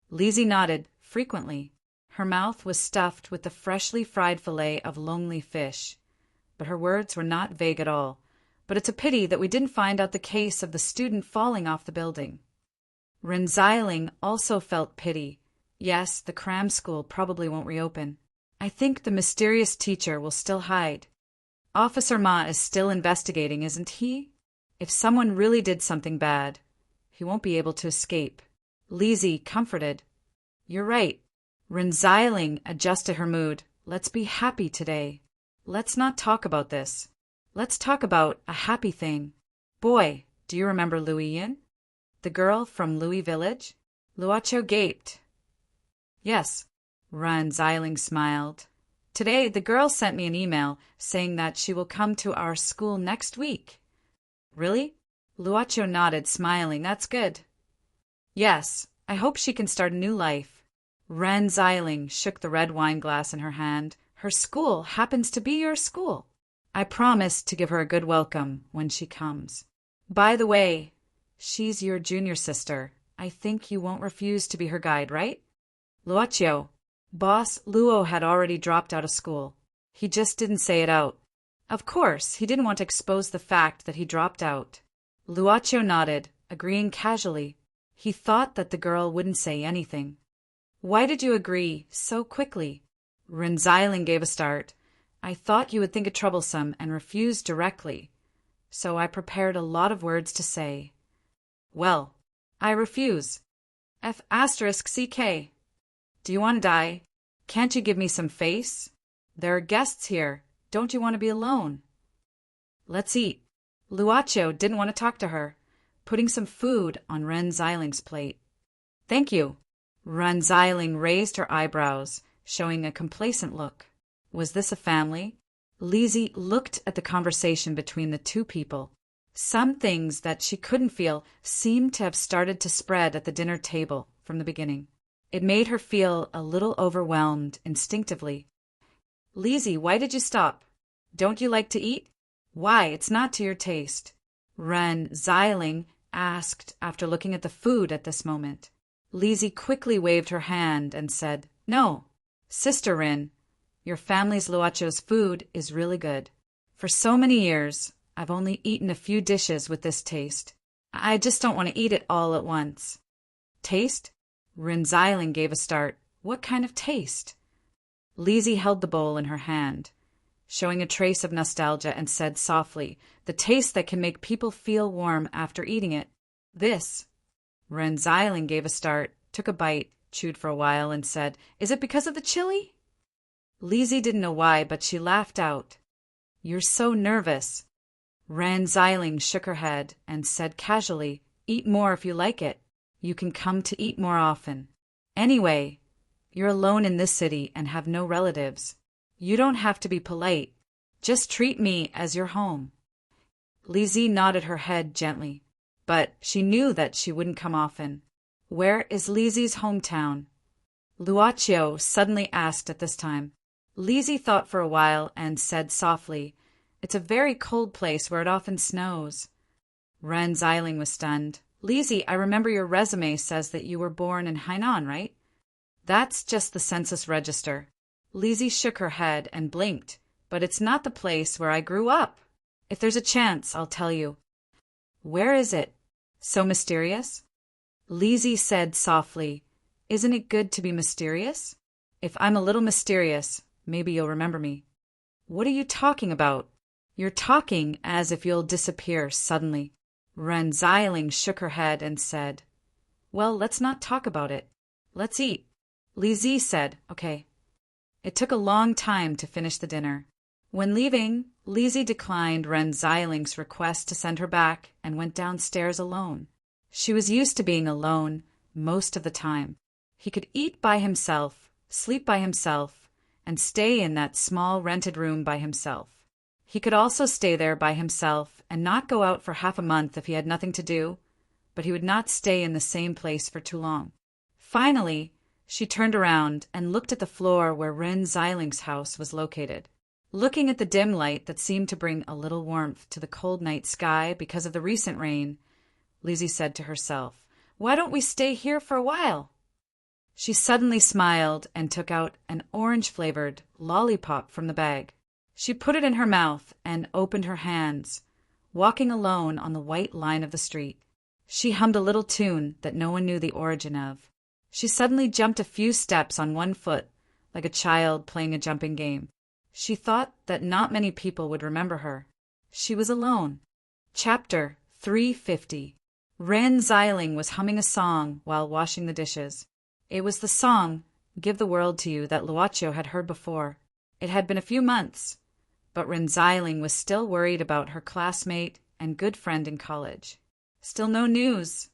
Lizzie nodded frequently. Her mouth was stuffed with the freshly fried fillet of lonely fish, but her words were not vague at all. But it's a pity that we didn't find out the case of the student falling off the building. Ren Xiling also felt pity. Yes, the cram school probably won't reopen. I think the mysterious teacher will still hide. Officer Ma is still investigating, isn't he? If someone really did something bad, he won't be able to escape. Lizzie comforted. You're right. Ren Xiling adjusted her mood. Let's be happy today. Let's not talk about this. Let's talk about a happy thing. Boy, do you remember Louis Yin? The girl from Louis Village? Luochio gaped. Yes, Ren Xiling smiled. Today, the girl sent me an email saying that she will come to our school next week. Really? Luocho nodded, smiling. That's good. Yes, I hope she can start a new life. Ren Xiling shook the red wine glass in her hand. Her school happens to be your school. I promise to give her a good welcome when she comes. By the way, she's your junior sister. I think you won't refuse to be her guide, right? Luocho. Boss Luo had already dropped out of school. He just didn't say it out. Of course, he didn't want to expose the fact that he dropped out. Luocho nodded, agreeing casually. He thought that the girl wouldn't say anything. Why did you agree so quickly? Ren Xiling gave a start. I thought you would think it troublesome and refuse directly, so I prepared a lot of words to say. Well, I refuse. F*CK. Do you want to die? Can't you give me some face? There are guests here. Don't you want to be alone? Let's eat. Luocho didn't want to talk to her, putting some food on Ren Xiling's plate. Thank you. Ren Xiling raised her eyebrows, showing a complacent look. Was this a family? Lizzie looked at the conversation between the two people. Some things that she couldn't feel seemed to have started to spread at the dinner table from the beginning. It made her feel a little overwhelmed instinctively. Lizzie, why did you stop? Don't you like to eat? Why, it's not to your taste. Ren Xiling asked after looking at the food at this moment. Lizzie quickly waved her hand and said, No, Sister Rin, your family's Luocho's food is really good. For so many years, I've only eaten a few dishes with this taste. I just don't want to eat it all at once. Taste? Rin Xiling gave a start. What kind of taste? Lizzie held the bowl in her hand, showing a trace of nostalgia, and said softly, the taste that can make people feel warm after eating it. This. Ren Xiling gave a start, took a bite, chewed for a while, and said, Is it because of the chili? Lizzie didn't know why, but she laughed out. You're so nervous. Ren Xiling shook her head and said casually, Eat more if you like it. You can come to eat more often. Anyway, you're alone in this city and have no relatives. You don't have to be polite. Just treat me as your home. Lizzie nodded her head gently, but she knew that she wouldn't come often. Where is Lizzie's hometown? Luocho suddenly asked at this time. Lizzie thought for a while and said softly, It's a very cold place where it often snows. Ren Xiling was stunned. Lizzie, I remember your resume says that you were born in Hainan, right? That's just the census register. Lizzie shook her head and blinked. But it's not the place where I grew up. If there's a chance, I'll tell you. Where is it? So mysterious? Lizzie said softly, Isn't it good to be mysterious? If I'm a little mysterious, maybe you'll remember me. What are you talking about? You're talking as if you'll disappear suddenly. Ren Xiling shook her head and said, Well, let's not talk about it. Let's eat. Lizzie said, Okay. It took a long time to finish the dinner. When leaving, Lizzie declined Ren Xiling's request to send her back and went downstairs alone. She was used to being alone most of the time. He could eat by himself, sleep by himself, and stay in that small rented room by himself. He could also stay there by himself and not go out for half a month if he had nothing to do, but he would not stay in the same place for too long. Finally, she turned around and looked at the floor where Ren Xiling's house was located. Looking at the dim light that seemed to bring a little warmth to the cold night sky because of the recent rain, Lizzie said to herself, Why don't we stay here for a while? She suddenly smiled and took out an orange-flavored lollipop from the bag. She put it in her mouth and opened her hands, walking alone on the white line of the street. She hummed a little tune that no one knew the origin of. She suddenly jumped a few steps on one foot, like a child playing a jumping game. She thought that not many people would remember her. She was alone. Chapter 350. Ren Xiling was humming a song while washing the dishes. It was the song, Give the World to You, that Luocho had heard before. It had been a few months, but Ren Xiling was still worried about her classmate and good friend in college. Still no news.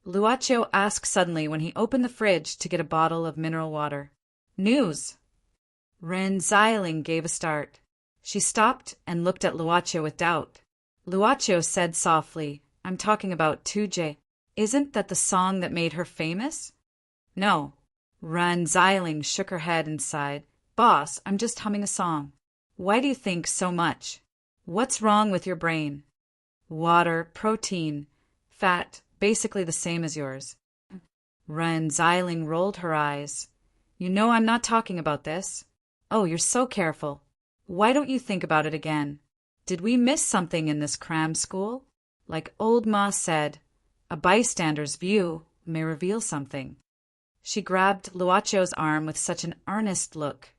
Luocho asked suddenly when he opened the fridge to get a bottle of mineral water. News. Ren Xiling gave a start. She stopped and looked at Luocho with doubt. Luocho said softly, I'm talking about 2J. Isn't that the song that made her famous? No. Ren Xiling shook her head and sighed. Boss, I'm just humming a song. Why do you think so much? What's wrong with your brain? Water, protein, fat, basically the same as yours. Ren Xiling rolled her eyes. You know I'm not talking about this. Oh, you're so careful. Why don't you think about it again? Did we miss something in this cram school? Like old Ma said, a bystander's view may reveal something. She grabbed Luocho's arm with such an earnest look,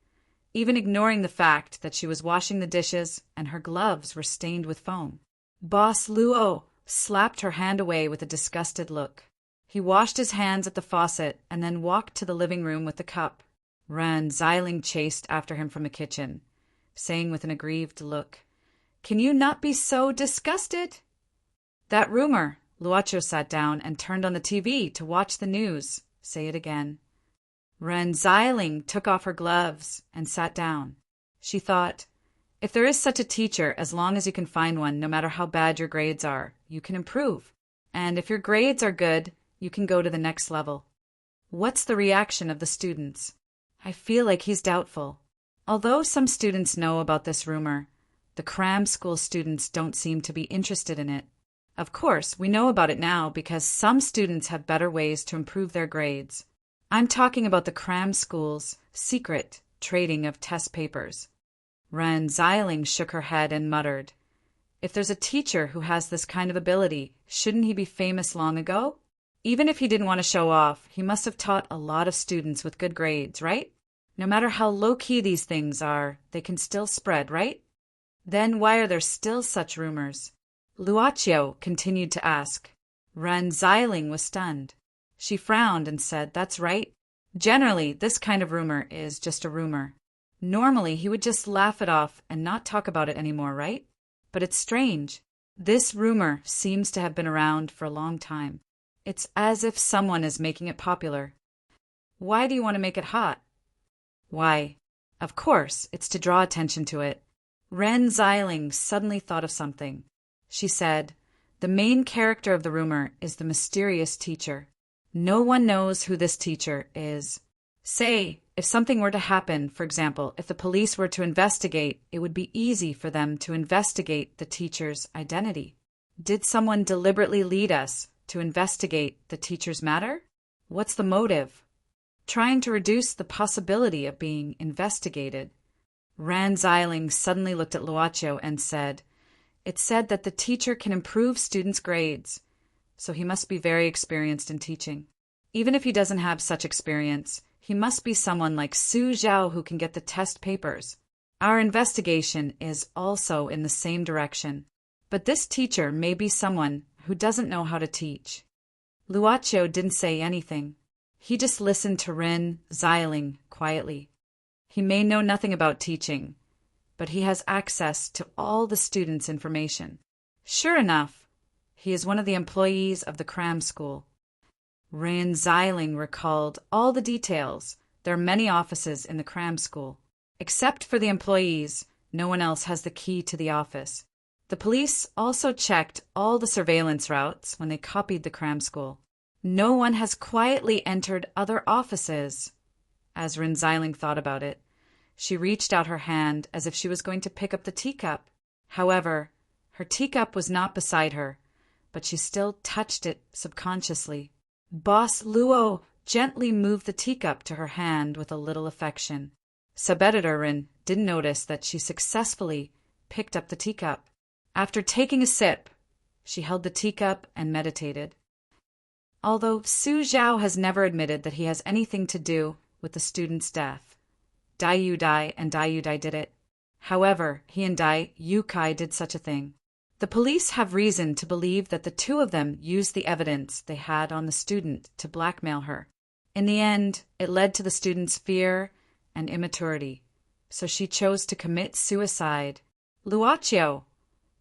even ignoring the fact that she was washing the dishes and her gloves were stained with foam. Boss Luo slapped her hand away with a disgusted look. He washed his hands at the faucet and then walked to the living room with the cup. Ren Xiling chased after him from the kitchen, saying with an aggrieved look, Can you not be so disgusted? That rumor. Luocho sat down and turned on the TV to watch the news. Say it again. Ren Xiling took off her gloves and sat down. She thought, if there is such a teacher, as long as you can find one, no matter how bad your grades are, you can improve. And if your grades are good, you can go to the next level. What's the reaction of the students? I feel like he's doubtful. Although some students know about this rumor, the cram school students don't seem to be interested in it. Of course, we know about it now because some students have better ways to improve their grades. I'm talking about the cram school's secret trading of test papers. Ren Xiling shook her head and muttered, If there's a teacher who has this kind of ability, shouldn't he be famous long ago? Even if he didn't want to show off, he must have taught a lot of students with good grades, right? No matter how low-key these things are, they can still spread, right? Then why are there still such rumors? Luocho continued to ask. Ren Xiling was stunned. She frowned and said, That's right. Generally, this kind of rumor is just a rumor. Normally, he would just laugh it off and not talk about it anymore, right? But it's strange. This rumor seems to have been around for a long time. It's as if someone is making it popular. Why do you want to make it hot? Why? Of course, it's to draw attention to it. Ren Xiling suddenly thought of something. She said, The main character of the rumor is the mysterious teacher. No one knows who this teacher is. Say, if something were to happen, for example, if the police were to investigate, it would be easy for them to investigate the teacher's identity. Did someone deliberately lead us to investigate the teacher's matter? What's the motive? Trying to reduce the possibility of being investigated. Ren Xiling suddenly looked at Luocho and said, It's said that the teacher can improve students' grades, so he must be very experienced in teaching. Even if he doesn't have such experience, he must be someone like Su Zhao who can get the test papers. Our investigation is also in the same direction. But this teacher may be someone who doesn't know how to teach. Luocho didn't say anything. He just listened to Ren Xiling quietly. He may know nothing about teaching, but he has access to all the students' information. Sure enough, he is one of the employees of the cram school. Ren Xiling recalled all the details. There are many offices in the cram school. Except for the employees, no one else has the key to the office. The police also checked all the surveillance routes when they copied the cram school. No one has quietly entered other offices. As Ren Xiling thought about it, she reached out her hand as if she was going to pick up the teacup. However, her teacup was not beside her, but she still touched it subconsciously. Boss Luo gently moved the teacup to her hand with a little affection. Sub-editor Rin didn't notice that she successfully picked up the teacup. After taking a sip, she held the teacup and meditated. Although Su Zhao has never admitted that he has anything to do with the student's death, Dai Yudai and Dai Yudai did it. However, he and Dai Yukai did such a thing. The police have reason to believe that the two of them used the evidence they had on the student to blackmail her. In the end, it led to the student's fear and immaturity, so she chose to commit suicide. Luocho,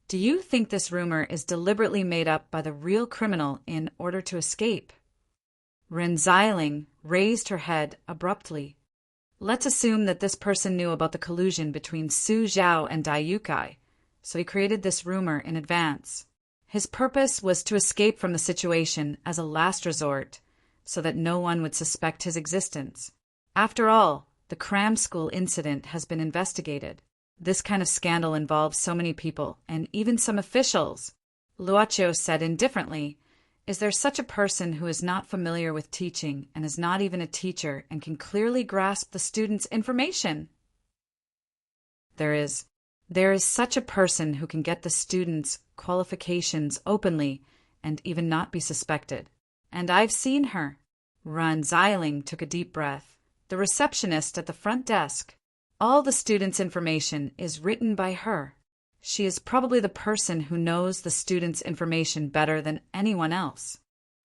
do you think this rumor is deliberately made up by the real criminal in order to escape? Ren Xiling raised her head abruptly. Let's assume that this person knew about the collusion between Su Zhao and Dai Yukai, so he created this rumor in advance. His purpose was to escape from the situation as a last resort, so that no one would suspect his existence. After all, the cram school incident has been investigated. This kind of scandal involves so many people, and even some officials. Luaccio said indifferently, "Is there such a person who is not familiar with teaching and is not even a teacher and can clearly grasp the student's information?" There is such a person who can get the student's qualifications openly and even not be suspected. And I've seen her. Ron Zeiling took a deep breath. The receptionist at the front desk. All the students' information is written by her. She is probably the person who knows the students' information better than anyone else.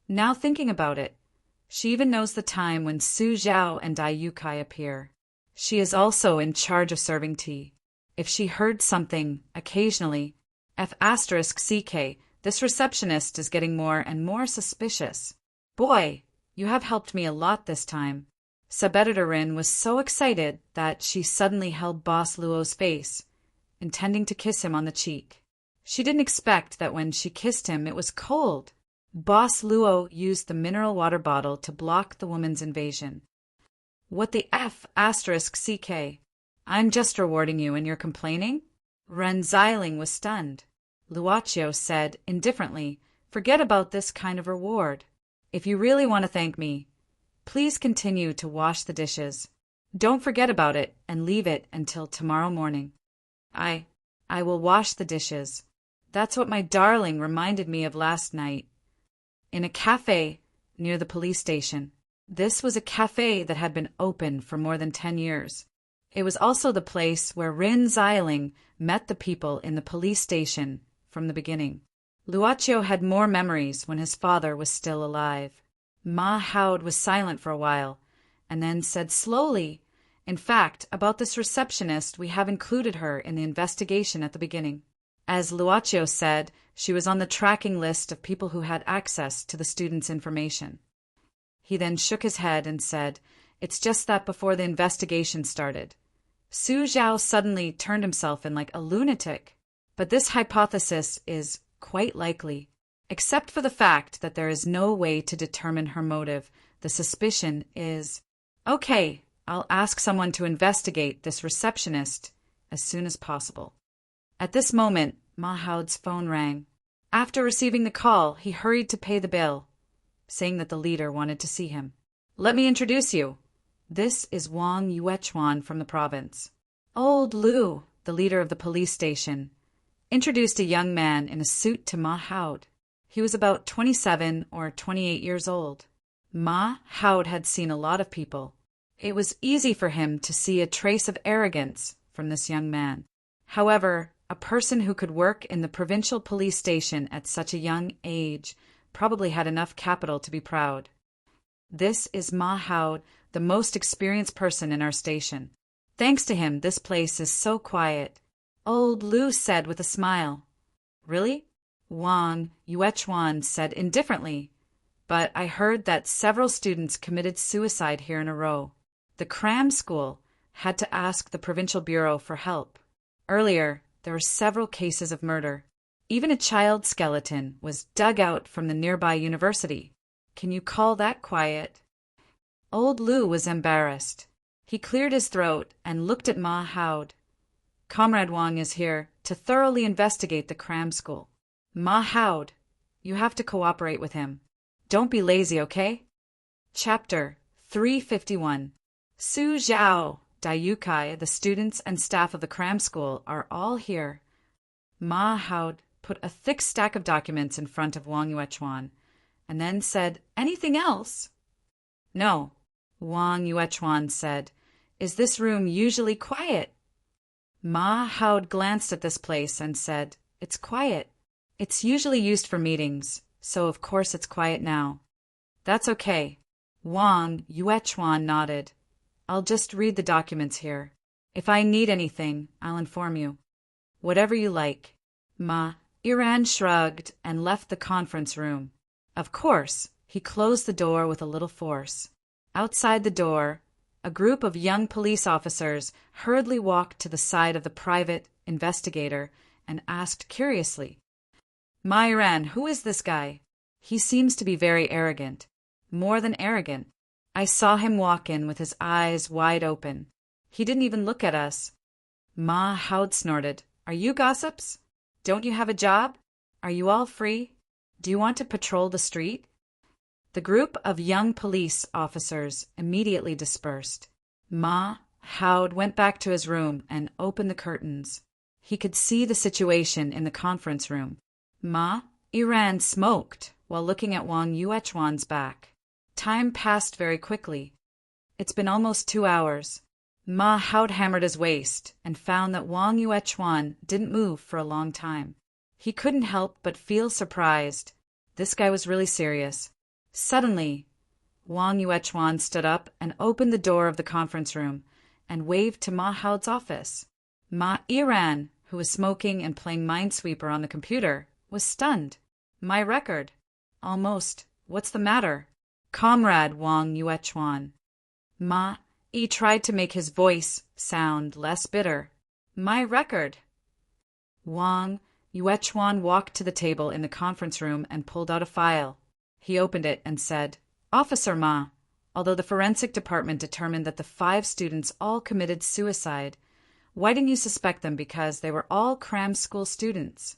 Now thinking about it, she even knows the time when Su Zhao and Dai Yukai appear. She is also in charge of serving tea. If she heard something, occasionally, F***CK, this receptionist is getting more and more suspicious. Boy, you have helped me a lot this time. Subeditor Rin was so excited that she suddenly held Boss Luo's face, intending to kiss him on the cheek. She didn't expect that when she kissed him it was cold. Boss Luo used the mineral water bottle to block the woman's invasion. What the F***CK? I'm just rewarding you and you're complaining? Ren Zeiling was stunned. Luaccio said indifferently, "Forget about this kind of reward. If you really want to thank me, please continue to wash the dishes. Don't forget about it and leave it until tomorrow morning." I will wash the dishes. That's what my darling reminded me of last night. In a cafe near the police station. This was a cafe that had been open for more than 10 years. It was also the place where Rin Zeiling met the people in the police station from the beginning. Luaccio had more memories when his father was still alive. Ma Haud was silent for a while, and then said slowly, "In fact, about this receptionist, we have included her in the investigation at the beginning. As Luaccio said, she was on the tracking list of people who had access to the students' information." He then shook his head and said, "It's just that before the investigation started, Su Zhao suddenly turned himself in like a lunatic. But this hypothesis is quite likely. Except for the fact that there is no way to determine her motive, the suspicion is, okay, I'll ask someone to investigate this receptionist as soon as possible." At this moment, Mahaud's phone rang. After receiving the call, he hurried to pay the bill, saying that the leader wanted to see him. "Let me introduce you. This is Wang Yuechuan from the province." Old Lu, the leader of the police station, introduced a young man in a suit to Ma Haud. He was about 27 or 28 years old. Ma Haud had seen a lot of people. It was easy for him to see a trace of arrogance from this young man. However, a person who could work in the provincial police station at such a young age probably had enough capital to be proud. "This is Ma Haud, the most experienced person in our station. Thanks to him, this place is so quiet," Old Lu said with a smile. "Really?" Wang Yuechuan said indifferently. "But I heard that several students committed suicide here in a row. The cram school had to ask the provincial bureau for help. Earlier, there were several cases of murder. Even a child skeleton was dug out from the nearby university. Can you call that quiet?" Old Lu was embarrassed. He cleared his throat and looked at Ma Haud. "Comrade Wang is here to thoroughly investigate the cram school. Ma Haud, you have to cooperate with him. Don't be lazy, okay?" Chapter 351. Su Zhao, Dai Yukai, the students and staff of the cram school are all here. Ma Haud put a thick stack of documents in front of Wang Yuechuan, and then said, "Anything else?" "No," Wang Yuechuan said. "Is this room usually quiet?" Ma Haud glanced at this place and said, "It's quiet. It's usually used for meetings, so of course it's quiet now." "That's okay." Wang Yuechuan nodded. "I'll just read the documents here. If I need anything, I'll inform you." "Whatever you like." Ma Iran shrugged and left the conference room. Of course, he closed the door with a little force. Outside the door, a group of young police officers hurriedly walked to the side of the private investigator and asked curiously, Ma Iran, who is this guy? He seems to be very arrogant. More than arrogant. I saw him walk in with his eyes wide open. He didn't even look at us. Ma Howd snorted. Are you gossips? Don't you have a job? Are you all free? Do you want to patrol the street? The group of young police officers immediately dispersed. Ma Howd went back to his room and opened the curtains. He could see the situation in the conference room. Ma Iran smoked while looking at Wang Yuechuan's back. Time passed very quickly. It's been almost 2 hours. Ma Howd hammered his waist and found that Wang Yuechuan didn't move for a long time. He couldn't help but feel surprised. This guy was really serious. Suddenly, Wang Yuechuan stood up and opened the door of the conference room and waved to Ma Howd's office. Ma Iran, who was smoking and playing Minesweeper on the computer, was stunned. My record. Almost. What's the matter? Comrade Wang Yuechuan. Ma Yi tried to make his voice sound less bitter. My record. Wang Yuechuan walked to the table in the conference room and pulled out a file. He opened it and said, Officer Ma, although the forensic department determined that the 5 students all committed suicide, why didn't you suspect them because they were all cram school students?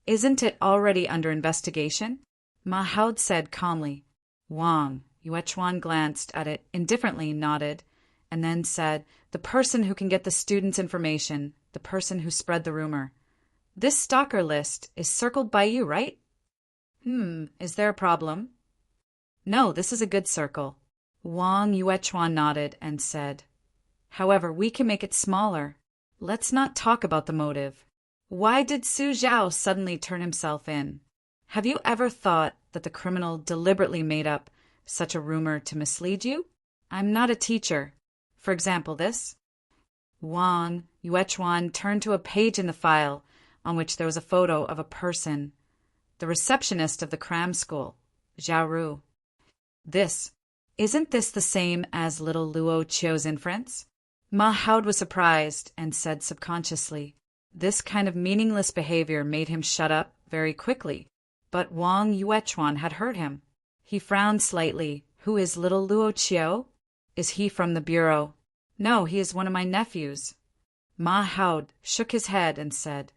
Isn't it already under investigation? Ma Howd said calmly. Wang Yuechuan glanced at it indifferently, nodded, and then said, the person who can get the students' information, the person who spread the rumor. This stalker list is circled by you, right? Is there a problem? No, this is a good circle. Wang Yuechuan nodded and said, however, we can make it smaller. Let's not talk about the motive. Why did Su Zhao suddenly turn himself in? Have you ever thought that the criminal deliberately made up such a rumor to mislead you? I'm not a teacher. For example, this. Wang Yuechuan turned to a page in the file on which there was a photo of a person, the receptionist of the cram school, Zhao Ru. Isn't this the same as little Luo Chio's inference? Ma Howd was surprised and said subconsciously. This kind of meaningless behavior made him shut up very quickly, but Wang Yuechuan had heard him. He frowned slightly. Who is little Luo Chio? Is he from the bureau? No, he is one of my nephews. Ma Howd shook his head and said,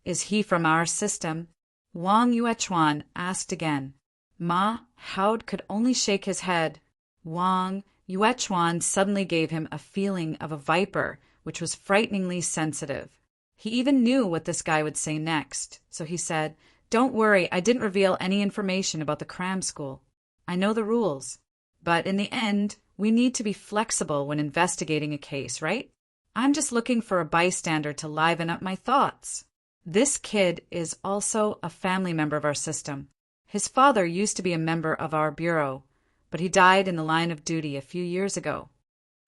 Is he from our system? Wang Yuechuan asked again. Ma Howd could only shake his head. Wang Yuechuan suddenly gave him a feeling of a viper, which was frighteningly sensitive. He even knew what this guy would say next, so he said, Don't worry, I didn't reveal any information about the cram school. I know the rules. But in the end, we need to be flexible when investigating a case, right? I'm just looking for a bystander to liven up my thoughts. This kid is also a family member of our system. His father used to be a member of our bureau, but he died in the line of duty a few years ago.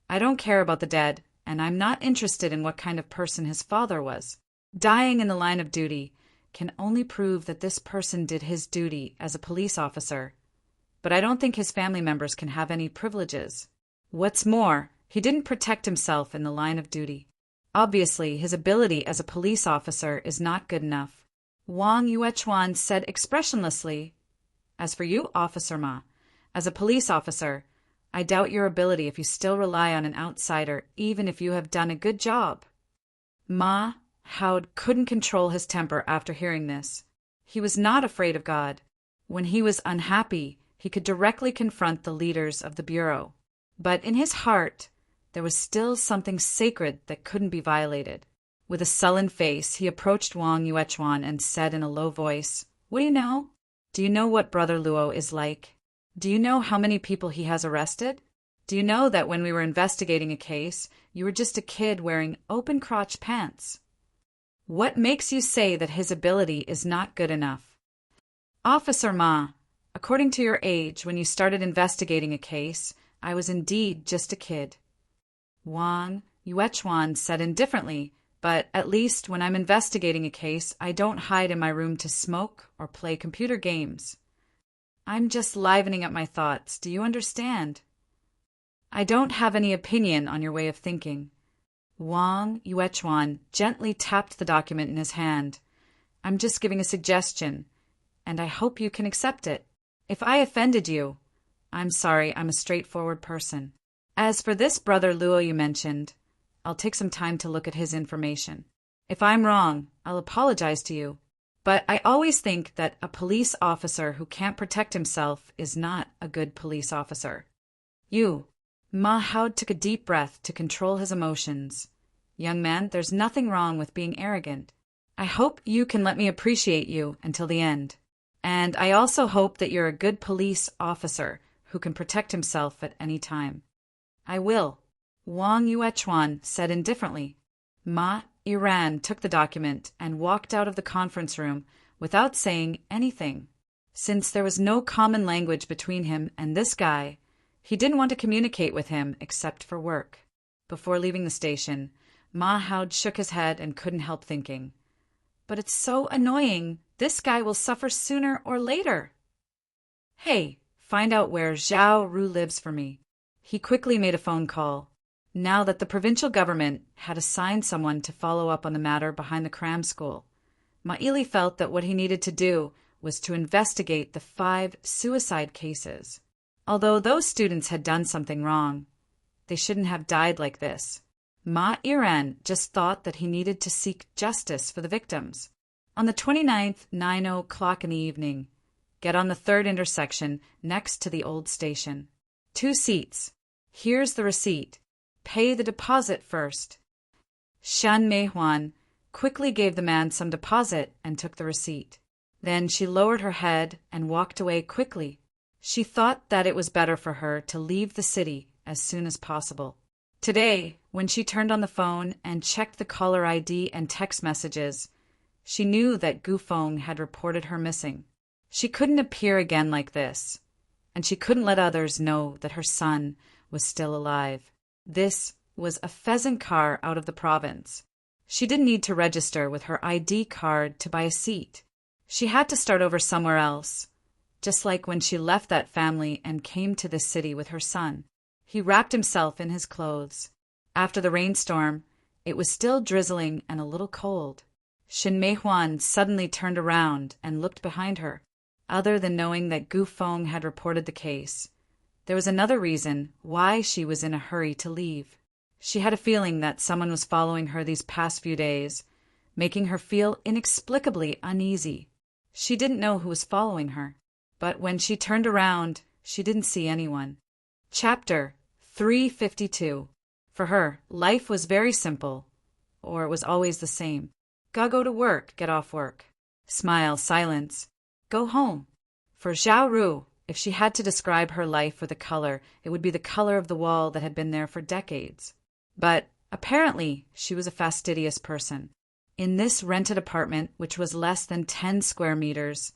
I don't care about the dead, and I'm not interested in what kind of person his father was. Dying in the line of duty can only prove that this person did his duty as a police officer. But I don't think his family members can have any privileges. What's more, he didn't protect himself in the line of duty. Obviously, his ability as a police officer is not good enough. Wang Yuechuan said expressionlessly, As for you, Officer Ma, as a police officer, I doubt your ability if you still rely on an outsider, even if you have done a good job. Ma Howd couldn't control his temper after hearing this. He was not afraid of God. When he was unhappy, he could directly confront the leaders of the bureau. But in his heart, there was still something sacred that couldn't be violated. With a sullen face, he approached Wang Yuechuan and said in a low voice, What do you know? Do you know what Brother Luo is like? Do you know how many people he has arrested? Do you know that when we were investigating a case, you were just a kid wearing open-crotch pants? What makes you say that his ability is not good enough? Officer Ma, according to your age, when you started investigating a case, I was indeed just a kid. Wang Yuechuan said indifferently, but at least when I'm investigating a case, I don't hide in my room to smoke or play computer games. I'm just livening up my thoughts. Do you understand? I don't have any opinion on your way of thinking. Wang Yuechuan gently tapped the document in his hand, I'm just giving a suggestion, and I hope you can accept it. If I offended you, I'm sorry, I'm a straightforward person. As for this brother Luo you mentioned, I'll take some time to look at his information. If I'm wrong, I'll apologize to you. But I always think that a police officer who can't protect himself is not a good police officer. Ma Hao took a deep breath to control his emotions. Young man, there's nothing wrong with being arrogant. I hope you can let me appreciate you until the end. And I also hope that you're a good police officer who can protect himself at any time. I will, Wang Yuechuan said indifferently. Ma Iran took the document and walked out of the conference room without saying anything. Since there was no common language between him and this guy, he didn't want to communicate with him except for work. Before leaving the station, Ma Hao shook his head and couldn't help thinking, but it's so annoying. This guy will suffer sooner or later. Hey, find out where Zhao Ru lives for me. He quickly made a phone call. Now that the provincial government had assigned someone to follow up on the matter behind the cram school, Ma Ili felt that what he needed to do was to investigate the 5 suicide cases. Although those students had done something wrong, they shouldn't have died like this. Ma Iran just thought that he needed to seek justice for the victims. On the 29th, 9:00 in the evening, get on the 3rd intersection next to the old station. 2 seats. Here's the receipt. Pay the deposit first. Shan Meihuan quickly gave the man some deposit and took the receipt. Then she lowered her head and walked away quickly. She thought that it was better for her to leave the city as soon as possible. Today, when she turned on the phone and checked the caller ID and text messages, she knew that Gu Feng had reported her missing. She couldn't appear again like this, and she couldn't let others know that her son was still alive. This was a pheasant car out of the province. She didn't need to register with her ID card to buy a seat. She had to start over somewhere else, just like when she left that family and came to this city with her son. He wrapped himself in his clothes. After the rainstorm, it was still drizzling and a little cold. Shin Meihuan suddenly turned around and looked behind her. Other than knowing that Gu Feng had reported the case, there was another reason why she was in a hurry to leave. She had a feeling that someone was following her these past few days, making her feel inexplicably uneasy. She didn't know who was following her, but when she turned around, she didn't see anyone. Chapter 352. For her, life was very simple, or it was always the same. Go to work, get off work. Smile, silence. Go home. For Zhao Ru, if she had to describe her life with a color, it would be the color of the wall that had been there for decades. But apparently, she was a fastidious person. In this rented apartment, which was less than 10 square meters,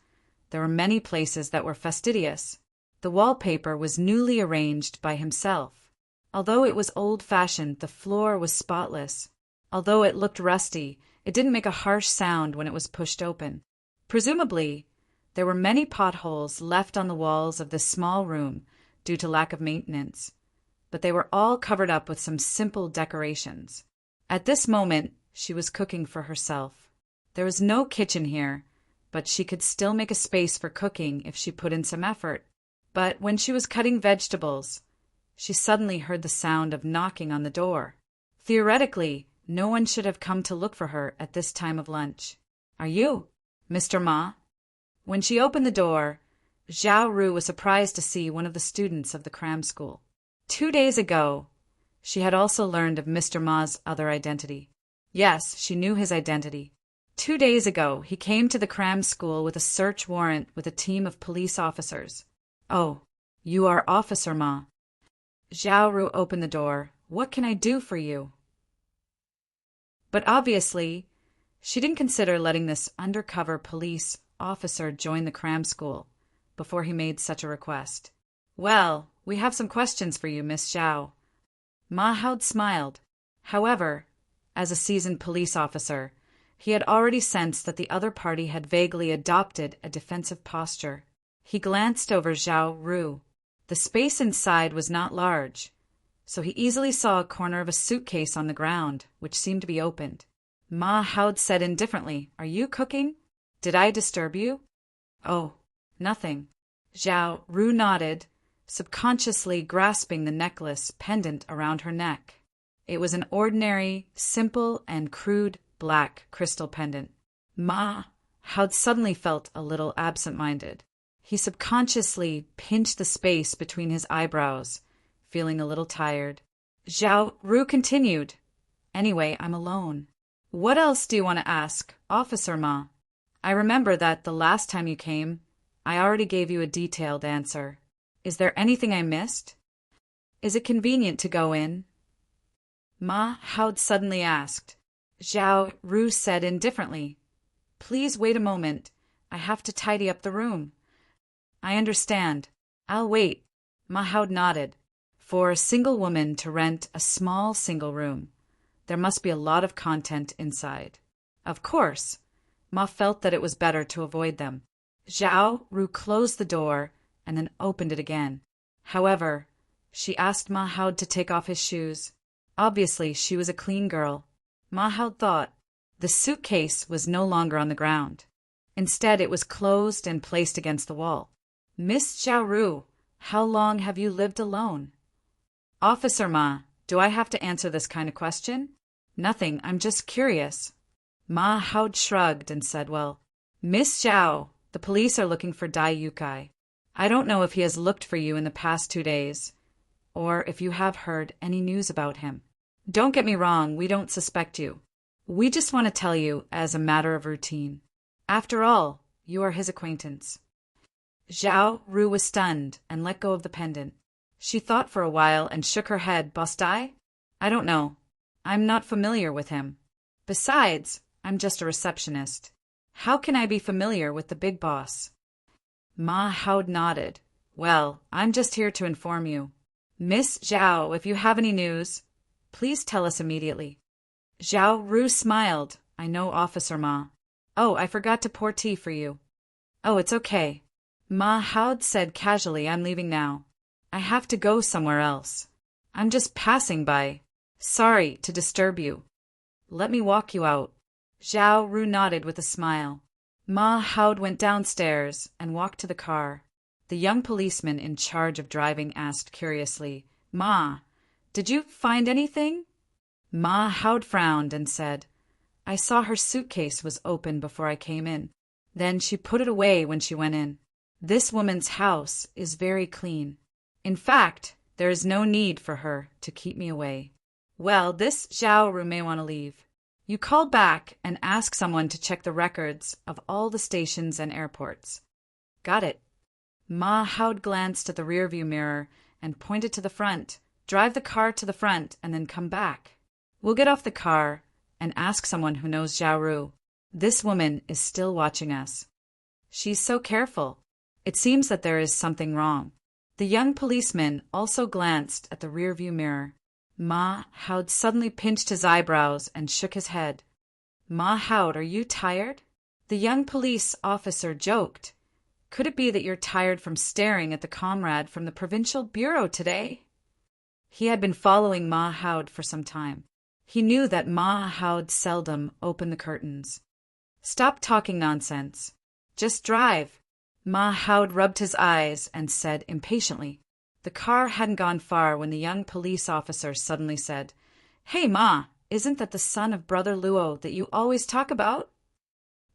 there were many places that were fastidious. The wallpaper was newly arranged by himself. Although it was old-fashioned, the floor was spotless. Although it looked rusty, it didn't make a harsh sound when it was pushed open. Presumably, there were many potholes left on the walls of this small room due to lack of maintenance, but they were all covered up with some simple decorations. At this moment, she was cooking for herself. There was no kitchen here, but she could still make a space for cooking if she put in some effort. But when she was cutting vegetables, she suddenly heard the sound of knocking on the door. Theoretically, no one should have come to look for her at this time of lunch. Are you Mr. Ma? When she opened the door, Zhao Ru was surprised to see one of the students of the cram school. 2 days ago, she had also learned of Mr. Ma's other identity. Yes, she knew his identity. 2 days ago, he came to the cram school with a search warrant with a team of police officers. Oh, you are Officer Ma. Zhao Ru opened the door. What can I do for you? But obviously, she didn't consider letting this undercover police officer join the cram school before he made such a request. Well, we have some questions for you, Miss Zhao. Ma Hao smiled. However, as a seasoned police officer, he had already sensed that the other party had vaguely adopted a defensive posture. He glanced over Zhao Ru. The space inside was not large, so he easily saw a corner of a suitcase on the ground, which seemed to be opened. Ma Hao said indifferently, Are you cooking? Did I disturb you? Oh, nothing. Zhao Ru nodded, subconsciously grasping the necklace pendant around her neck. It was an ordinary, simple, and crude black crystal pendant. Ma Hao suddenly felt a little absent-minded. He subconsciously pinched the space between his eyebrows, feeling a little tired. Zhao Ru continued, "Anyway, I'm alone. What else do you want to ask, Officer Ma? I remember that the last time you came, I already gave you a detailed answer. Is there anything I missed? Is it convenient to go in?" Ma Hao suddenly asked. Zhao Ru said indifferently, "Please wait a moment. I have to tidy up the room." "I understand. I'll wait." Ma Hao nodded. For a single woman to rent a small single room, there must be a lot of content inside. Of course, Ma felt that it was better to avoid them. Zhao Ru closed the door and then opened it again. However, she asked Ma Hao to take off his shoes. Obviously, she was a clean girl. Ma Hao thought. The suitcase was no longer on the ground. Instead, it was closed and placed against the wall. "Miss Zhao Ru, how long have you lived alone?" "Officer Ma, do I have to answer this kind of question?" "Nothing, I'm just curious." Ma Hao shrugged and said, "Well, Miss Zhao, the police are looking for Dai Yukai. I don't know if he has looked for you in the past 2 days, or if you have heard any news about him. Don't get me wrong, we don't suspect you. We just want to tell you as a matter of routine. After all, you are his acquaintance." Zhao Ru was stunned and let go of the pendant. She thought for a while and shook her head. "Boss Dai? I don't know. I'm not familiar with him. Besides, I'm just a receptionist. How can I be familiar with the big boss?" Ma Hao nodded. "Well, I'm just here to inform you. Miss Zhao, if you have any news, please tell us immediately." Zhao Ru smiled. "I know, Officer Ma. Oh, I forgot to pour tea for you." "Oh, it's okay." Ma Hao said casually, "I'm leaving now. I have to go somewhere else. I'm just passing by. Sorry to disturb you. Let me walk you out." Zhao Ru nodded with a smile. Ma Hao went downstairs and walked to the car. The young policeman in charge of driving asked curiously, "Ma, did you find anything?" Ma Hao frowned and said, "I saw her suitcase was open before I came in. Then she put it away when she went in. This woman's house is very clean. In fact, there is no need for her to keep me away." "Well, this Zhao Ru may want to leave. You call back and ask someone to check the records of all the stations and airports." "Got it." Ma Hao glanced at the rearview mirror and pointed to the front. "Drive the car to the front and then come back. We'll get off the car and ask someone who knows Zhao Ru. This woman is still watching us. She's so careful. It seems that there is something wrong." The young policeman also glanced at the rearview mirror. Ma Hao suddenly pinched his eyebrows and shook his head. "Ma Hao, are you tired?" The young police officer joked. "Could it be that you're tired from staring at the comrade from the provincial bureau today?" He had been following Ma Hao for some time. He knew that Ma Hao seldom opened the curtains. "Stop talking nonsense. Just drive." Ma Hao rubbed his eyes and said impatiently. The car hadn't gone far when the young police officer suddenly said, "Hey, Ma, isn't that the son of Brother Luo that you always talk about?"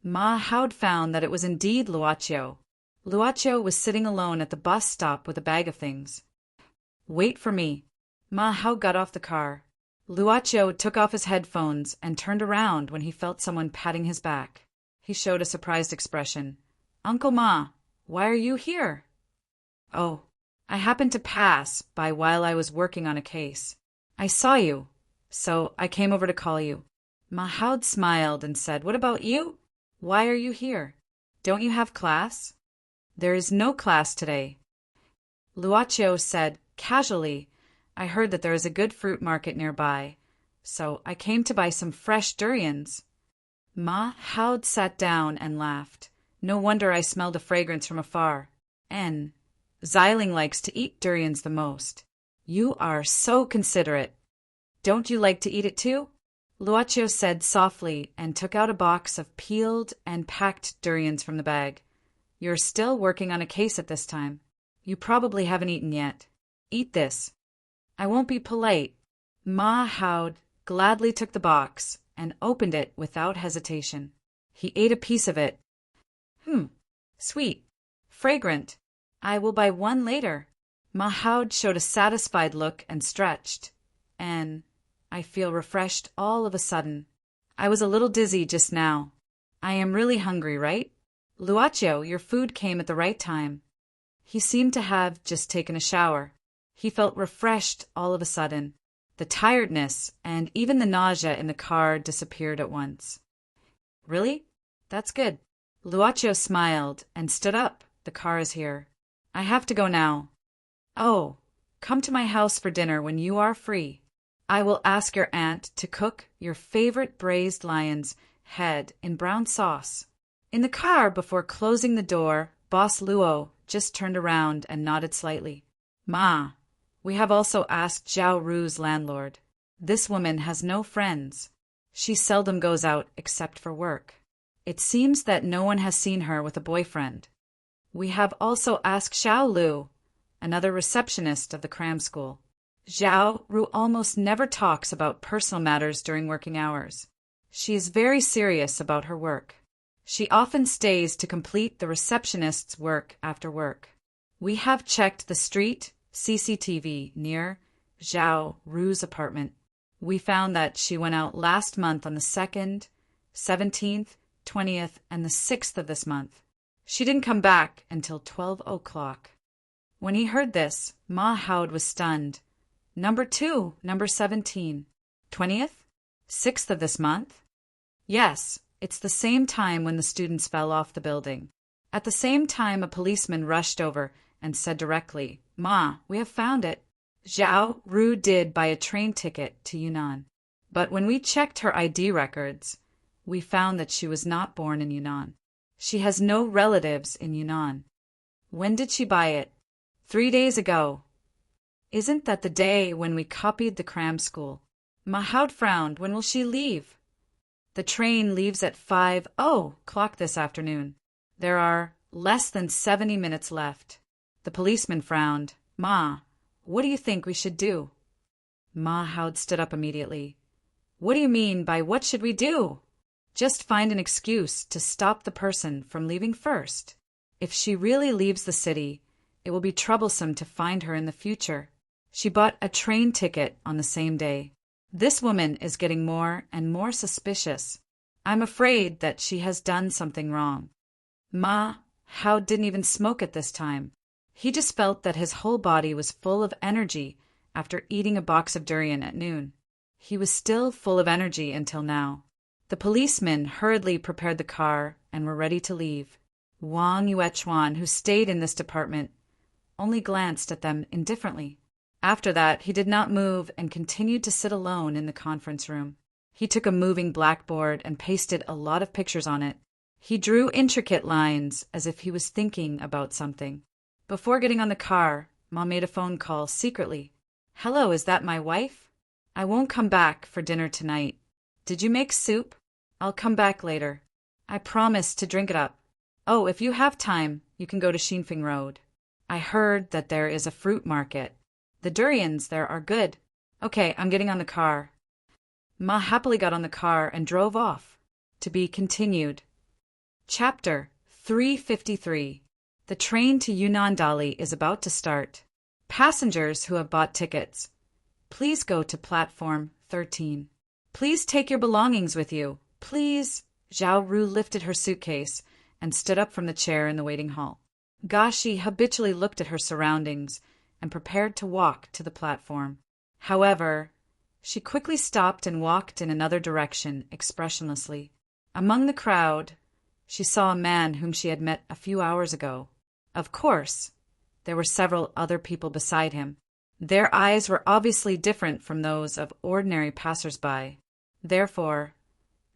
Ma Hao found that it was indeed Luoqiu. Luoqiu was sitting alone at the bus stop with a bag of things. "Wait for me." Ma Hao got off the car. Luoqiu took off his headphones and turned around when he felt someone patting his back. He showed a surprised expression. "Uncle Ma, why are you here?" "Oh, I happened to pass by while I was working on a case. I saw you, so I came over to call you." Ma Hao smiled and said, "What about you? Why are you here? Don't you have class?" "There is no class today." Luoqiu said casually, "I heard that there is a good fruit market nearby, so I came to buy some fresh durians." Ma Hao sat down and laughed. "No wonder I smelled a fragrance from afar. Xiling likes to eat durians the most. You are so considerate. Don't you like to eat it too?" Luocio said softly and took out a box of peeled and packed durians from the bag. You're still working on a case at this time. You probably haven't eaten yet. Eat this. I won't be polite. Ma Howd gladly took the box and opened it without hesitation. He ate a piece of it. Sweet. Fragrant. I will buy one later. Mahoud showed a satisfied look and stretched. And I feel refreshed all of a sudden. I was a little dizzy just now. I am really hungry, right? Luocio, your food came at the right time. He seemed to have just taken a shower. He felt refreshed all of a sudden. The tiredness and even the nausea in the car disappeared at once. Really? That's good. Luocio smiled and stood up. The car is here. I have to go now. Oh, come to my house for dinner when you are free. I will ask your aunt to cook your favorite braised lion's head in brown sauce. In the car, before closing the door, Boss Luo just turned around and nodded slightly. Ma, we have also asked Zhao Ru's landlord. This woman has no friends. She seldom goes out except for work. It seems that no one has seen her with a boyfriend. We have also asked Xiao Lu, another receptionist of the cram school. Zhao Ru almost never talks about personal matters during working hours. She is very serious about her work. She often stays to complete the receptionist's work after work. We have checked the street CCTV near Zhao Ru's apartment. We found that she went out last month on the 2nd, 17th, 20th, and the 6th of this month. She didn't come back until 12 o'clock. When he heard this, Ma Howd was stunned. Number 17, 20th, 6th of this month? Yes, it's the same time when the students fell off the building. At the same time, a policeman rushed over and said directly, Ma, we have found it. Zhao Ru did buy a train ticket to Yunnan. But when we checked her ID records, we found that she was not born in Yunnan. She has no relatives in Yunnan. When did she buy it? 3 days ago. Isn't that the day when we copied the cram school? Mahoud frowned. When will she leave? The train leaves at 5 o'clock this afternoon. There are less than 70 minutes left. The policeman frowned. Ma, what do you think we should do? Mahoud stood up immediately. What do you mean by what should we do? Just find an excuse to stop the person from leaving first. If she really leaves the city, it will be troublesome to find her in the future. She bought a train ticket on the same day. This woman is getting more and more suspicious. I'm afraid that she has done something wrong. Ma Hao didn't even smoke at this time. He just felt that his whole body was full of energy after eating a box of durian at noon. He was still full of energy until now. The policemen hurriedly prepared the car and were ready to leave. Wang Yuechuan, who stayed in this department, only glanced at them indifferently. After that, he did not move and continued to sit alone in the conference room. He took a moving blackboard and pasted a lot of pictures on it. He drew intricate lines as if he was thinking about something. Before getting on the car, Ma made a phone call secretly. Hello, is that my wife? I won't come back for dinner tonight. Did you make soup? I'll come back later. I promise to drink it up. Oh, if you have time, you can go to Xinfeng Road. I heard that there is a fruit market. The durians there are good. Okay, I'm getting on the car. Ma happily got on the car and drove off. To be continued. Chapter 353. The train to Yunnan Dali is about to start. Passengers who have bought tickets, please go to platform 13. Please take your belongings with you. Please. Zhao Ru lifted her suitcase and stood up from the chair in the waiting hall. Gashi habitually looked at her surroundings and prepared to walk to the platform. However, she quickly stopped and walked in another direction expressionlessly. Among the crowd, she saw a man whom she had met a few hours ago. Of course, there were several other people beside him. Their eyes were obviously different from those of ordinary passers-by. Therefore,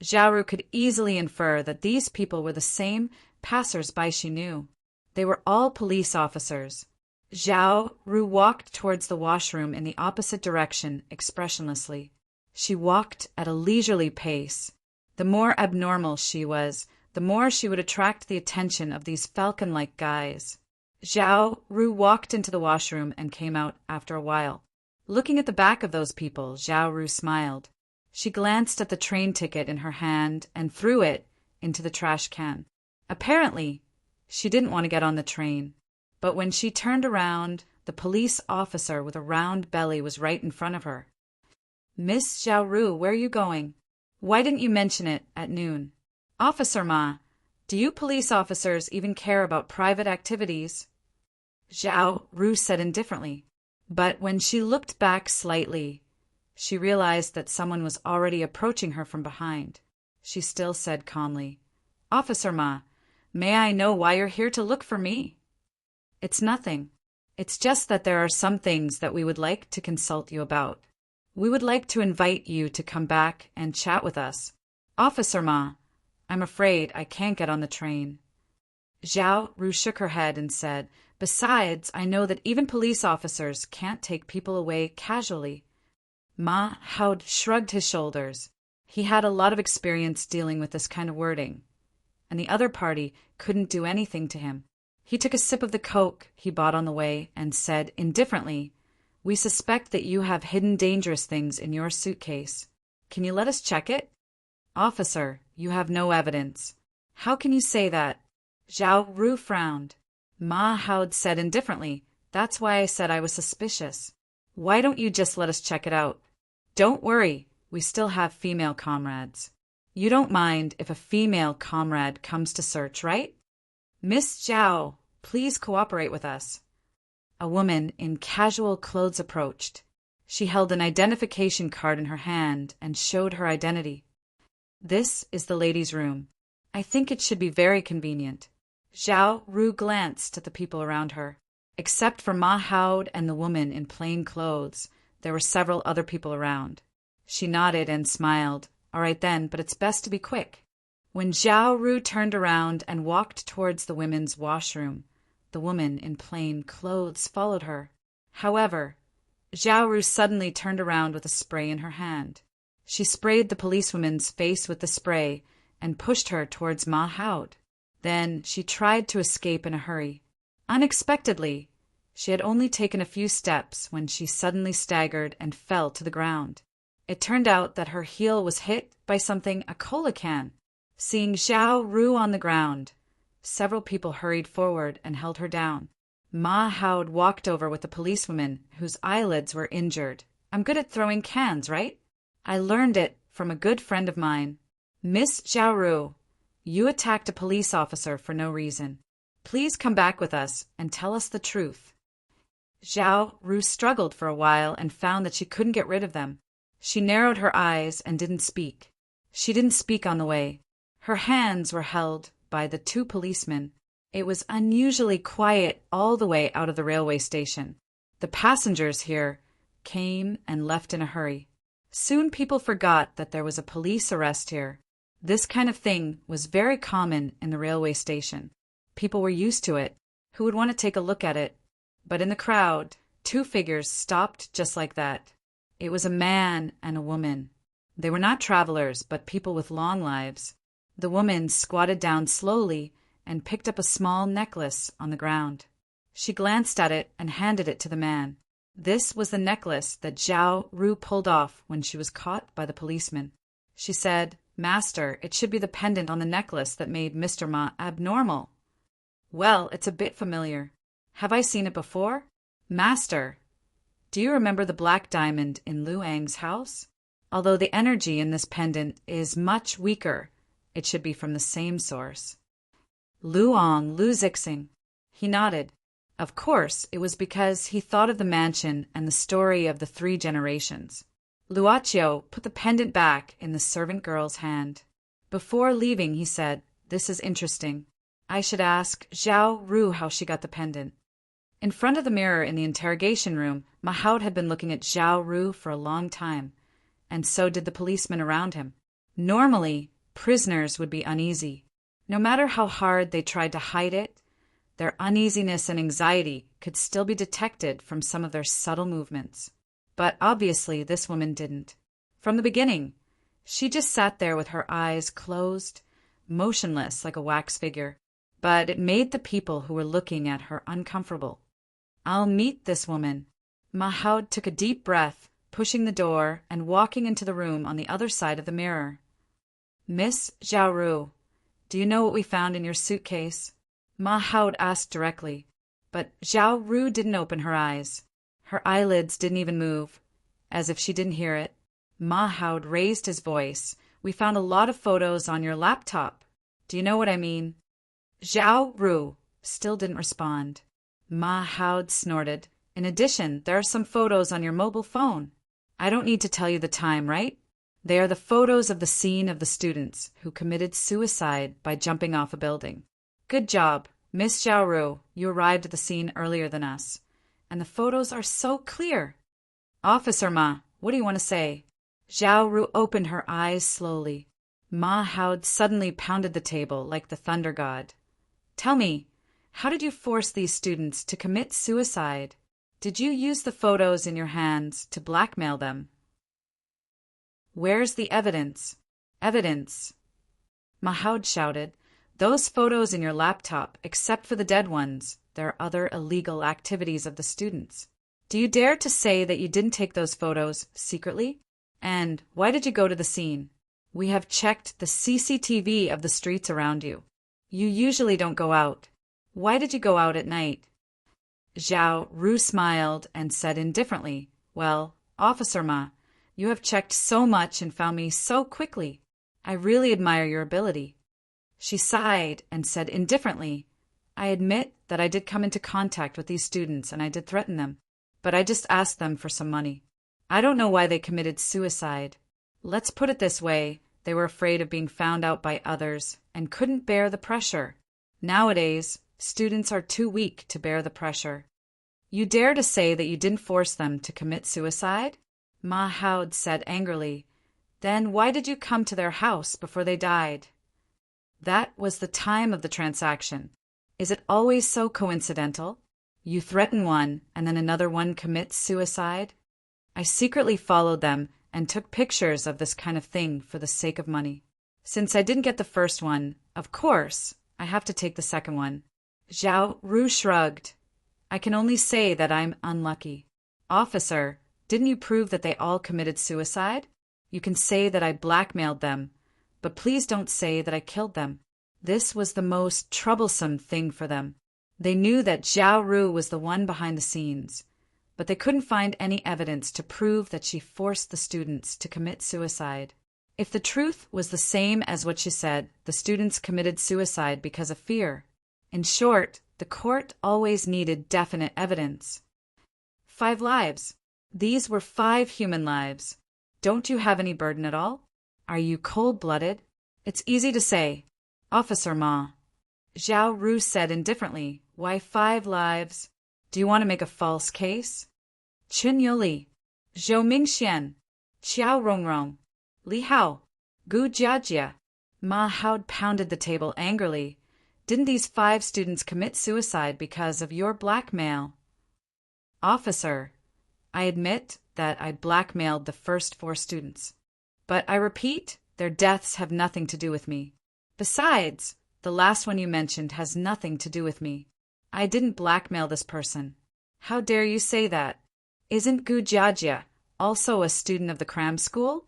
Zhao Ru could easily infer that these people were the same passers-by she knew. They were all police officers. Zhao Ru walked towards the washroom in the opposite direction expressionlessly. She walked at a leisurely pace. The more abnormal she was, the more she would attract the attention of these falcon-like guys. Zhao Ru walked into the washroom and came out after a while. Looking at the back of those people, Zhao Ru smiled. She glanced at the train ticket in her hand and threw it into the trash can. Apparently, she didn't want to get on the train. But when she turned around, the police officer with a round belly was right in front of her. "Miss Zhao Ru, where are you going? Why didn't you mention it at noon?" "Officer Ma, do you police officers even care about private activities?" Zhao Ru said indifferently. But when she looked back slightly, she realized that someone was already approaching her from behind. She still said calmly, "Officer Ma, may I know why you're here to look for me?" "It's nothing. It's just that there are some things that we would like to consult you about. We would like to invite you to come back and chat with us." "Officer Ma, I'm afraid I can't get on the train." Zhao Ru shook her head and said, "Besides, I know that even police officers can't take people away casually." Ma Hao shrugged his shoulders. He had a lot of experience dealing with this kind of wording, and the other party couldn't do anything to him. He took a sip of the Coke he bought on the way and said indifferently, "We suspect that you have hidden dangerous things in your suitcase. Can you let us check it?" "Officer, you have no evidence." "How can you say that?" Zhao Ru frowned. Ma Hao said indifferently, "That's why I said I was suspicious. Why don't you just let us check it out? Don't worry, we still have female comrades. You don't mind if a female comrade comes to search, right? Miss Zhao, please cooperate with us." A woman in casual clothes approached. She held an identification card in her hand and showed her identity. "This is the ladies' room. I think it should be very convenient." Zhao Ru glanced at the people around her. Except for Ma Hao and the woman in plain clothes, there were several other people around. She nodded and smiled. "All right then, but it's best to be quick." When Zhao Ru turned around and walked towards the women's washroom, the woman in plain clothes followed her. However, Zhao Ru suddenly turned around with a spray in her hand. She sprayed the policewoman's face with the spray and pushed her towards Ma Hao. Then she tried to escape in a hurry. Unexpectedly, she had only taken a few steps when she suddenly staggered and fell to the ground. It turned out that her heel was hit by something, a cola can. Seeing Zhao Ru on the ground, several people hurried forward and held her down. Ma Hao walked over with a policewoman whose eyelids were injured. "I'm good at throwing cans, right? I learned it from a good friend of mine." "Miss Zhao Ru, you attacked a police officer for no reason. Please come back with us and tell us the truth." Zhao Ru struggled for a while and found that she couldn't get rid of them. She narrowed her eyes and didn't speak. She didn't speak on the way. Her hands were held by the two policemen. It was unusually quiet all the way out of the railway station. The passengers here came and left in a hurry. Soon people forgot that there was a police arrest here. This kind of thing was very common in the railway station. People were used to it. Who would want to take a look at it? But in the crowd, two figures stopped just like that. It was a man and a woman. They were not travelers, but people with long lives. The woman squatted down slowly and picked up a small necklace on the ground. She glanced at it and handed it to the man. This was the necklace that Zhao Ru pulled off when she was caught by the policeman. She said, "Master, it should be the pendant on the necklace that made Mr. Ma abnormal." "Well, it's a bit familiar. Have I seen it before?" "Master, do you remember the black diamond in Luang's house? Although the energy in this pendant is much weaker, it should be from the same source." "Luang, Lu Zixing." He nodded. Of course, it was because he thought of the mansion and the story of the 3 generations. Luachio put the pendant back in the servant girl's hand. Before leaving, he said, "This is interesting. I should ask Zhao Ru how she got the pendant." In front of the mirror in the interrogation room, Mahout had been looking at Zhao Ru for a long time, and so did the policemen around him. Normally, prisoners would be uneasy. No matter how hard they tried to hide it, their uneasiness and anxiety could still be detected from some of their subtle movements. But obviously this woman didn't. From the beginning. She just sat there with her eyes closed, motionless like a wax figure. But it made the people who were looking at her uncomfortable. I'll meet this woman. Mahoud took a deep breath, pushing the door and walking into the room on the other side of the mirror. Miss Xiaoru, do you know what we found in your suitcase? Mahoud asked directly, but Xiaoru didn't open her eyes. Her eyelids didn't even move, as if she didn't hear it. Mahoud raised his voice. We found a lot of photos on your laptop. Do you know what I mean? Xiaoru still didn't respond. Mahoud snorted. In addition, there are some photos on your mobile phone. I don't need to tell you the time, right? They are the photos of the scene of the students who committed suicide by jumping off a building. Good job, Miss Xiaoru. You arrived at the scene earlier than us. And the photos are so clear. Officer Ma, what do you want to say? Xiaoru opened her eyes slowly. Mahoud suddenly pounded the table like the thunder god. Tell me, how did you force these students to commit suicide? Did you use the photos in your hands to blackmail them? Where's the evidence? Evidence! Mahoud shouted. Those photos in your laptop, except for the dead ones, there are other illegal activities of the students. Do you dare to say that you didn't take those photos secretly? And why did you go to the scene? We have checked the CCTV of the streets around you. You usually don't go out. Why did you go out at night? Xiaoru smiled and said indifferently, Well, Officer Ma, you have checked so much and found me so quickly. I really admire your ability. She sighed and said indifferently, I admit that I did come into contact with these students and I did threaten them, but I just asked them for some money. I don't know why they committed suicide. Let's put it this way, they were afraid of being found out by others and couldn't bear the pressure. Nowadays, students are too weak to bear the pressure. You dare to say that you didn't force them to commit suicide? Mahoud said angrily. Then why did you come to their house before they died? That was the time of the transaction. Is it always so coincidental? You threaten one and then another one commits suicide? I secretly followed them and took pictures of this kind of thing for the sake of money. Since I didn't get the first one, of course, I have to take the second one. Xiaoru shrugged. I can only say that I'm unlucky. Officer, didn't you prove that they all committed suicide? You can say that I blackmailed them, but please don't say that I killed them. This was the most troublesome thing for them. They knew that Xiaoru was the one behind the scenes, but they couldn't find any evidence to prove that she forced the students to commit suicide. If the truth was the same as what she said, the students committed suicide because of fear. In short, the court always needed definite evidence. 5 lives. These were 5 human lives. Don't you have any burden at all? Are you cold-blooded? It's easy to say. Officer Ma. Xiaoru said indifferently, Why 5 lives? Do you want to make a false case? Chen Yuli, Zhou Mingxian, Qiao Rongrong, Li Hao, Gu Jiajia. Mahoud pounded the table angrily. Didn't these 5 students commit suicide because of your blackmail? Officer, I admit that I blackmailed the first 4 students. But I repeat, their deaths have nothing to do with me. Besides, the last one you mentioned has nothing to do with me. I didn't blackmail this person. How dare you say that? Isn't Gu Jiajia also a student of the cram school?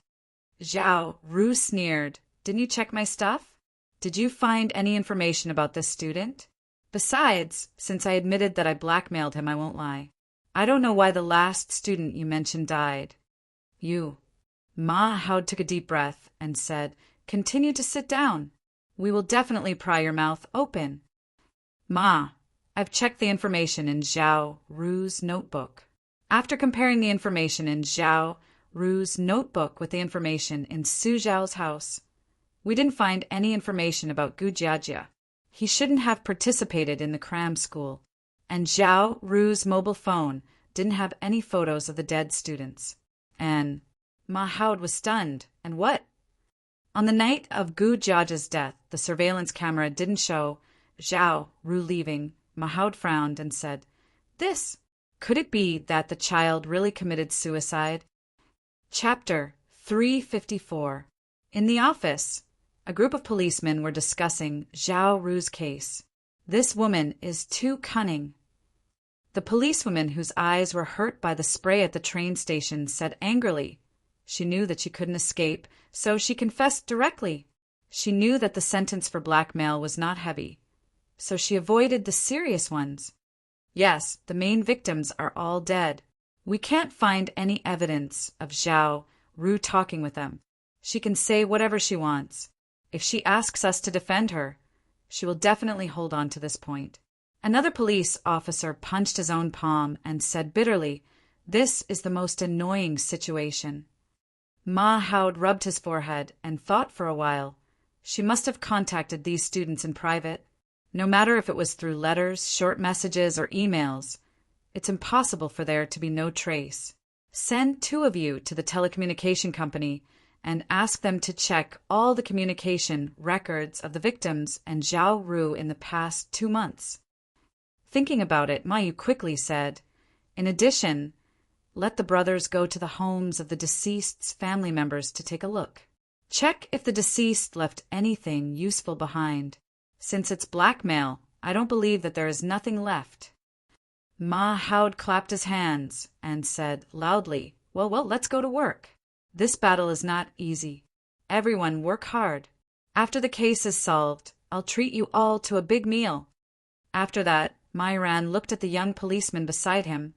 Xiaoru sneered. Didn't you check my stuff? Did you find any information about this student? Besides, since I admitted that I blackmailed him, I won't lie. I don't know why the last student you mentioned died. You. Mahoud took a deep breath and said, Continue to sit down. We will definitely pry your mouth open. Ma, I've checked the information in Xiaoru's notebook. After comparing the information in Xiaoru's notebook with the information in Su Zhao's house, we didn't find any information about Gu Jiajia. He shouldn't have participated in the cram school. And Xiaoru's mobile phone didn't have any photos of the dead students. And Mahoud was stunned. And what? On the night of Gu Jiajia's death, the surveillance camera didn't show Xiaoru leaving. Mahoud frowned and said, Could it be that the child really committed suicide? Chapter 3:54. In the office, a group of policemen were discussing Zhao Ru's case. This woman is too cunning. The policewoman whose eyes were hurt by the spray at the train station said angrily. She knew that she couldn't escape, so she confessed directly. She knew that the sentence for blackmail was not heavy, so she avoided the serious ones. Yes, the main victims are all dead. We can't find any evidence of Zhao Ru talking with them. She can say whatever she wants. If she asks us to defend her, she will definitely hold on to this point. Another police officer punched his own palm and said bitterly, "This is the most annoying situation." Ma Howard rubbed his forehead and thought for a while. She must have contacted these students in private. No matter if it was through letters, short messages, or emails, it's impossible for there to be no trace. Send 2 of you to the telecommunication company and ask them to check all the communication records of the victims and Zhao Ru in the past 2 months. Thinking about it, Mayu quickly said, "In addition, let the brothers go to the homes of the deceased's family members to take a look. Check if the deceased left anything useful behind. Since it's blackmail, I don't believe that there is nothing left." Ma Howard clapped his hands and said loudly, Well, let's go to work. This battle is not easy. Everyone work hard. After the case is solved, I'll treat you all to a big meal." After that, Myran looked at the young policeman beside him.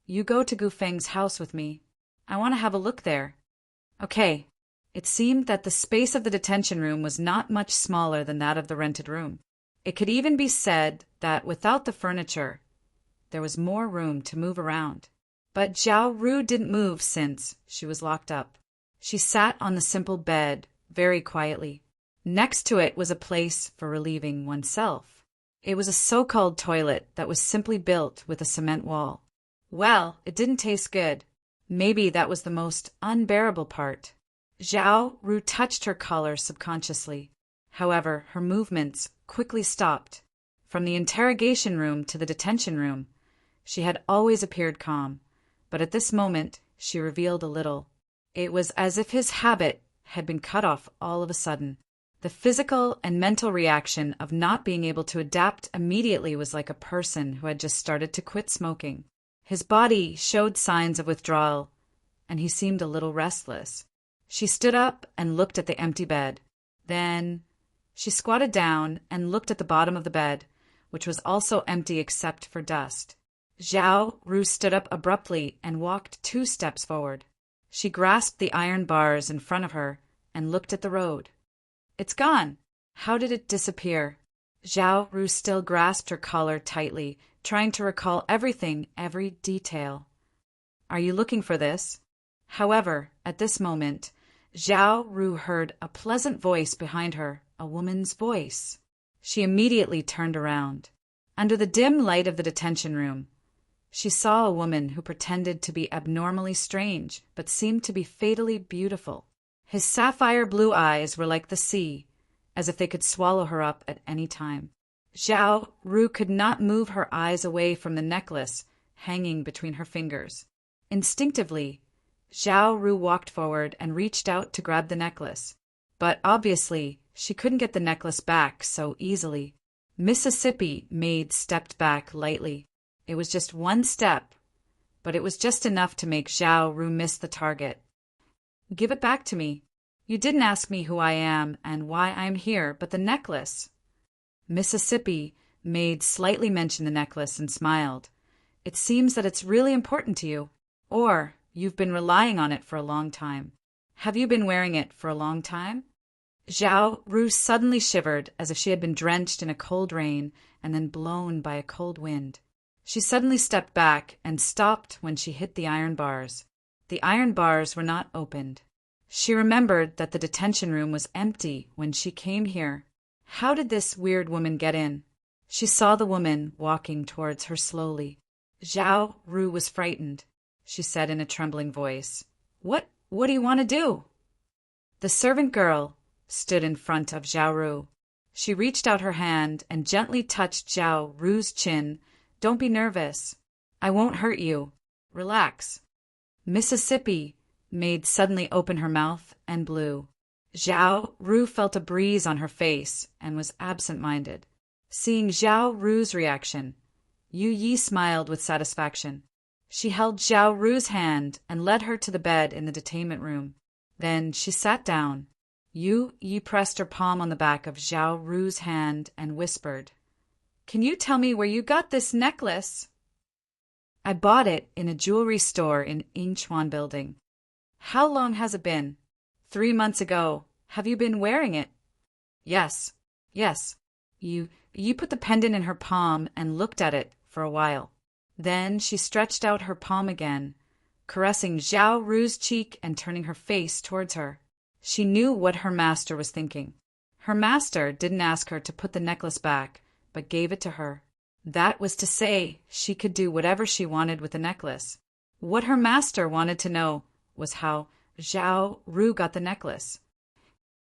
"You go to Gufeng's house with me. I want to have a look there." Okay. It seemed that the space of the detention room was not much smaller than that of the rented room. It could even be said that without the furniture, there was more room to move around. But Zhao Ru didn't move since she was locked up. She sat on the simple bed very quietly. Next to it was a place for relieving oneself. It was a so-called toilet that was simply built with a cement wall. Well, it didn't taste good. Maybe that was the most unbearable part. Zhao Ru touched her collar subconsciously. However, her movements quickly stopped. From the interrogation room to the detention room, she had always appeared calm, but at this moment she revealed a little. It was as if his habit had been cut off all of a sudden. The physical and mental reaction of not being able to adapt immediately was like a person who had just started to quit smoking. His body showed signs of withdrawal, and he seemed a little restless. She stood up and looked at the empty bed. Then she squatted down and looked at the bottom of the bed, which was also empty except for dust. Zhao Ru stood up abruptly and walked 2 steps forward. She grasped the iron bars in front of her and looked at the road. "It's gone. How did it disappear?" Zhao Ru still grasped her collar tightly, trying to recall everything, every detail. "Are you looking for this?" However, at this moment, Zhao Ru heard a pleasant voice behind her, a woman's voice. She immediately turned around. Under the dim light of the detention room, she saw a woman who pretended to be abnormally strange, but seemed to be fatally beautiful. His sapphire blue eyes were like the sea, as if they could swallow her up at any time. Zhao Ru could not move her eyes away from the necklace hanging between her fingers. Instinctively, Zhao Ru walked forward and reached out to grab the necklace. But obviously, she couldn't get the necklace back so easily. Mississippi Maid stepped back lightly. It was just 1 step, but it was just enough to make Zhao Ru miss the target. "Give it back to me. You didn't ask me who I am and why I'm here, but the necklace." Mississippi Maid slightly mentioned the necklace and smiled. "It seems that it's really important to you. Or you've been relying on it for a long time. Have you been wearing it for a long time?" Zhao Ru suddenly shivered as if she had been drenched in a cold rain and then blown by a cold wind. She suddenly stepped back and stopped when she hit the iron bars. The iron bars were not opened. She remembered that the detention room was empty when she came here. How did this weird woman get in? She saw the woman walking towards her slowly. Zhao Ru was frightened. She said in a trembling voice, What do you want to do?" The servant girl stood in front of Zhao Ru. She reached out her hand and gently touched Zhao Ru's chin. "Don't be nervous. I won't hurt you. Relax." Mississippi made suddenly open her mouth and blew. Zhao Ru felt a breeze on her face and was absent-minded. Seeing Zhao Ru's reaction, Yu Yi smiled with satisfaction. She held Zhao Ru's hand and led her to the bed in the detainment room. Then she sat down. Yu Yi pressed her palm on the back of Zhao Ru's hand and whispered, "Can you tell me where you got this necklace?" "I bought it in a jewelry store in Inchuan Building." "How long has it been?" 3 months ago. Have you been wearing it?" Yes. You put the pendant in her palm and looked at it for a while. Then she stretched out her palm again, caressing Zhao Ru's cheek and turning her face towards her. She knew what her master was thinking. Her master didn't ask her to put the necklace back, but gave it to her. That was to say, she could do whatever she wanted with the necklace. What her master wanted to know was how Zhao Ru got the necklace.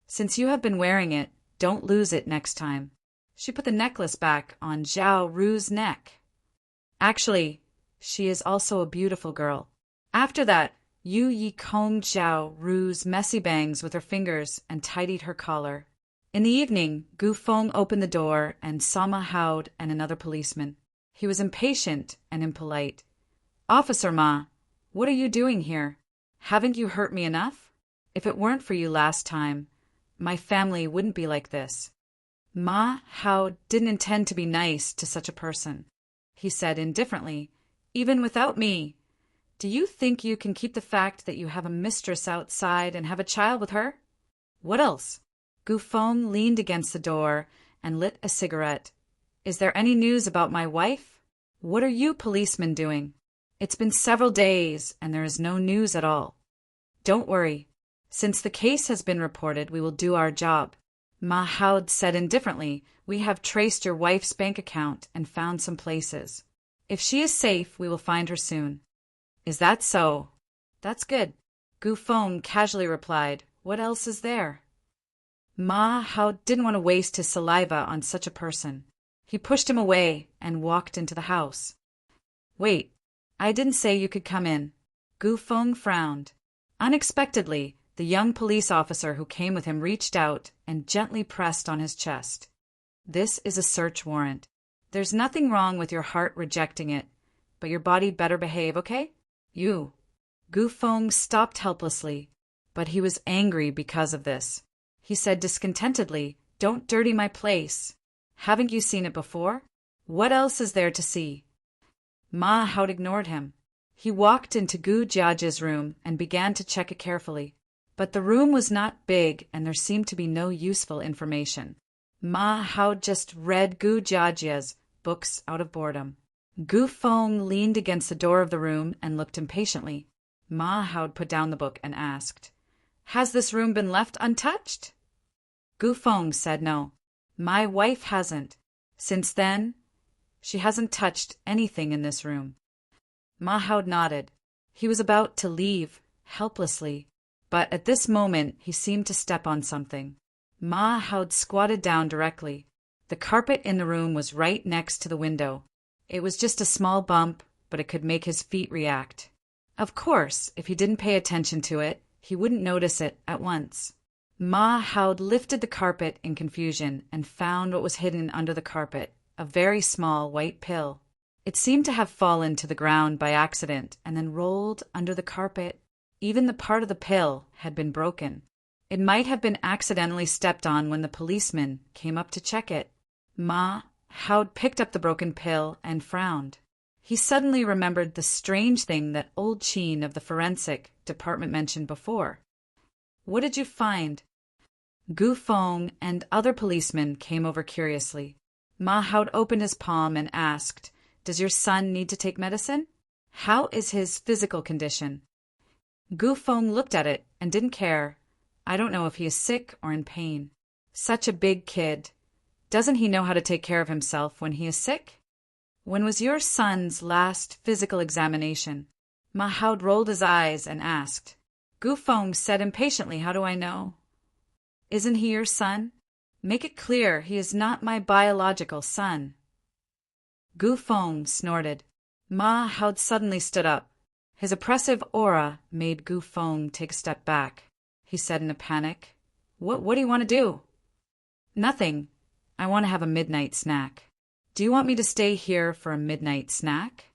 "Since you have been wearing it, don't lose it next time." She put the necklace back on Zhao Ru's neck. Actually, she is also a beautiful girl. After that, Yu Yi combed Zhao Ru's messy bangs with her fingers and tidied her collar. In the evening, Gu Feng opened the door and saw Ma Haud and another policeman. He was impatient and impolite. "Officer Ma, what are you doing here? Haven't you hurt me enough? If it weren't for you last time, my family wouldn't be like this." Ma Haud didn't intend to be nice to such a person. He said indifferently, "Even without me, do you think you can keep the fact that you have a mistress outside and have a child with her?" "What else?" Gu Feng leaned against the door and lit a cigarette. "Is there any news about my wife? What are you policemen doing? It's been several days and there is no news at all." "Don't worry. Since the case has been reported, we will do our job." Ma Haud said indifferently, "We have traced your wife's bank account and found some places. If she is safe, we will find her soon." "Is that so?" "That's good." Gu Feng casually replied, "What else is there?" Ma Haud didn't want to waste his saliva on such a person. He pushed him away and walked into the house. "Wait, I didn't say you could come in." Gu Feng frowned. Unexpectedly, the young police officer who came with him reached out and gently pressed on his chest. "This is a search warrant. There's nothing wrong with your heart rejecting it, but your body better behave, okay? You." Gu Feng stopped helplessly, but he was angry because of this. He said discontentedly, "Don't dirty my place. Haven't you seen it before? What else is there to see?" Ma Haud ignored him. He walked into Gu Jiajia's room and began to check it carefully. But the room was not big and there seemed to be no useful information. Ma Haud just read Gu Jiajia's books out of boredom. Gu Feng leaned against the door of the room and looked impatiently. Ma Haud put down the book and asked, "Has this room been left untouched?" Gu Feng said no. "My wife hasn't. Since then, she hasn't touched anything in this room." Ma Haud nodded. He was about to leave, helplessly. But at this moment, he seemed to step on something. Ma Haud squatted down directly. The carpet in the room was right next to the window. It was just a small bump, but it could make his feet react. Of course, if he didn't pay attention to it, he wouldn't notice it at once. Ma Haud lifted the carpet in confusion and found what was hidden under the carpet, a very small white pill. It seemed to have fallen to the ground by accident and then rolled under the carpet. Even the part of the pill had been broken. It might have been accidentally stepped on when the policeman came up to check it. Ma Haud picked up the broken pill and frowned. He suddenly remembered the strange thing that old Chin of the forensic department mentioned before. "What did you find?" Gu Feng and other policemen came over curiously. Ma Haud opened his palm and asked, "Does your son need to take medicine? How is his physical condition?" Gu Feng looked at it and didn't care. "I don't know if he is sick or in pain. Such a big kid. Doesn't he know how to take care of himself when he is sick?" "When was your son's last physical examination?" Ma Haud rolled his eyes and asked. Gu Feng said impatiently, "How do I know?" "Isn't he your son? Make it clear he is not my biological son." Gu Feng snorted. Ma Haud suddenly stood up. His oppressive aura made Gu Feng take a step back. He said in a panic, What do you want to do?" "Nothing. I want to have a midnight snack." "Do you want me to stay here for a midnight snack?"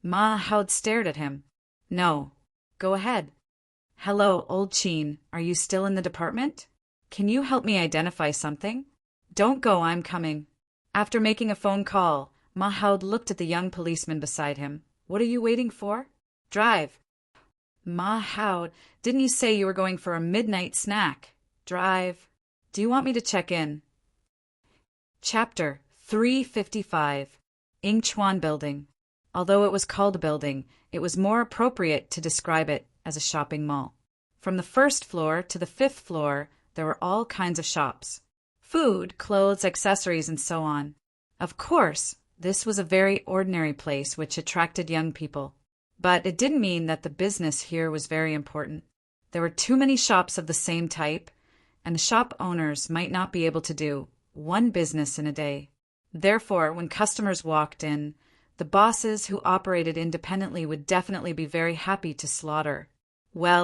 Ma Hao stared at him. "No. Go ahead." "Hello, old Cheen. Are you still in the department? Can you help me identify something?" "Don't go, I'm coming." After making a phone call, Ma Hao looked at the young policeman beside him. "What are you waiting for? Drive." "Ma Hao, didn't you say you were going for a midnight snack? Drive." "Do you want me to check in?" Chapter 355. Ingchuan Building. Although it was called a building, it was more appropriate to describe it as a shopping mall. From the first floor to the fifth floor, there were all kinds of shops. Food, clothes, accessories, and so on. Of course, this was a very ordinary place which attracted young people. But it didn't mean that the business here was very important. There were too many shops of the same type, and the shop owners might not be able to do one business in a day. Therefore, when customers walked in, the bosses who operated independently would definitely be very happy to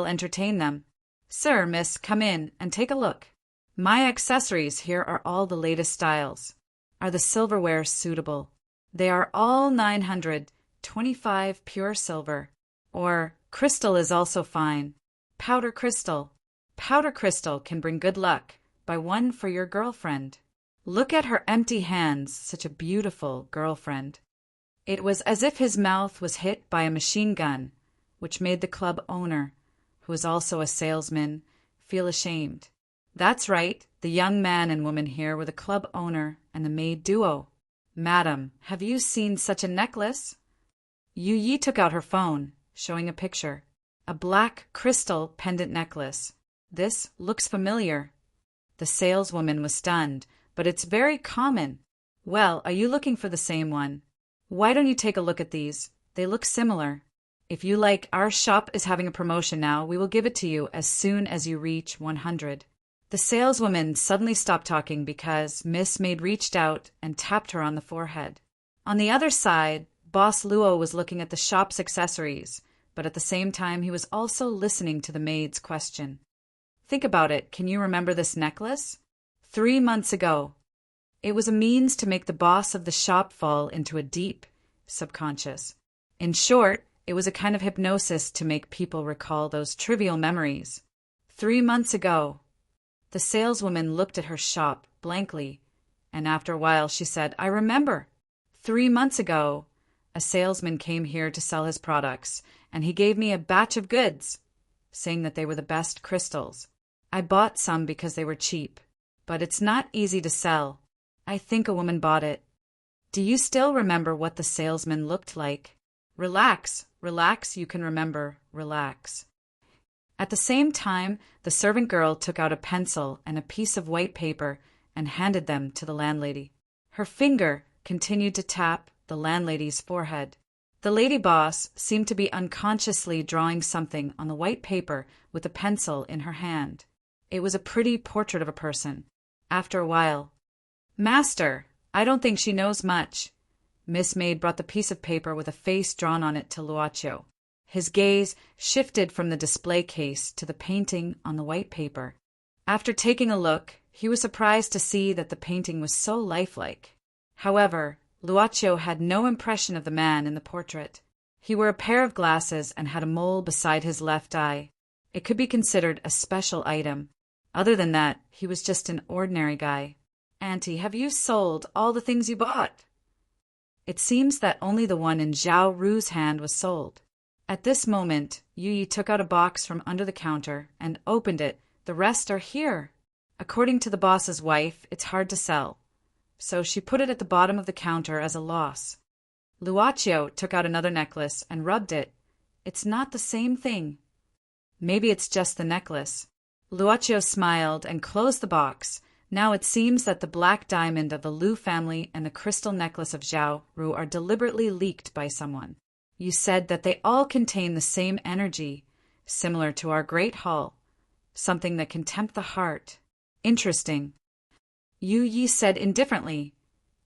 entertain them. "Sir, miss, come in and take a look. My accessories here are all the latest styles. Are the silverware suitable? They are all 925 pure silver. Or crystal is also fine. Powder crystal. Powder crystal can bring good luck. Buy one for your girlfriend. Look at her empty hands, such a beautiful girlfriend." It was as if his mouth was hit by a machine gun, which made the club owner, who was also a salesman, feel ashamed. That's right, the young man and woman here were the club owner and the maid duo. "Madam, have you seen such a necklace?" Yu Yi took out her phone, showing a picture. A black crystal pendant necklace. "This looks familiar." The saleswoman was stunned. "But it's very common." "Well, are you looking for the same one? Why don't you take a look at these? They look similar. If you like, our shop is having a promotion now. We will give it to you as soon as you reach 100. The saleswoman suddenly stopped talking because Miss Maid reached out and tapped her on the forehead. On the other side, Boss Luo was looking at the shop's accessories, but at the same time he was also listening to the maid's question. "Think about it. Can you remember this necklace? 3 months ago. It was a means to make the boss of the shop fall into a deep subconscious. In short, it was a kind of hypnosis to make people recall those trivial memories. 3 months ago." The saleswoman looked at her shop blankly, and after a while she said, "I remember. 3 months ago, a salesman came here to sell his products, and he gave me a batch of goods, saying that they were the best crystals. I bought some because they were cheap, but it's not easy to sell. I think a woman bought it." "Do you still remember what the salesman looked like?" Relax, you can remember, relax." At the same time, the servant girl took out a pencil and a piece of white paper and handed them to the landlady. Her finger continued to tap the landlady's forehead. The lady boss seemed to be unconsciously drawing something on the white paper with a pencil in her hand. It was a pretty portrait of a person. After a while, "Master, I don't think she knows much." Miss Maid brought the piece of paper with a face drawn on it to Luocio. His gaze shifted from the display case to the painting on the white paper. After taking a look, he was surprised to see that the painting was so lifelike. However, Luocio had no impression of the man in the portrait. He wore a pair of glasses and had a mole beside his left eye. It could be considered a special item. Other than that, he was just an ordinary guy. "Auntie, have you sold all the things you bought?" It seems that only the one in Zhao Ru's hand was sold. At this moment, Yu Yi took out a box from under the counter and opened it. "The rest are here. According to the boss's wife, it's hard to sell, so she put it at the bottom of the counter as a loss." Luocio took out another necklace and rubbed it. "It's not the same thing." "Maybe it's just the necklace." Luocio smiled and closed the box. Now it seems that the black diamond of the Lu family and the crystal necklace of Zhao Ru are deliberately leaked by someone. You said that they all contain the same energy, similar to our great hall, something that can tempt the heart. Interesting. Yu Yi said indifferently,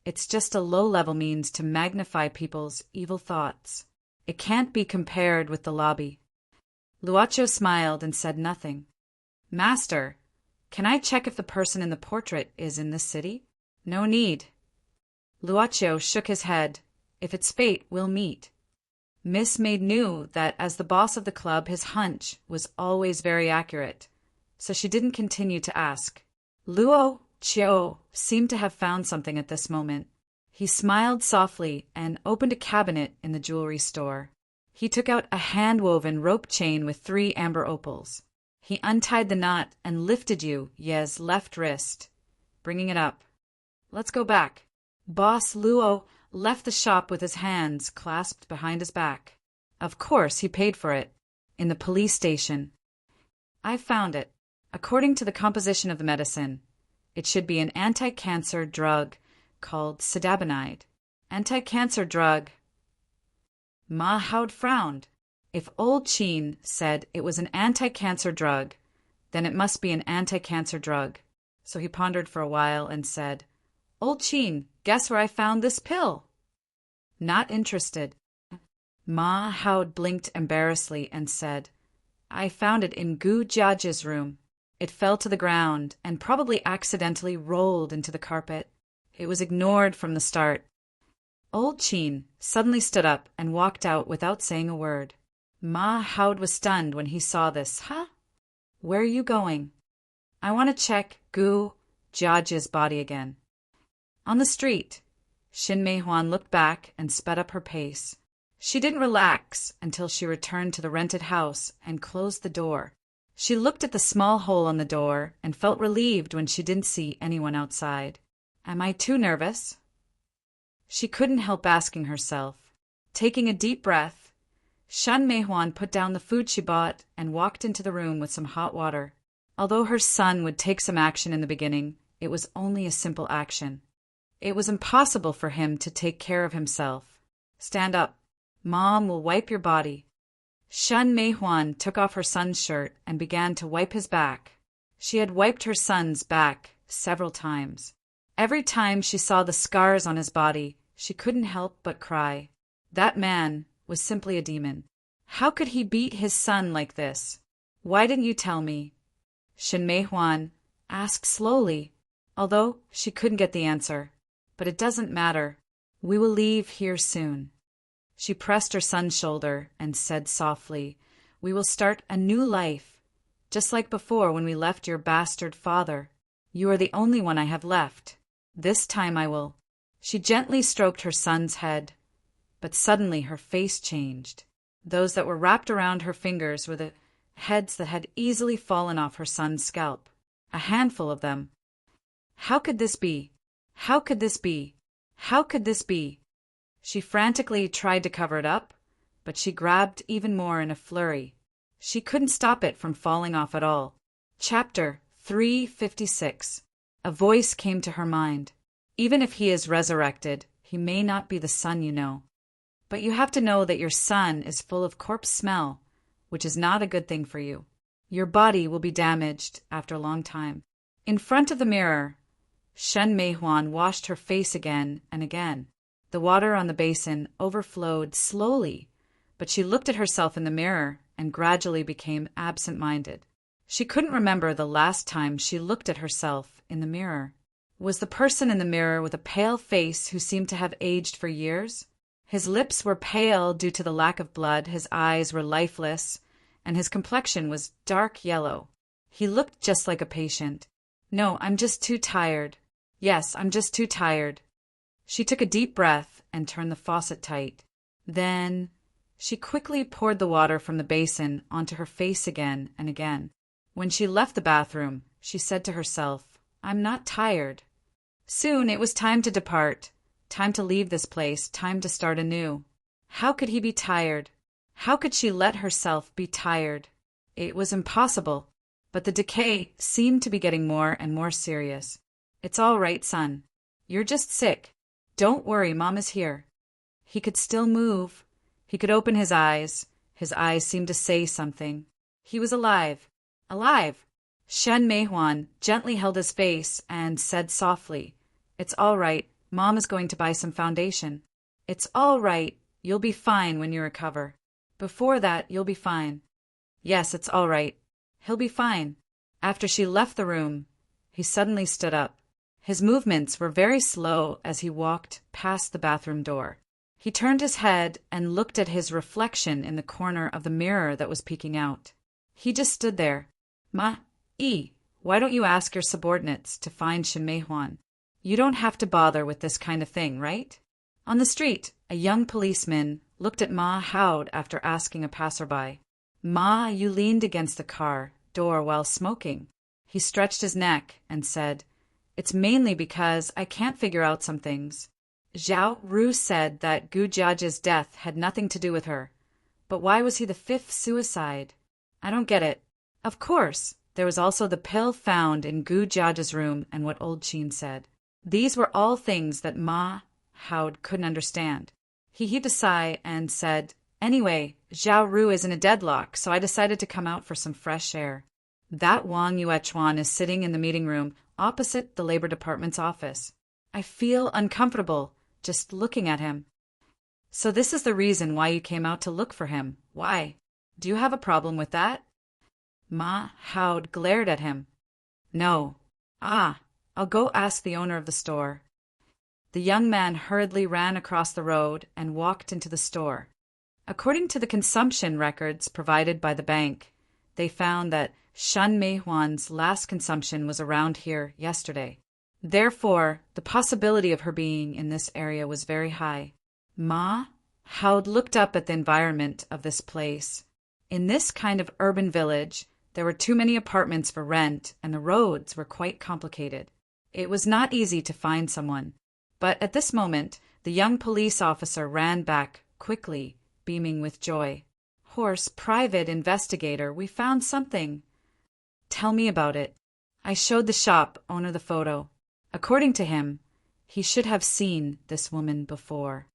"It's just a low-level means to magnify people's evil thoughts." It can't be compared with the lobby. Luocho smiled and said nothing. Master, can I check if the person in the portrait is in this city? No need. Luocho shook his head. If it's fate, we'll meet. Miss Maid knew that as the boss of the club, his hunch was always very accurate, so she didn't continue to ask. Luocho seemed to have found something at this moment. He smiled softly and opened a cabinet in the jewelry store. He took out a hand-woven rope chain with 3 amber opals. He untied the knot and lifted Ye's left wrist, bringing it up. Let's go back. Boss Luo left the shop with his hands clasped behind his back. Of course, he paid for it. In the police station. I found it. According to the composition of the medicine, it should be an anti-cancer drug called sidabinide. Anti-cancer drug. Ma Haud frowned. If old Qin said it was an anti-cancer drug, then it must be an anti-cancer drug. So he pondered for a while and said, Old Qin, guess where I found this pill? Not interested. Ma Haud blinked embarrassedly and said, I found it in Gu Jiaji's room. It fell to the ground and probably accidentally rolled into the carpet. It was ignored from the start. Old Qin suddenly stood up and walked out without saying a word. Ma Haud was stunned when he saw this. Huh? Where are you going? I want to check Gu Jiaji's body again. On the street, Xin Meihuan looked back and sped up her pace. She didn't relax until she returned to the rented house and closed the door. She looked at the small hole on the door and felt relieved when she didn't see anyone outside. Am I too nervous? She couldn't help asking herself. Taking a deep breath, Shen Meihuan put down the food she bought and walked into the room with some hot water. Although her son would take some action in the beginning, it was only a simple action. It was impossible for him to take care of himself. Stand up. Mom will wipe your body. Shen Meihuan took off her son's shirt and began to wipe his back. She had wiped her son's back several times. Every time she saw the scars on his body, she couldn't help but cry. That man was simply a demon. How could he beat his son like this? Why didn't you tell me? Shen Meihuan asked slowly, although she couldn't get the answer. But it doesn't matter. We will leave here soon. She pressed her son's shoulder and said softly, We will start a new life, just like before when we left your bastard father. You are the only one I have left. This time I will. She gently stroked her son's head, but suddenly her face changed. Those that were wrapped around her fingers were the heads that had easily fallen off her son's scalp. A handful of them. How could this be? How could this be? How could this be? She frantically tried to cover it up, but she grabbed even more in a flurry. She couldn't stop it from falling off at all. Chapter 356. A voice came to her mind. Even if he is resurrected, he may not be the son you know. But you have to know that your son is full of corpse smell, which is not a good thing for you. Your body will be damaged after a long time. In front of the mirror, Shen Meihuan washed her face again and again. The water on the basin overflowed slowly, but she looked at herself in the mirror and gradually became absent-minded. She couldn't remember the last time she looked at herself in the mirror. Was the person in the mirror with a pale face who seemed to have aged for years? His lips were pale due to the lack of blood, his eyes were lifeless, and his complexion was dark yellow. He looked just like a patient. No, I'm just too tired. Yes, I'm just too tired. She took a deep breath and turned the faucet tight. Then she quickly poured the water from the basin onto her face again and again. When she left the bathroom, she said to herself, I'm not tired. Soon it was time to depart, time to leave this place, time to start anew. How could he be tired? How could she let herself be tired? It was impossible, but the decay seemed to be getting more and more serious. It's all right, son. You're just sick. Don't worry, Mom is here. He could still move. He could open his eyes. His eyes seemed to say something. He was alive. Alive! Shen Meihuan gently held his face and said softly, It's all right. Mom is going to buy some foundation. It's all right. You'll be fine when you recover. Before that, you'll be fine. Yes, it's all right. He'll be fine. After she left the room, he suddenly stood up. His movements were very slow as he walked past the bathroom door. He turned his head and looked at his reflection in the corner of the mirror that was peeking out. He just stood there. Why don't you ask your subordinates to find Shin Mei-hwan? You don't have to bother with this kind of thing, right? On the street, a young policeman looked at Ma Howd after asking a passerby. Ma, you leaned against the car door while smoking. He stretched his neck and said, It's mainly because I can't figure out some things. Zhao Ru said that Gu Jiaji's death had nothing to do with her. But why was he the fifth suicide? I don't get it. Of course, there was also the pill found in Gu Jiaji's room and what old Qin said. These were all things that Ma Howd couldn't understand. He heaved a sigh and said, Anyway, Zhao Ru is in a deadlock, so I decided to come out for some fresh air. That Wang Yuechuan is sitting in the meeting room opposite the Labor Department's office. I feel uncomfortable just looking at him. So this is the reason why you came out to look for him. Why? Do you have a problem with that? Ma Howd glared at him. No. I'll go ask the owner of the store. The young man hurriedly ran across the road and walked into the store. According to the consumption records provided by the bank, they found that Shin Mei-hwan's last consumption was around here yesterday. Therefore, the possibility of her being in this area was very high. Ma Howd looked up at the environment of this place. In this kind of urban village, there were too many apartments for rent and the roads were quite complicated. It was not easy to find someone. But at this moment, the young police officer ran back quickly, beaming with joy. Horse, private investigator, we found something. Tell me about it. I showed the shop owner the photo. According to him, he should have seen this woman before.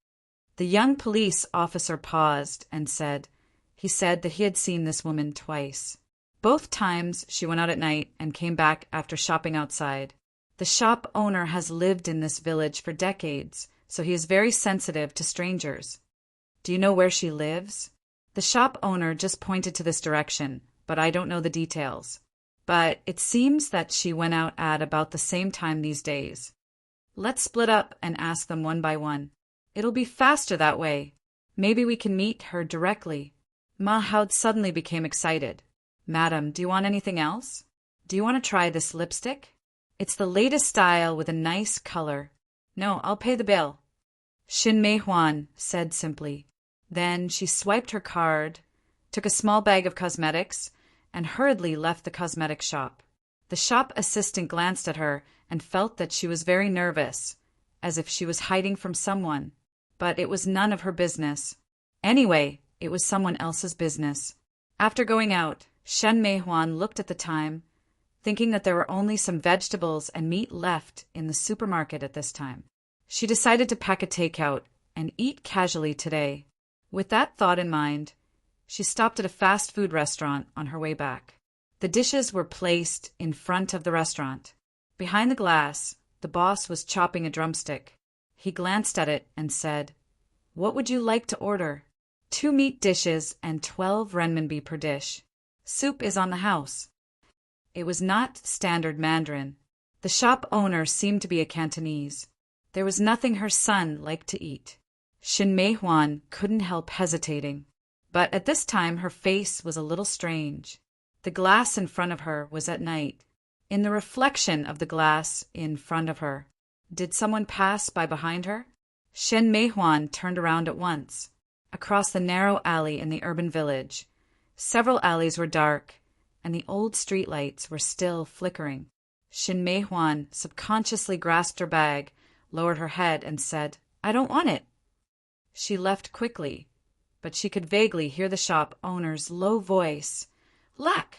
The young police officer paused and said he said that he had seen this woman twice. Both times she went out at night and came back after shopping outside. The shop owner has lived in this village for decades, so he is very sensitive to strangers. Do you know where she lives? The shop owner just pointed to this direction, but I don't know the details. But it seems that she went out at about the same time these days. Let's split up and ask them one by one. It'll be faster that way. Maybe we can meet her directly. Ma Howd suddenly became excited. Madam, do you want anything else? Do you want to try this lipstick? It's the latest style with a nice color. No, I'll pay the bill. Shin Mei-hwan said simply. Then she swiped her card, took a small bag of cosmetics, and hurriedly left the cosmetic shop. The shop assistant glanced at her and felt that she was very nervous, as if she was hiding from someone. But it was none of her business. Anyway, it was someone else's business. After going out, Shin Mei-hwan looked at the time, thinking that there were only some vegetables and meat left in the supermarket at this time. She decided to pack a takeout and eat casually today. With that thought in mind, she stopped at a fast food restaurant on her way back. The dishes were placed in front of the restaurant. Behind the glass, the boss was chopping a drumstick. He glanced at it and said, What would you like to order? 2 meat dishes and 12 renminbi per dish. Soup is on the house. It was not standard Mandarin. The shop owner seemed to be a Cantonese. There was nothing her son liked to eat. Shin Mei-hwan couldn't help hesitating. But at this time her face was a little strange. The glass in front of her was at night. In the reflection of the glass in front of her, did someone pass by behind her? Shin Mei-hwan turned around at once. Across the narrow alley in the urban village, several alleys were dark, and the old streetlights were still flickering. Shin Mei-hwan subconsciously grasped her bag, lowered her head, and said, I don't want it. She left quickly, but she could vaguely hear the shop owner's low voice. Luck!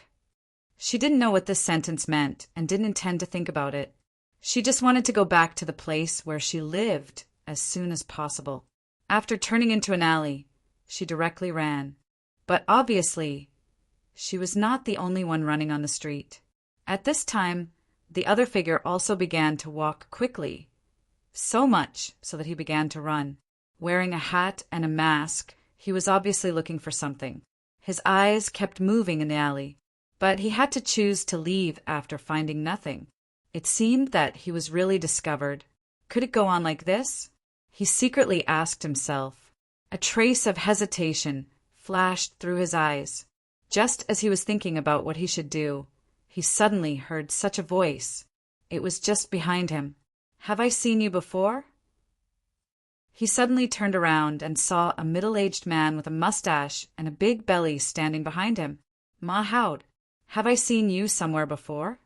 She didn't know what this sentence meant and didn't intend to think about it. She just wanted to go back to the place where she lived as soon as possible. After turning into an alley, she directly ran. But obviously, she was not the only one running on the street. At this time, the other figure also began to walk quickly, so much so that he began to run. Wearing a hat and a mask, he was obviously looking for something. His eyes kept moving in the alley, but he had to choose to leave after finding nothing. It seemed that he was really discovered. Could it go on like this? He secretly asked himself. A trace of hesitation flashed through his eyes. Just as he was thinking about what he should do, he suddenly heard such a voice. It was just behind him. "Have I seen you before?" He suddenly turned around and saw a middle-aged man with a mustache and a big belly standing behind him. "Ma Howd, have I seen you somewhere before?"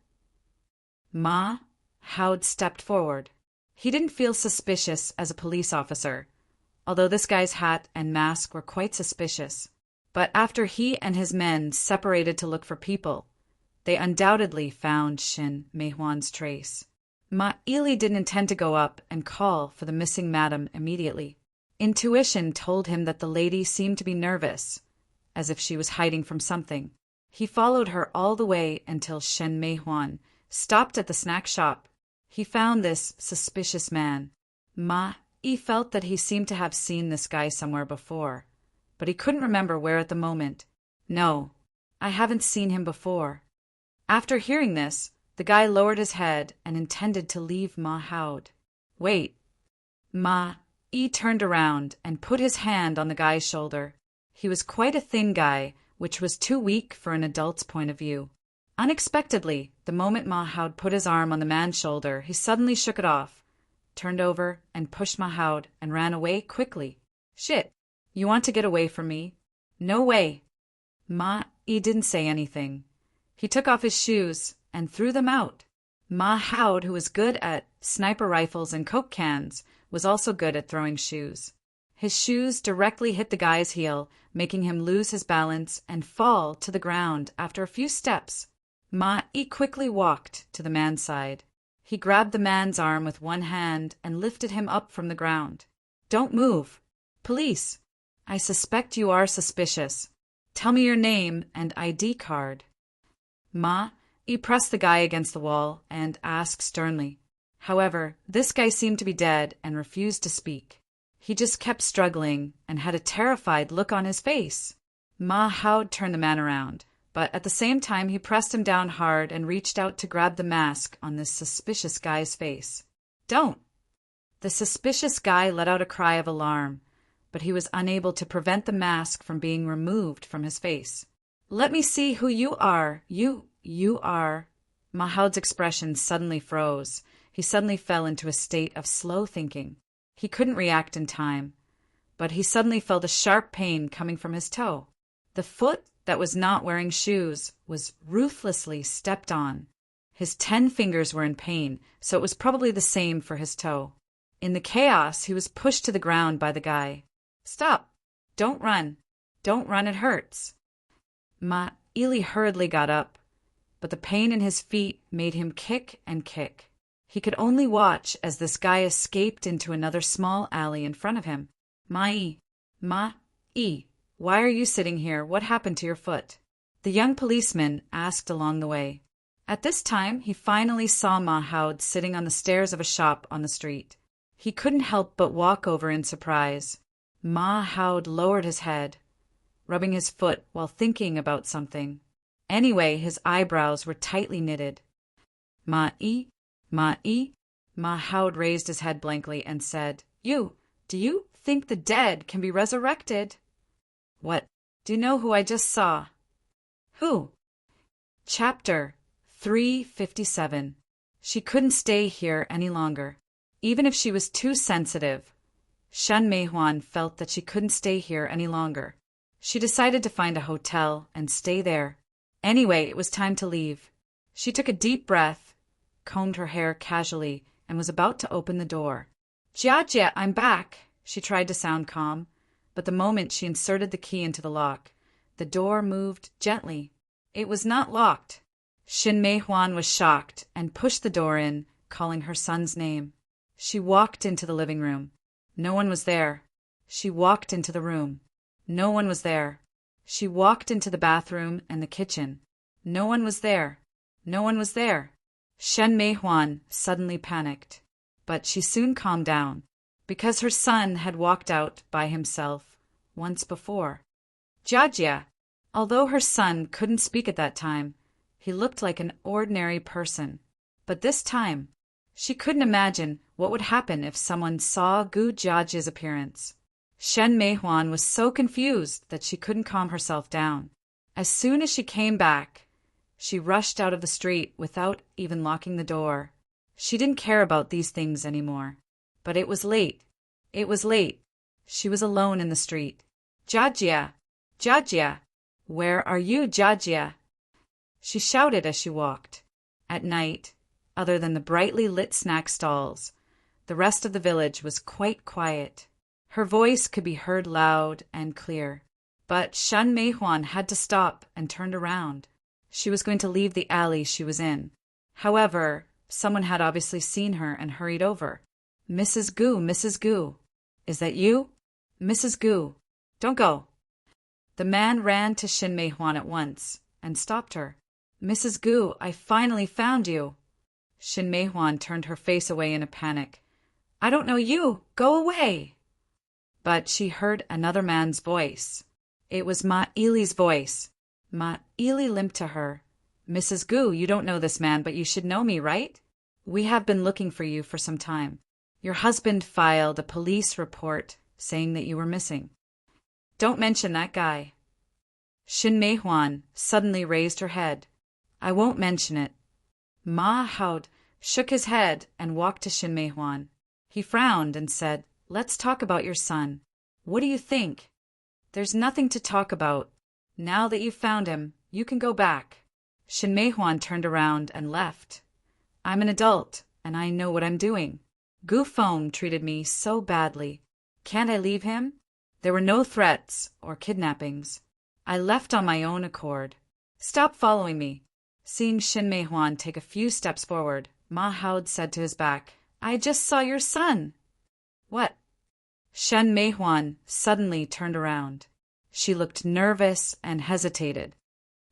Ma Howd stepped forward. He didn't feel suspicious as a police officer, although this guy's hat and mask were quite suspicious. But after he and his men separated to look for people, they undoubtedly found Shin Mei-hwan's trace. Ma Ili didn't intend to go up and call for the missing madam immediately. Intuition told him that the lady seemed to be nervous, as if she was hiding from something. He followed her all the way until Shin Mei-hwan stopped at the snack shop. He found this suspicious man. Ma-i felt that he seemed to have seen this guy somewhere before, but he couldn't remember where at the moment. "No, I haven't seen him before." After hearing this, the guy lowered his head and intended to leave Ma Howd. "Wait." Ma-i turned around and put his hand on the guy's shoulder. He was quite a thin guy, which was too weak for an adult's point of view. Unexpectedly, the moment Ma Howd put his arm on the man's shoulder, he suddenly shook it off, turned over and pushed Ma Howd and ran away quickly. "Shit, you want to get away from me?" "No way." Ma-i didn't say anything. He took off his shoes and threw them out. Ma Howd, who was good at sniper rifles and Coke cans, was also good at throwing shoes. His shoes directly hit the guy's heel, making him lose his balance and fall to the ground after a few steps. Ma-i quickly walked to the man's side. He grabbed the man's arm with one hand and lifted him up from the ground. "Don't move. Police. I suspect you are suspicious. Tell me your name and ID card." Ma-i pressed the guy against the wall and asked sternly. However, this guy seemed to be dead and refused to speak. He just kept struggling and had a terrified look on his face. Ma Howd turned the man around, but at the same time he pressed him down hard and reached out to grab the mask on this suspicious guy's face. "Don't!" The suspicious guy let out a cry of alarm, but he was unable to prevent the mask from being removed from his face. "Let me see who you are. You are." Ma Howd's expression suddenly froze. He suddenly fell into a state of slow thinking. He couldn't react in time, but he suddenly felt a sharp pain coming from his toe. The foot that was not wearing shoes was ruthlessly stepped on. His 10 fingers were in pain, so it was probably the same for his toe. In the chaos, he was pushed to the ground by the guy. "Stop! Don't run! Don't run, it hurts!" Ma-ili hurriedly got up, but the pain in his feet made him kick and kick. He could only watch as this guy escaped into another small alley in front of him. Ma-i, why are you sitting here? What happened to your foot?" the young policeman asked along the way. At this time, he finally saw Ma Howd sitting on the stairs of a shop on the street. He couldn't help but walk over in surprise. Ma Howd lowered his head, rubbing his foot while thinking about something. Anyway, his eyebrows were tightly knitted. Ma-i. Ma Howd raised his head blankly and said, Do you think the dead can be resurrected?" "What? Do you know who I just saw?" "Who?" Chapter 357. She couldn't stay here any longer. Even if she was too sensitive, Shin Mei-hwan felt that she couldn't stay here any longer. She decided to find a hotel and stay there. Anyway, it was time to leave. She took a deep breath, combed her hair casually, and was about to open the door. "Jia, I'm back." She tried to sound calm, but the moment she inserted the key into the lock, the door moved gently. It was not locked. Shin Mei-hwan was shocked and pushed the door in, calling her son's name. She walked into the living room. No one was there. She walked into the room. No one was there. She walked into the bathroom and the kitchen. No one was there. No one was there. Shin Mei-hwan suddenly panicked, but she soon calmed down. because her son had walked out by himself once before. Jia, although her son couldn't speak at that time, he looked like an ordinary person. But this time, she couldn't imagine what would happen if someone saw Gu Jiajia's appearance. Shen Meihuan was so confused that she couldn't calm herself down. As soon as she came back, she rushed out of the street without even locking the door. She didn't care about these things anymore. But it was late. It was late. She was alone in the street. Jiajia! Jiajia! Where are you, Jiajia? She shouted as she walked. At night, other than the brightly lit snack stalls, the rest of the village was quite quiet. Her voice could be heard loud and clear. But Shen Meihuan had to stop and turned around. She was going to leave the alley she was in. However, someone had obviously seen her and hurried over. Mrs. Gu, Mrs. Gu. Is that you? Mrs. Gu, don't go. The man ran to Shen Meihuan at once and stopped her. Mrs. Gu, I finally found you. Shen Meihuan turned her face away in a panic. I don't know you. Go away. But she heard another man's voice. It was Ma Ili's voice. Ma Ili limped to her. Mrs. Gu, you don't know this man, but you should know me, right? We have been looking for you for some time. Your husband filed a police report saying that you were missing. Don't mention that guy. Shen Meihuan suddenly raised her head. I won't mention it. Ma Haod shook his head and walked to Shen Meihuan. He frowned and said, Let's talk about your son. What do you think? There's nothing to talk about. Now that you've found him, you can go back. Shen Meihuan turned around and left. I'm an adult, and I know what I'm doing. Gu Feng treated me so badly. Can't I leave him? There were no threats or kidnappings. I left on my own accord. Stop following me. Seeing Shen Meihuan take a few steps forward, Ma Haod said to his back, I just saw your son. What? Shen Meihuan suddenly turned around. She looked nervous and hesitated.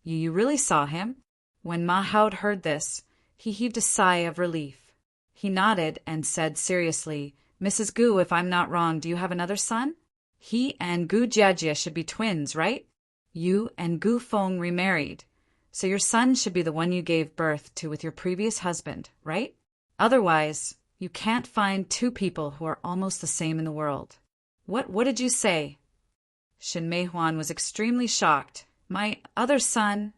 You really saw him? When Ma Haod heard this, he heaved a sigh of relief. He nodded and said seriously, Mrs. Gu, if I'm not wrong, do you have another son? He and Gu Jiajia should be twins, right? You and Gu Feng remarried, so your son should be the one you gave birth to with your previous husband, right? Otherwise, you can't find two people who are almost the same in the world. What did you say? Shen Meihuan was extremely shocked. My other son.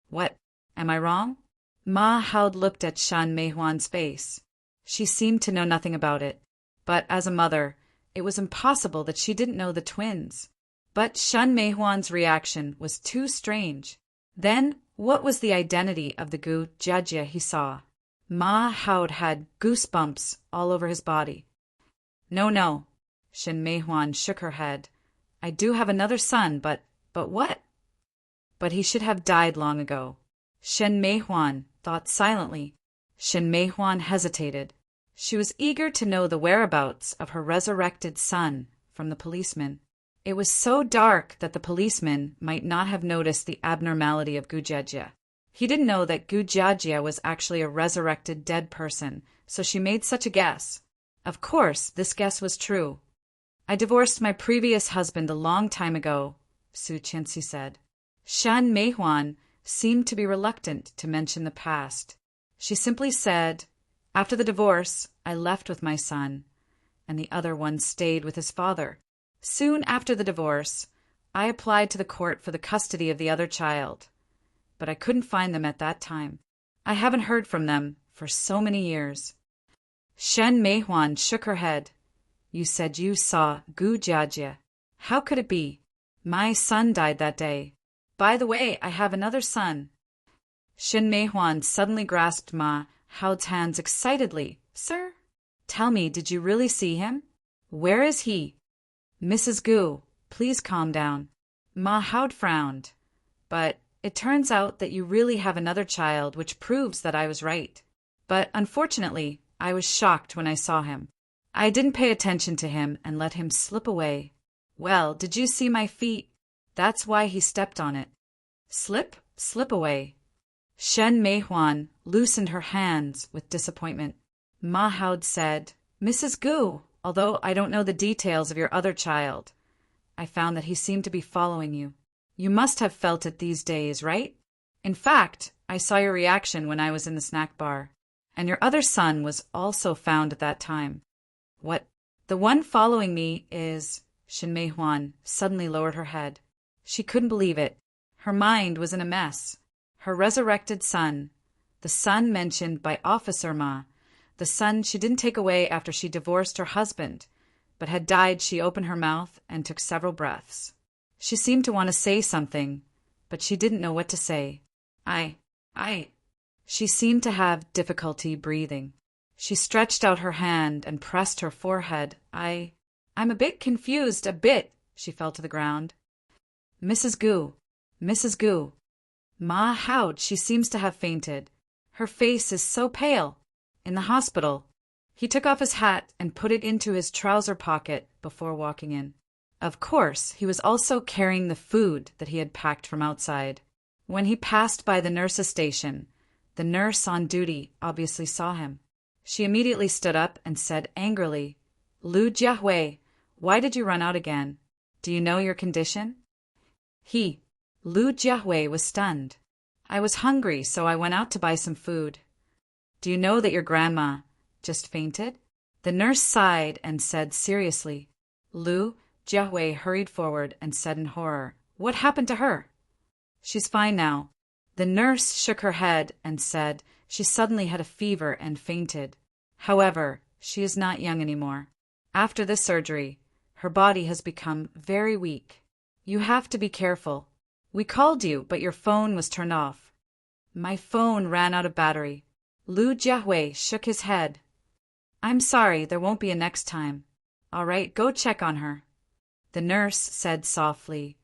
What? Am I wrong? Ma Haod looked at Shen Meihuan's face. She seemed to know nothing about it, but as a mother, it was impossible that she didn't know the twins. But Shen Meihuan's reaction was too strange. Then, what was the identity of the Gu Jiajia he saw? Ma Haod had goosebumps all over his body. No. Shen Meihuan shook her head. I do have another son, but what? But he should have died long ago. Shen Meihuan thought silently. Shen Meihuan hesitated. She was eager to know the whereabouts of her resurrected son from the policeman. It was so dark that the policeman might not have noticed the abnormality of Gu Jiajia. He didn't know that Gu Jiajia was actually a resurrected dead person, so she made such a guess. Of course, this guess was true. I divorced my previous husband a long time ago, Su Qianxi said. Shen Meihuan seemed to be reluctant to mention the past. She simply said, After the divorce, I left with my son, and the other one stayed with his father. Soon after the divorce, I applied to the court for the custody of the other child, but I couldn't find them at that time. I haven't heard from them for so many years. Shen Meihuan shook her head. You said you saw Gu Jiajia. How could it be? My son died that day. By the way, I have another son. Shen Meihuan suddenly grasped Ma Haod's hands excitedly. Sir? Tell me, did you really see him? Where is he? Mrs. Gu, please calm down. Ma Haod frowned. But it turns out that you really have another child, which proves that I was right. But unfortunately, I was shocked when I saw him. I didn't pay attention to him and let him slip away. Well, did you see my feet? That's why he stepped on it. Slip away. Shen Meihuan loosened her hands with disappointment. Ma Haod said, Mrs. Gu, Although I don't know the details of your other child, I found that he seemed to be following you. You must have felt it these days, right? In fact, I saw your reaction when I was in the snack bar. And your other son was also found at that time. What? The one following me is… Shinmei Huan suddenly lowered her head. She couldn't believe it. Her mind was in a mess. Her resurrected son, the son mentioned by Officer Ma, the son she didn't take away after she divorced her husband, but had died. She opened her mouth and took several breaths. She seemed to want to say something, but she didn't know what to say. She seemed to have difficulty breathing. She stretched out her hand and pressed her forehead. I'm a bit confused, a bit. She fell to the ground. Mrs. Gu. Ma howd, she seems to have fainted. Her face is so pale. In the hospital. He took off his hat and put it into his trouser pocket before walking in. Of course, he was also carrying the food that he had packed from outside. When he passed by the nurse's station, the nurse on duty obviously saw him. She immediately stood up and said angrily, Lu Jiahui, why did you run out again? Do you know your condition? Lu Jiahui was stunned. I was hungry, so I went out to buy some food. Do you know that your grandma just fainted? The nurse sighed and said seriously. Lu Jiahui hurried forward and said in horror, What happened to her? She's fine now. The nurse shook her head and said she suddenly had a fever and fainted. However, she is not young anymore. After this surgery, her body has become very weak. You have to be careful. We called you, but your phone was turned off. My phone ran out of battery. Lu Jiahui shook his head. I'm sorry, there won't be a next time. All right, go check on her. The nurse said softly,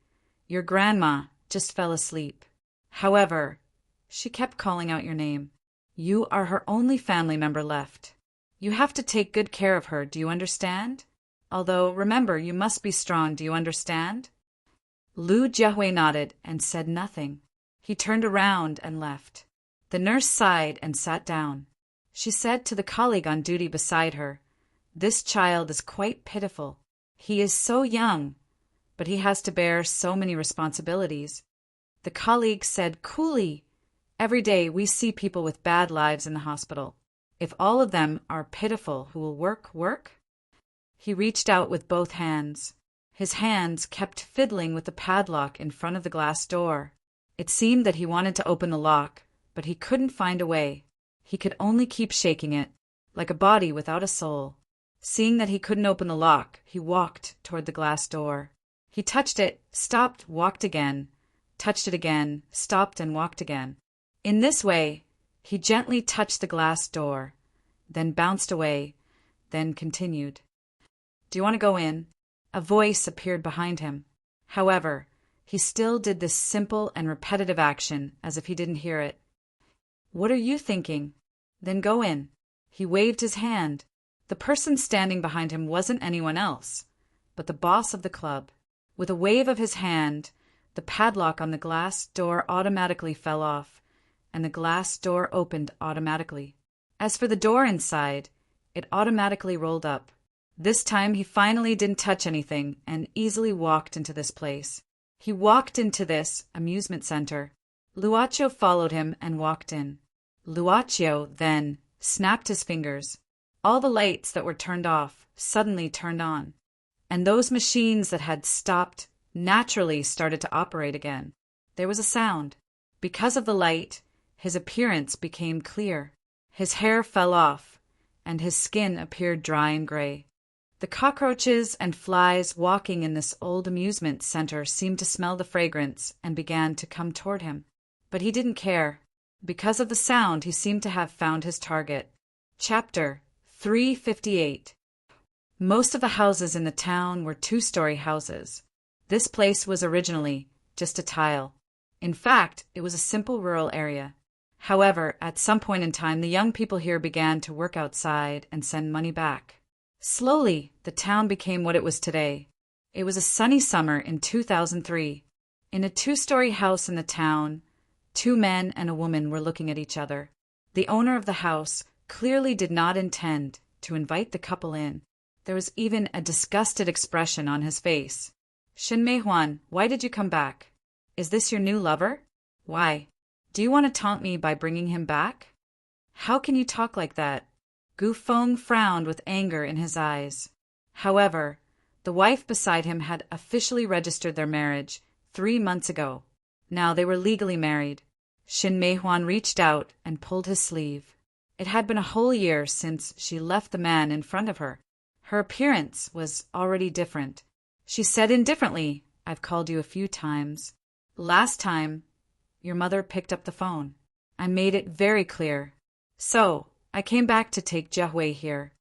Your grandma just fell asleep. However, she kept calling out your name. You are her only family member left. You have to take good care of her, do you understand? Although, remember, you must be strong, do you understand? Lu Jiahui nodded and said nothing. He turned around and left. The nurse sighed and sat down. She said to the colleague on duty beside her, This child is quite pitiful. He is so young, but he has to bear so many responsibilities. The colleague said coolly, Every day we see people with bad lives in the hospital. If all of them are pitiful, who will work? He reached out with both hands. His hands kept fiddling with the padlock in front of the glass door. It seemed that he wanted to open the lock, but he couldn't find a way. He could only keep shaking it, like a body without a soul. Seeing that he couldn't open the lock, he walked toward the glass door. He touched it, stopped, walked again, touched it again, stopped and walked again. In this way, he gently touched the glass door, then bounced away, then continued. Do you want to go in? A voice appeared behind him. However, he still did this simple and repetitive action as if he didn't hear it. What are you thinking? Then go in. He waved his hand. The person standing behind him wasn't anyone else, but the boss of the club. With a wave of his hand, the padlock on the glass door automatically fell off, and the glass door opened automatically. As for the door inside, it automatically rolled up. This time he finally didn't touch anything and easily walked into this place. He walked into this amusement center. Luocio followed him and walked in. Luocio then snapped his fingers. All the lights that were turned off suddenly turned on, and those machines that had stopped naturally started to operate again. There was a sound. Because of the light, his appearance became clear. His hair fell off, and his skin appeared dry and gray. The cockroaches and flies walking in this old amusement center seemed to smell the fragrance and began to come toward him. But he didn't care. Because of the sound, he seemed to have found his target. Chapter 358. Most of the houses in the town were two-story houses. This place was originally just a tile. In fact, it was a simple rural area. However, at some point in time, the young people here began to work outside and send money back. Slowly, the town became what it was today. It was a sunny summer in 2003. In a two-story house in the town, two men and a woman were looking at each other. The owner of the house clearly did not intend to invite the couple in. There was even a disgusted expression on his face. Shin Mei-hwan, why did you come back? Is this your new lover? Why? Do you want to taunt me by bringing him back? How can you talk like that? Gu Feng frowned with anger in his eyes. However, the wife beside him had officially registered their marriage 3 months ago. Now they were legally married. Shin Mei-hwan reached out and pulled his sleeve. It had been a whole year since she left the man in front of her. Her appearance was already different. She said indifferently, I've called you a few times. Last time, your mother picked up the phone. I made it very clear. So, I came back to take Jiahui here.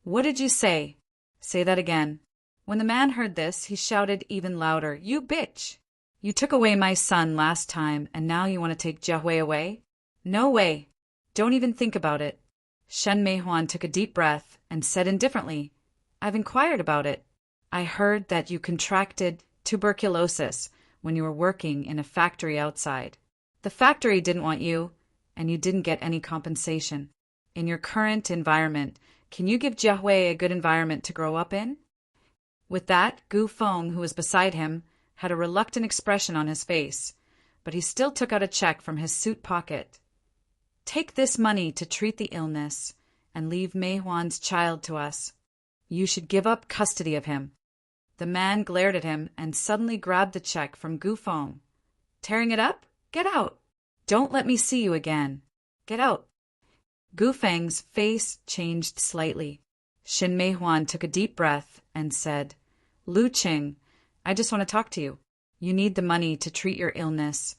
What did you say? Say that again. When the man heard this, he shouted even louder, You bitch! You took away my son last time, and now you want to take Jiahui away? No way. Don't even think about it. Shen Mei-hwan took a deep breath and said indifferently, I've inquired about it. I heard that you contracted tuberculosis when you were working in a factory outside. The factory didn't want you, and you didn't get any compensation. In your current environment, can you give Jiahui a good environment to grow up in? With that, Gu Feng, who was beside him, had a reluctant expression on his face, but he still took out a check from his suit pocket. Take this money to treat the illness, and leave Mei-hwan's child to us. You should give up custody of him. The man glared at him and suddenly grabbed the check from Gu Feng. Tearing it up? Get out! Don't let me see you again. Get out! Gu Feng's face changed slightly. Shin Mei-hwan took a deep breath and said, Lu Qing, I just want to talk to you. You need the money to treat your illness,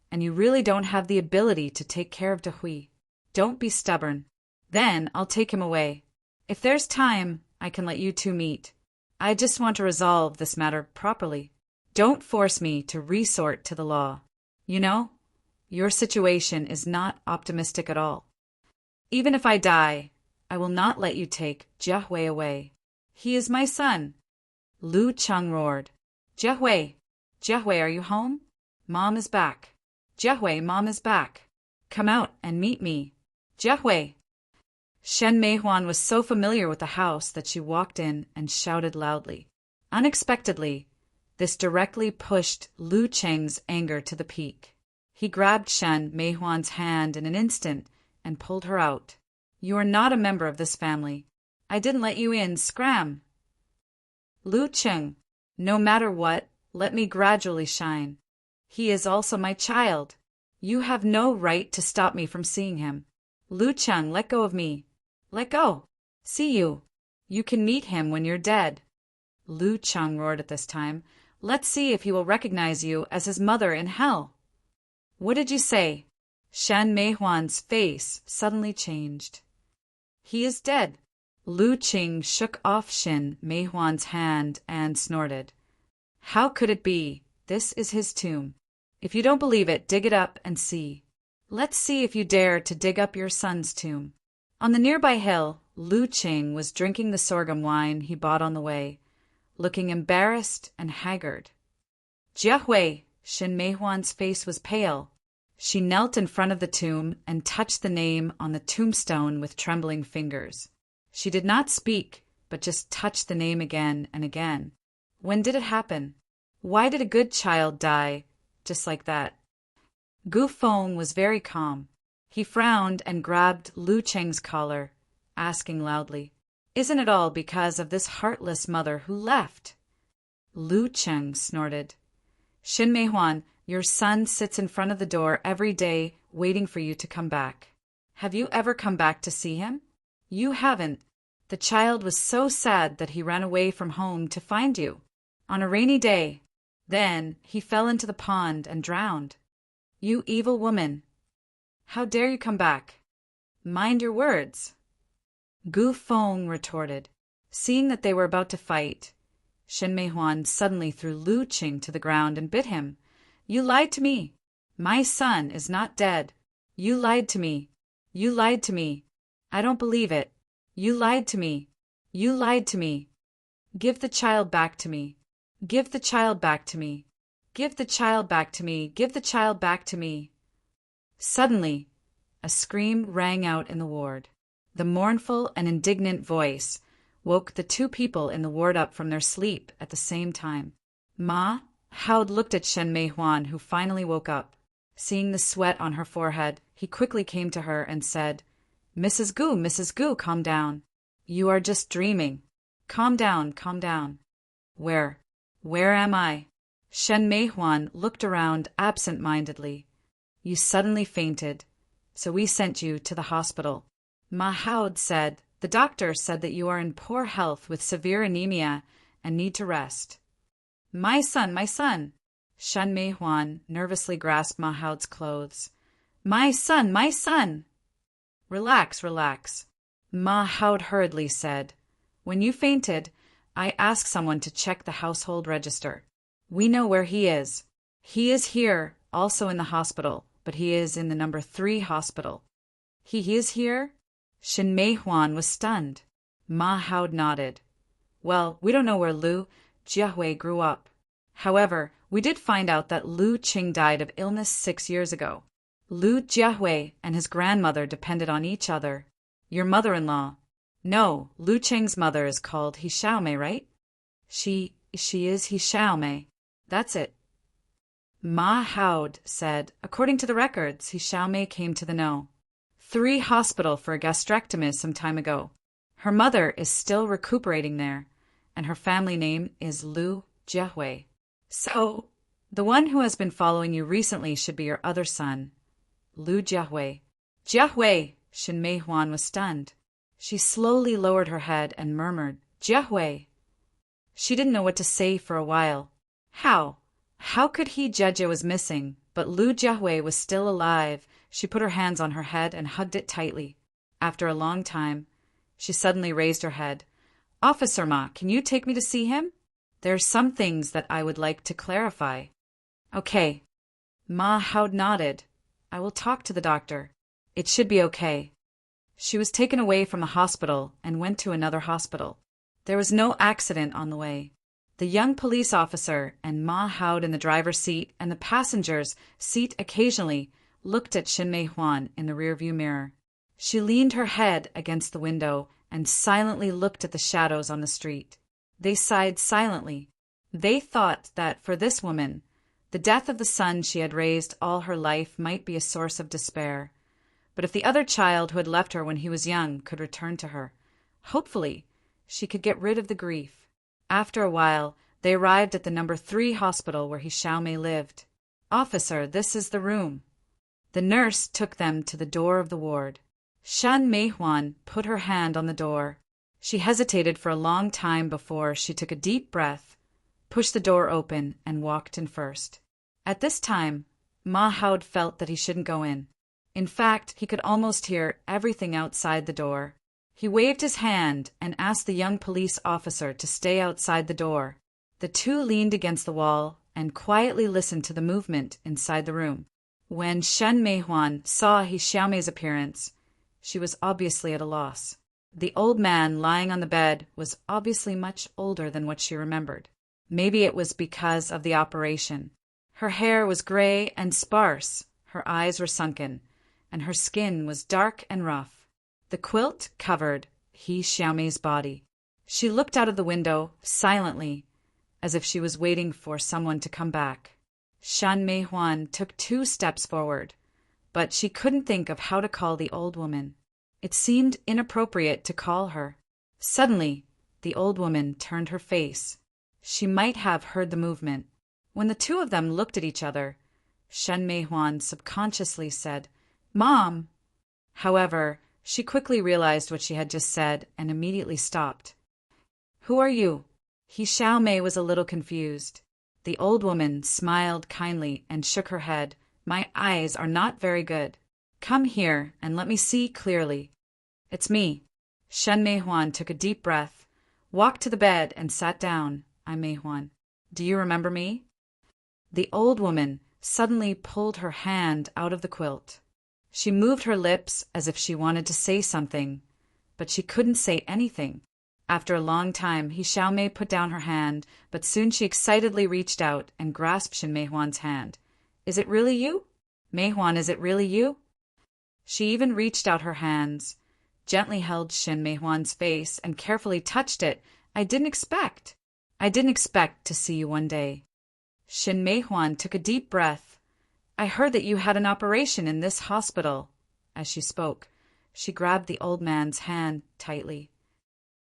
and you really don't have the ability to take care of Dehui. Don't be stubborn. Then I'll take him away. If there's time, I can let you two meet. I just want to resolve this matter properly. Don't force me to resort to the law. You know, your situation is not optimistic at all. Even if I die, I will not let you take Jiahui away. He is my son. Lu Cheng roared. Jiahui, Jiahui, are you home? Mom is back. Jiahui, Mom is back. Come out and meet me. Jiahui. Shen Mei-hwan was so familiar with the house that she walked in and shouted loudly. Unexpectedly, this directly pushed Lu Cheng's anger to the peak. He grabbed Shen Mei-hwan's hand in an instant and pulled her out. You are not a member of this family. I didn't let you in, scram! Lu Cheng, no matter what, let me gradually shine. He is also my child. You have no right to stop me from seeing him. Lu Cheng, let go of me. Let go. See you. You can meet him when you're dead. Lu Cheng roared at this time. Let's see if he will recognize you as his mother in hell. What did you say? Shen Mei-hwan's face suddenly changed. He is dead. Lu Qing shook off Shin Mei-hwan's hand and snorted. How could it be? This is his tomb. If you don't believe it, dig it up and see. Let's see if you dare to dig up your son's tomb. On the nearby hill, Lu Qing was drinking the sorghum wine he bought on the way, looking embarrassed and haggard. Jiahui, Shin Mei-hwan's face was pale. She knelt in front of the tomb and touched the name on the tombstone with trembling fingers. She did not speak, but just touched the name again and again. When did it happen? Why did a good child die just like that? Gu Feng was very calm. He frowned and grabbed Lu Cheng's collar, asking loudly, Isn't it all because of this heartless mother who left? Lu Cheng snorted. Shin Mei-hwan, your son sits in front of the door every day waiting for you to come back. Have you ever come back to see him? You haven't. The child was so sad that he ran away from home to find you. On a rainy day. Then he fell into the pond and drowned. You evil woman. How dare you come back? Mind your words. Gu Feng retorted. Seeing that they were about to fight, Shin Mei-hwan suddenly threw Lu Qing to the ground and bit him. You lied to me. My son is not dead. You lied to me. You lied to me. I don't believe it. You lied to me. You lied to me. Give the child back to me. Give the child back to me. Give the child back to me. Give the child back to me. Suddenly, a scream rang out in the ward. The mournful and indignant voice woke the two people in the ward up from their sleep at the same time. Ma Howard looked at Shen Mei Huan, who finally woke up. Seeing the sweat on her forehead, he quickly came to her and said, Mrs. Gu, calm down. You are just dreaming. Calm down, calm down. Where am I? Shen Mei Huan looked around absent-mindedly. You suddenly fainted, so we sent you to the hospital. Ma Howard said, the doctor said that you are in poor health with severe anemia and need to rest. My son! Shen Mei Huan nervously grasped Ma Howard's clothes. My son! Relax. Ma Howard hurriedly said, when you fainted, I asked someone to check the household register. We know where he is. He is here, also in the hospital, but he is in the number 3 hospital. He is here? Shen Mei Huan was stunned. Ma Howard nodded. Well, we don't know where Lu Jiahui grew up. However, we did find out that Lu Qing died of illness 6 years ago. Lu Jiahui and his grandmother depended on each other. Your mother-in-law. No, Lu Qing's mother is called He Xiaomei, right? She is He Xiaomei. That's it. Ma Howard said, according to the records, He Xiaomei came to the know. 3 hospital for a gastrectomy some time ago. Her mother is still recuperating there, and her family name is Lu Jiahui. So, the one who has been following you recently should be your other son, Lu Jiahui. Jiahui! Shen Mei Huan was stunned. She slowly lowered her head and murmured, Jiahui! She didn't know what to say for a while. How could he Jie was missing, but Lu Jiahui was still alive? She put her hands on her head and hugged it tightly. After a long time, she suddenly raised her head. Officer Ma, can you take me to see him? There are some things that I would like to clarify. Okay. Ma Howard nodded. I will talk to the doctor. It should be okay. She was taken away from the hospital and went to another hospital. There was no accident on the way. The young police officer and Ma Howard in the driver's seat and the passenger's seat occasionally looked at Shen Mei Huan in the rearview mirror. She leaned her head against the window and silently looked at the shadows on the street. They sighed silently. They thought that for this woman, the death of the son she had raised all her life might be a source of despair. But if the other child who had left her when he was young could return to her, hopefully she could get rid of the grief. After a while, they arrived at the number 3 hospital where He Xiaomei lived. Officer, this is the room. The nurse took them to the door of the ward. Shen Mei Huan put her hand on the door. She hesitated for a long time before she took a deep breath, pushed the door open, and walked in first. At this time, Ma Howard felt that he shouldn't go in. In fact, he could almost hear everything outside the door. He waved his hand and asked the young police officer to stay outside the door. The two leaned against the wall and quietly listened to the movement inside the room. When Shen Mei Huan saw He Xiaomei's appearance, she was obviously at a loss. The old man lying on the bed was obviously much older than what she remembered. Maybe it was because of the operation. Her hair was gray and sparse, her eyes were sunken, and her skin was dark and rough. The quilt covered He Xiaomei's body. She looked out of the window silently, as if she was waiting for someone to come back. Shen Mei Huan took 2 steps forward, but she couldn't think of how to call the old woman. It seemed inappropriate to call her. Suddenly, the old woman turned her face. She might have heard the movement. When the two of them looked at each other, Shen Mei Huan subconsciously said, "Mom!" However, she quickly realized what she had just said and immediately stopped. "Who are you?" He Xiaomei was a little confused. The old woman smiled kindly and shook her head. "My eyes are not very good. Come here and let me see clearly." "It's me." Shen Mei Huan took a deep breath, walked to the bed and sat down. "I'm Mei Huan. Do you remember me?" The old woman suddenly pulled her hand out of the quilt. She moved her lips as if she wanted to say something, but she couldn't say anything. After a long time, He Xiaomei put down her hand, but soon she excitedly reached out and grasped Shen Mei Huan's hand. "Is it really you? Mei Huan, is it really you?" She even reached out her hands. gently held Shin Mei-hwan's face and carefully touched it. I didn't expect to see you one day. Shin Mei-hwan took a deep breath. I heard that you had an operation in this hospital. As she spoke, she grabbed the old man's hand tightly.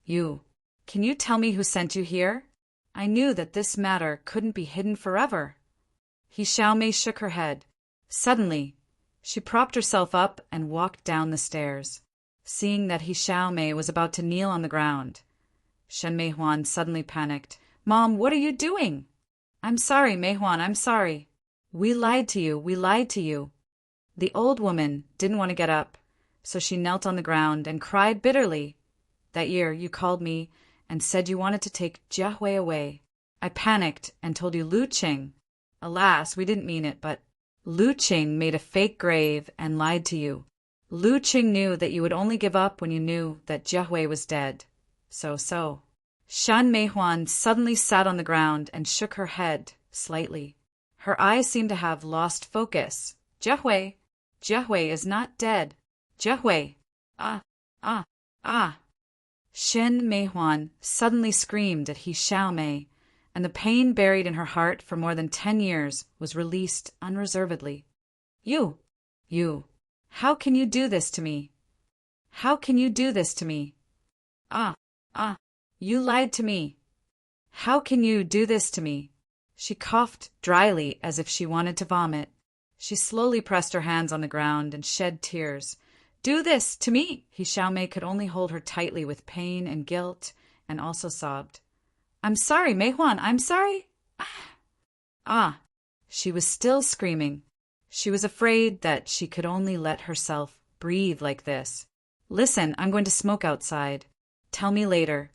Can you tell me who sent you here? I knew that this matter couldn't be hidden forever. He Xiaomei shook her head. Suddenly, she propped herself up and walked down the stairs. Seeing that He Xiaomei was about to kneel on the ground, Shen Mei-hwan suddenly panicked. Mom, what are you doing? I'm sorry, Mei-hwan, I'm sorry. We lied to you. The old woman didn't want to get up, so she knelt on the ground and cried bitterly. That year you called me and said you wanted to take Jiahui away. I panicked and told you Lu Qing. Alas, we didn't mean it, but Lu Qing made a fake grave and lied to you. Lu Qing knew that you would only give up when you knew that Jiahui was dead. So. Shan Mei-hwan suddenly sat on the ground and shook her head slightly. Her eyes seemed to have lost focus. Jiahui is not dead. Jiahui. Ah. Shin Mei-hwan suddenly screamed at He Xiaomei, and the pain buried in her heart for more than 10 years was released unreservedly. You! How can you do this to me? You lied to me. How can you do this to me? She coughed dryly as if she wanted to vomit. She slowly pressed her hands on the ground and shed tears. Do this to me! He Xiaomei could only hold her tightly with pain and guilt, and also sobbed. I'm sorry, Mei-hwan, I'm sorry. She was still screaming. She was afraid that she could only let herself breathe like this. Listen, I'm going to smoke outside. Tell me later.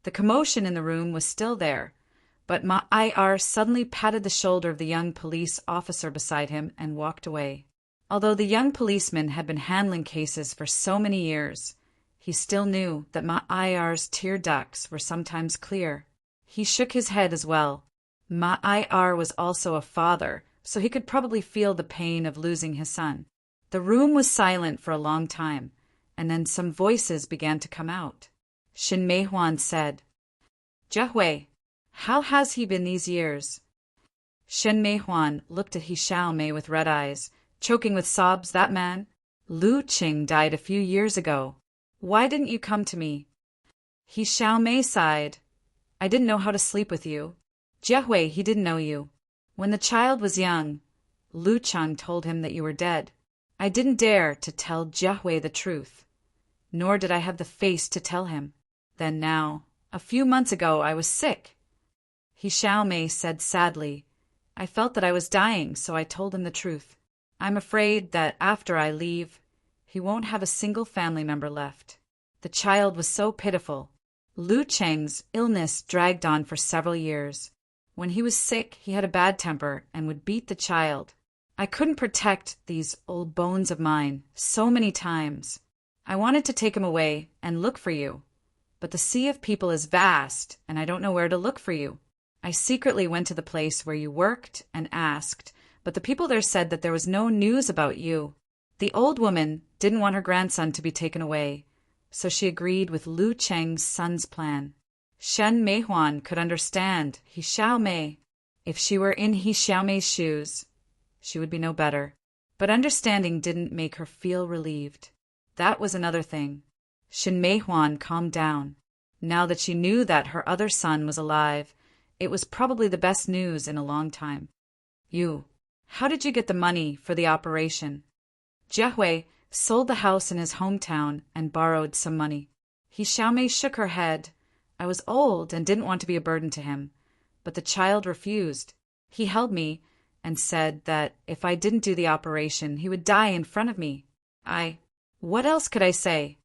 The commotion in the room was still there, but Ma-ir suddenly patted the shoulder of the young police officer beside him and walked away. Although the young policeman had been handling cases for so many years, he still knew that Ma-ir's tear ducts were sometimes clear. He shook his head as well. Ma-ir was also a father, so he could probably feel the pain of losing his son. The room was silent for a long time, and then some voices began to come out. Shin Mei-hwan said, Jiahui, how has he been these years? Shin Mei-hwan looked at He Xiaomei with red eyes, choking with sobs. That man, Lu Qing, died a few years ago. Why didn't you come to me? He Xiaomei sighed. I didn't know how to sleep with you. Jiahui, he didn't know you. When the child was young, Lu Chang told him that you were dead. I didn't dare to tell Jiahui the truth, nor did I have the face to tell him. Then now, a few months ago, I was sick. He Xiaomei said sadly, I felt that I was dying, so I told him the truth. I'm afraid that after I leave, he won't have a single family member left. The child was so pitiful. Lu Cheng's illness dragged on for several years. When he was sick, he had a bad temper and would beat the child. I couldn't protect these old bones of mine so many times. I wanted to take him away and look for you, but the sea of people is vast, and I don't know where to look for you. I secretly went to the place where you worked and asked, but the people there said that there was no news about you. The old woman didn't want her grandson to be taken away, so she agreed with Lu Cheng's son's plan. Shen Mei-hwan could understand He Xiaomei. If she were in He Xiaomei's shoes, she would be no better. But understanding didn't make her feel relieved. That was another thing. Shin Mei-hwan calmed down. Now that she knew that her other son was alive, it was probably the best news in a long time. How did you get the money for the operation? Jiahui sold the house in his hometown and borrowed some money. He Xiaomei shook her head. I was old and didn't want to be a burden to him, but the child refused. He held me and said that if I didn't do the operation, he would die in front of me. What else could I say?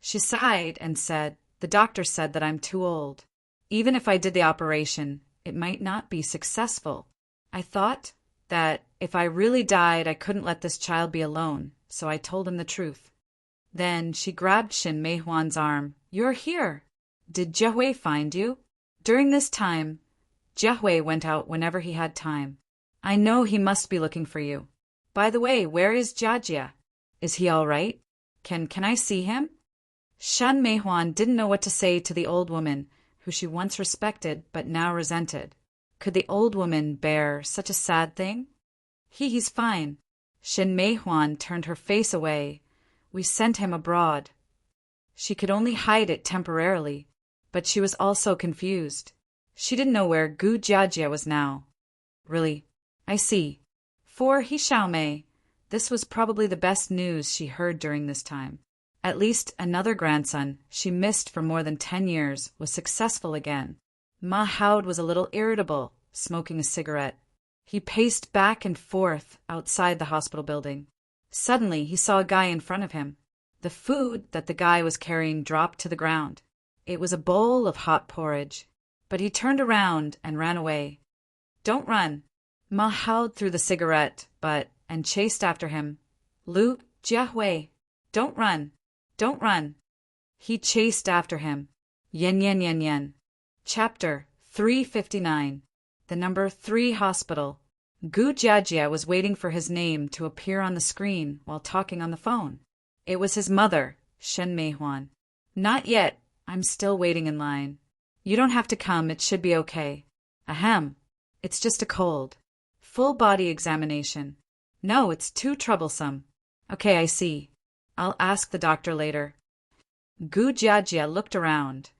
She sighed and said, the doctor said that I'm too old. Even if I did the operation, it might not be successful. I thought that if I really died, I couldn't let this child be alone, so I told him the truth. Then she grabbed Shin Mei-hwan's arm. You're here. Did Jiahui find you? During this time, Jiahui went out whenever he had time. I know he must be looking for you. By the way, where is Jiajia? Is he all right? Can I see him? Shen Meihuan didn't know what to say to the old woman, who she once respected but now resented. Could the old woman bear such a sad thing? He's fine. Shen Meihuan turned her face away. We sent him abroad. She could only hide it temporarily, but she was also confused. She didn't know where Gu Jiajie was now. Really? I see. For He Xiaomei, this was probably the best news she heard during this time. At least another grandson she missed for more than 10 years was successful again. Ma Haod was a little irritable, smoking a cigarette. He paced back and forth outside the hospital building. Suddenly he saw a guy in front of him. The food that the guy was carrying dropped to the ground. It was a bowl of hot porridge. But he turned around and ran away. Don't run. Ma Haod threw the cigarette, and chased after him. Lu Jiahui, don't run. Don't run. He chased after him. Yen yen yen yen. Chapter 359. The number 3 hospital. Gu Jiajie was waiting for his name to appear on the screen while talking on the phone. It was his mother, Shen Meihuan. Not yet. I'm still waiting in line. You don't have to come. It should be okay. Ahem. It's just a cold. Full body examination. No, it's too troublesome. Okay, I see. I'll ask the doctor later. Gu Jiajie looked around,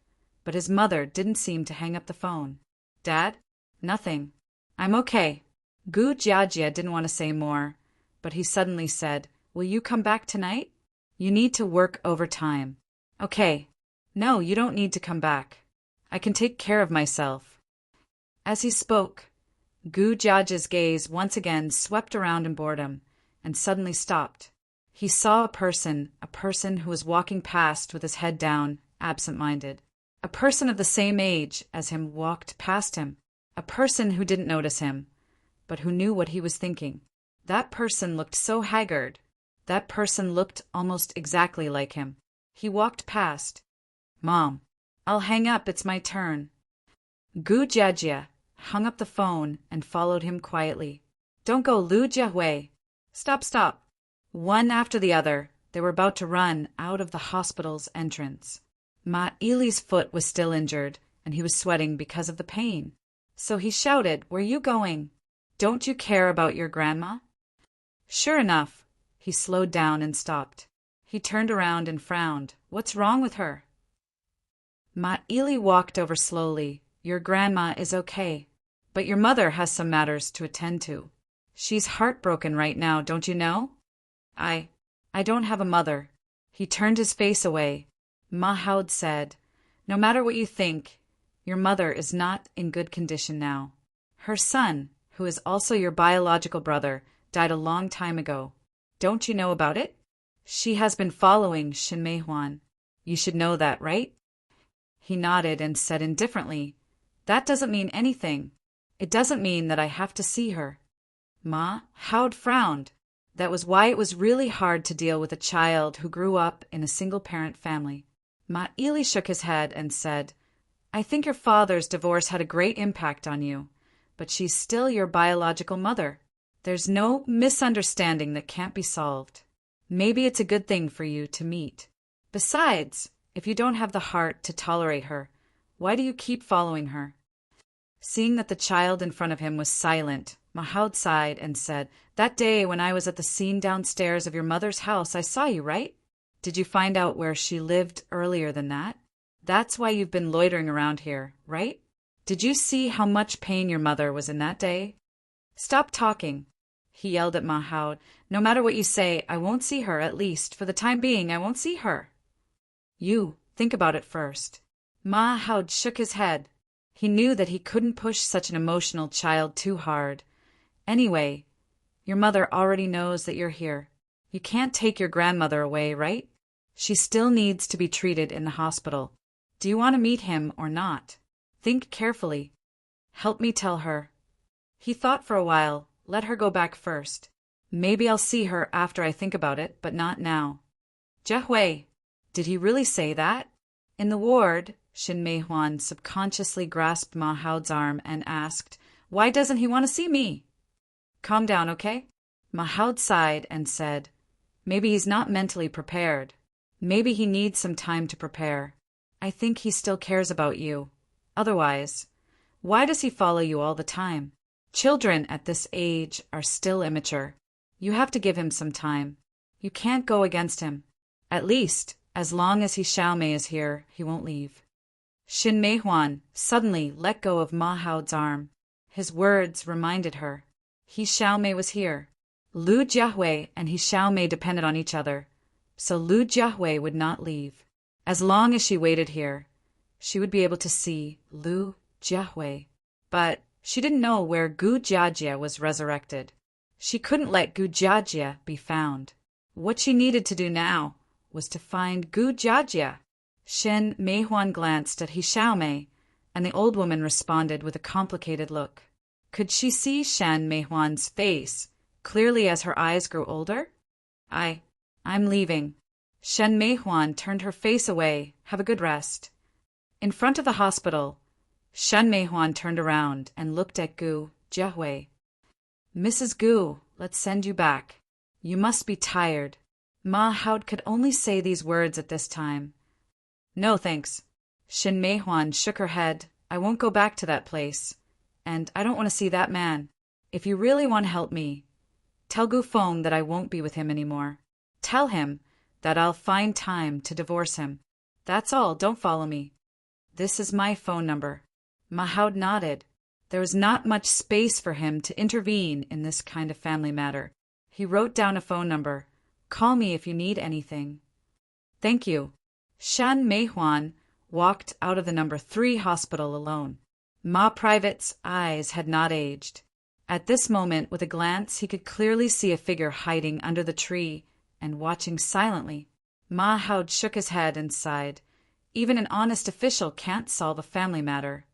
but his mother didn't seem to hang up the phone. Dad? Nothing. I'm okay. Gu Jiajie didn't want to say more, but he suddenly said, Will you come back tonight? You need to work overtime. Okay. No, you don't need to come back. I can take care of myself. As he spoke, Gu Jiajie's gaze once again swept around in boredom and suddenly stopped. He saw a person who was walking past with his head down, absent-minded. A person of the same age as him walked past him. A person who didn't notice him, but who knew what he was thinking. That person looked so haggard. That person looked almost exactly like him. He walked past. Mom, I'll hang up. It's my turn. Gu Jiajie hung up the phone and followed him quietly. Don't go, Lu Jiahui. Stop. One after the other, they were about to run out of the hospital's entrance. Ma Ili's foot was still injured, and he was sweating because of the pain. So he shouted, Where you going? Don't you care about your grandma? Sure enough, he slowed down and stopped. He turned around and frowned. What's wrong with her? Ma Ili walked over slowly. Your grandma is okay, but your mother has some matters to attend to. She's heartbroken right now, don't you know? I don't have a mother. He turned his face away. Ma Haod said, No matter what you think, your mother is not in good condition now. Her son, who is also your biological brother, died a long time ago. Don't you know about it? She has been following Shen Meihuan. You should know that, right? He nodded and said indifferently, That doesn't mean anything. It doesn't mean that I have to see her. Ma Haod frowned. That was why it was really hard to deal with a child who grew up in a single-parent family. Ma Ili shook his head and said, I think your father's divorce had a great impact on you, but she's still your biological mother. There's no misunderstanding that can't be solved. Maybe it's a good thing for you to meet. Besides, if you don't have the heart to tolerate her, why do you keep following her? Seeing that the child in front of him was silent, Ma Haod sighed and said, That day when I was at the scene downstairs of your mother's house, I saw you, right? Did you find out where she lived earlier than that? That's why you've been loitering around here, right? Did you see how much pain your mother was in that day? Stop talking, he yelled at Ma Haod. No matter what you say, I won't see her, at least. For the time being, I won't see her. You, think about it first. Ma Haod shook his head. He knew that he couldn't push such an emotional child too hard. Anyway, your mother already knows that you're here. You can't take your grandmother away, right? She still needs to be treated in the hospital. Do you want to meet him or not? Think carefully. Help me tell her. He thought for a while. Let her go back first. Maybe I'll see her after I think about it, but not now. Jiahui, did he really say that? In the ward, Shen Meihuan subconsciously grasped Ma Haod's arm and asked, Why doesn't he want to see me? Calm down, okay? Ma Haod sighed and said, Maybe he's not mentally prepared. Maybe he needs some time to prepare. I think he still cares about you. Otherwise, why does he follow you all the time? Children at this age are still immature. You have to give him some time. You can't go against him. At least, as long as Xiaomei is here, he won't leave. Shin Meihuan suddenly let go of Ma Hao's arm. His words reminded her. Xiaomei was here. Lu Jiahui and Xiaomei depended on each other, so Lu Jiahui would not leave. As long as she waited here, she would be able to see Lu Jiahui. But she didn't know where Gu Jiajie was resurrected. She couldn't let Gu Jiajie be found. What she needed to do now was to find Gu Jiajie. Shin Meihuan glanced at Xiaomei, and the old woman responded with a complicated look. Could she see Shen Meihuan's face clearly as her eyes grew older? I'm leaving. Shen Meihuan turned her face away. Have a good rest. In front of the hospital, Shen Meihuan turned around and looked at Gu Jiahui. Mrs. Gu, let's send you back. You must be tired. Ma Hao could only say these words at this time. No, thanks. Shin Meihuan shook her head. I won't go back to that place. And I don't want to see that man. If you really want to help me, tell Gu Feng that I won't be with him anymore. Tell him that I'll find time to divorce him. That's all, don't follow me. This is my phone number. Ma Hao nodded. There was not much space for him to intervene in this kind of family matter. He wrote down a phone number. Call me if you need anything. Thank you. Shan Meihuan walked out of the number 3 hospital alone. Ma Private's eyes had not aged. At this moment, with a glance, he could clearly see a figure hiding under the tree and watching silently. Ma Hao shook his head and sighed. Even an honest official can't solve a family matter.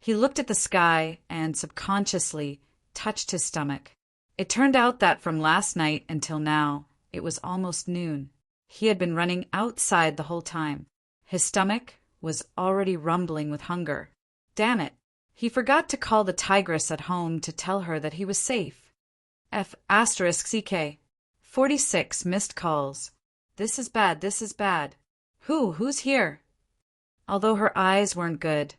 He looked at the sky and subconsciously touched his stomach. It turned out that from last night until now, it was almost noon. He had been running outside the whole time. His stomach was already rumbling with hunger. Damn it! He forgot to call the tigress at home to tell her that he was safe. F***CK. 46 missed calls. This is bad, this is bad. Who's here? Although her eyes weren't good,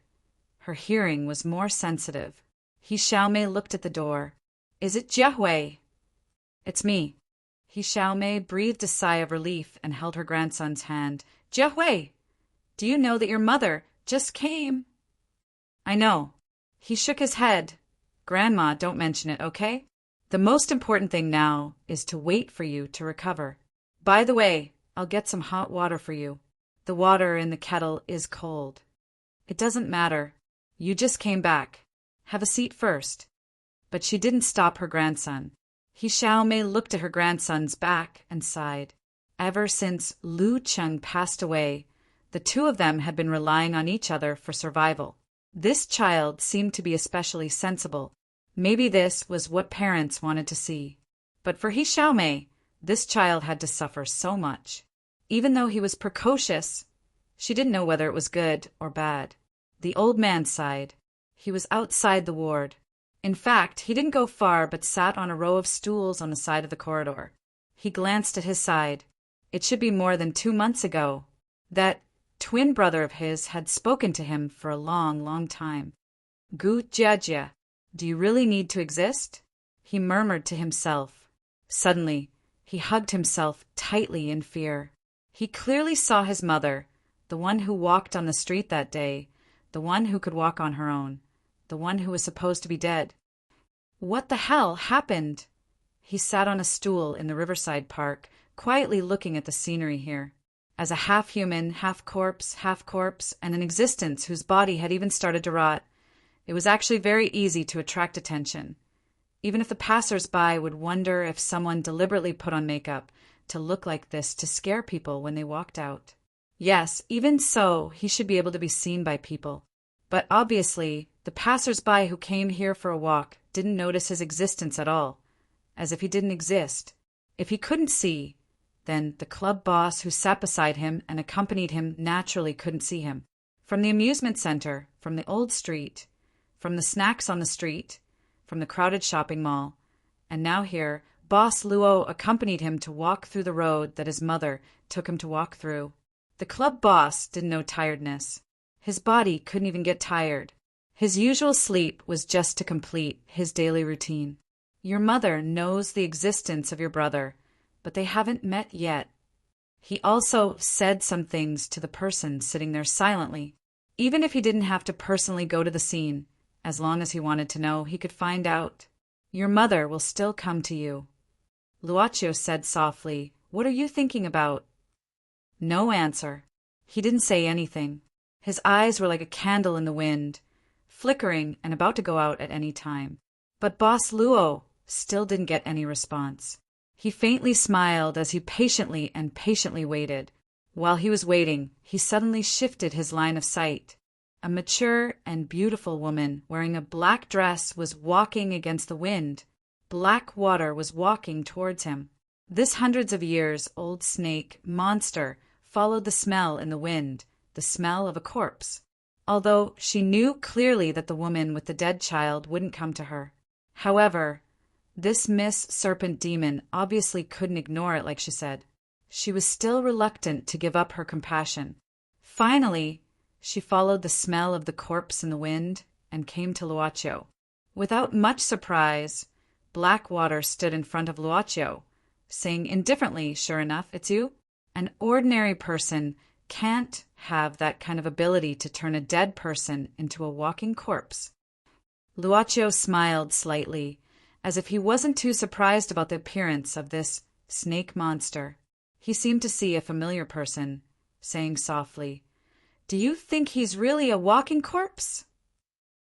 her hearing was more sensitive. Xiaomei looked at the door. Is it Jiahui? It's me. Xiaomei breathed a sigh of relief and held her grandson's hand. Jiahui, do you know that your mother just came? I know. He shook his head. Grandma, don't mention it, okay? The most important thing now is to wait for you to recover. By the way, I'll get some hot water for you. The water in the kettle is cold. It doesn't matter. You just came back. Have a seat first. But she didn't stop her grandson. Xiaomei looked at her grandson's back and sighed. Ever since Lu Cheng passed away, the two of them had been relying on each other for survival. This child seemed to be especially sensible. Maybe this was what parents wanted to see. But for Xiaomei, this child had to suffer so much. Even though he was precocious, she didn't know whether it was good or bad. The old man sighed. He was outside the ward. In fact, he didn't go far but sat on a row of stools on the side of the corridor. He glanced at his side. It should be more than 2 months ago. That twin brother of his had spoken to him for a long, long time. Gu Jiajie, do you really need to exist? He murmured to himself. Suddenly, he hugged himself tightly in fear. He clearly saw his mother, the one who walked on the street that day, the one who could walk on her own, the one who was supposed to be dead. What the hell happened? He sat on a stool in the riverside park, quietly looking at the scenery here. As a half-human, half-corpse, and an existence whose body had even started to rot, it was actually very easy to attract attention. Even if the passers-by would wonder if someone deliberately put on makeup to look like this to scare people when they walked out. Yes, even so, he should be able to be seen by people. But obviously, the passers-by who came here for a walk didn't notice his existence at all, as if he didn't exist. If he couldn't see, then the club boss who sat beside him and accompanied him naturally couldn't see him. From the amusement center, from the old street, from the snacks on the street, from the crowded shopping mall, and now here, Boss Luo accompanied him to walk through the road that his mother took him to walk through. The club boss didn't know tiredness. His body couldn't even get tired. His usual sleep was just to complete his daily routine. Your mother knows the existence of your brother, but they haven't met yet. He also said some things to the person sitting there silently. Even if he didn't have to personally go to the scene, as long as he wanted to know, he could find out. Your mother will still come to you. Luocio said softly, "What are you thinking about?" No answer. He didn't say anything. His eyes were like a candle in the wind, flickering and about to go out at any time. But Boss Luo still didn't get any response. He faintly smiled as he patiently waited. While he was waiting, he suddenly shifted his line of sight. A mature and beautiful woman wearing a black dress was walking against the wind. Black water was walking towards him. This hundreds of years old snake monster followed the smell in the wind, the smell of a corpse. Although she knew clearly that the woman with the dead child wouldn't come to her. However, this Miss Serpent Demon obviously couldn't ignore it like she said. She was still reluctant to give up her compassion. Finally, she followed the smell of the corpse in the wind and came to Luocio. Without much surprise, Blackwater stood in front of Luocio, saying indifferently, "Sure enough, it's you." An ordinary person can't have that kind of ability to turn a dead person into a walking corpse. Luocio smiled slightly, as if he wasn't too surprised about the appearance of this snake monster. He seemed to see a familiar person, saying softly, "Do you think he's really a walking corpse?"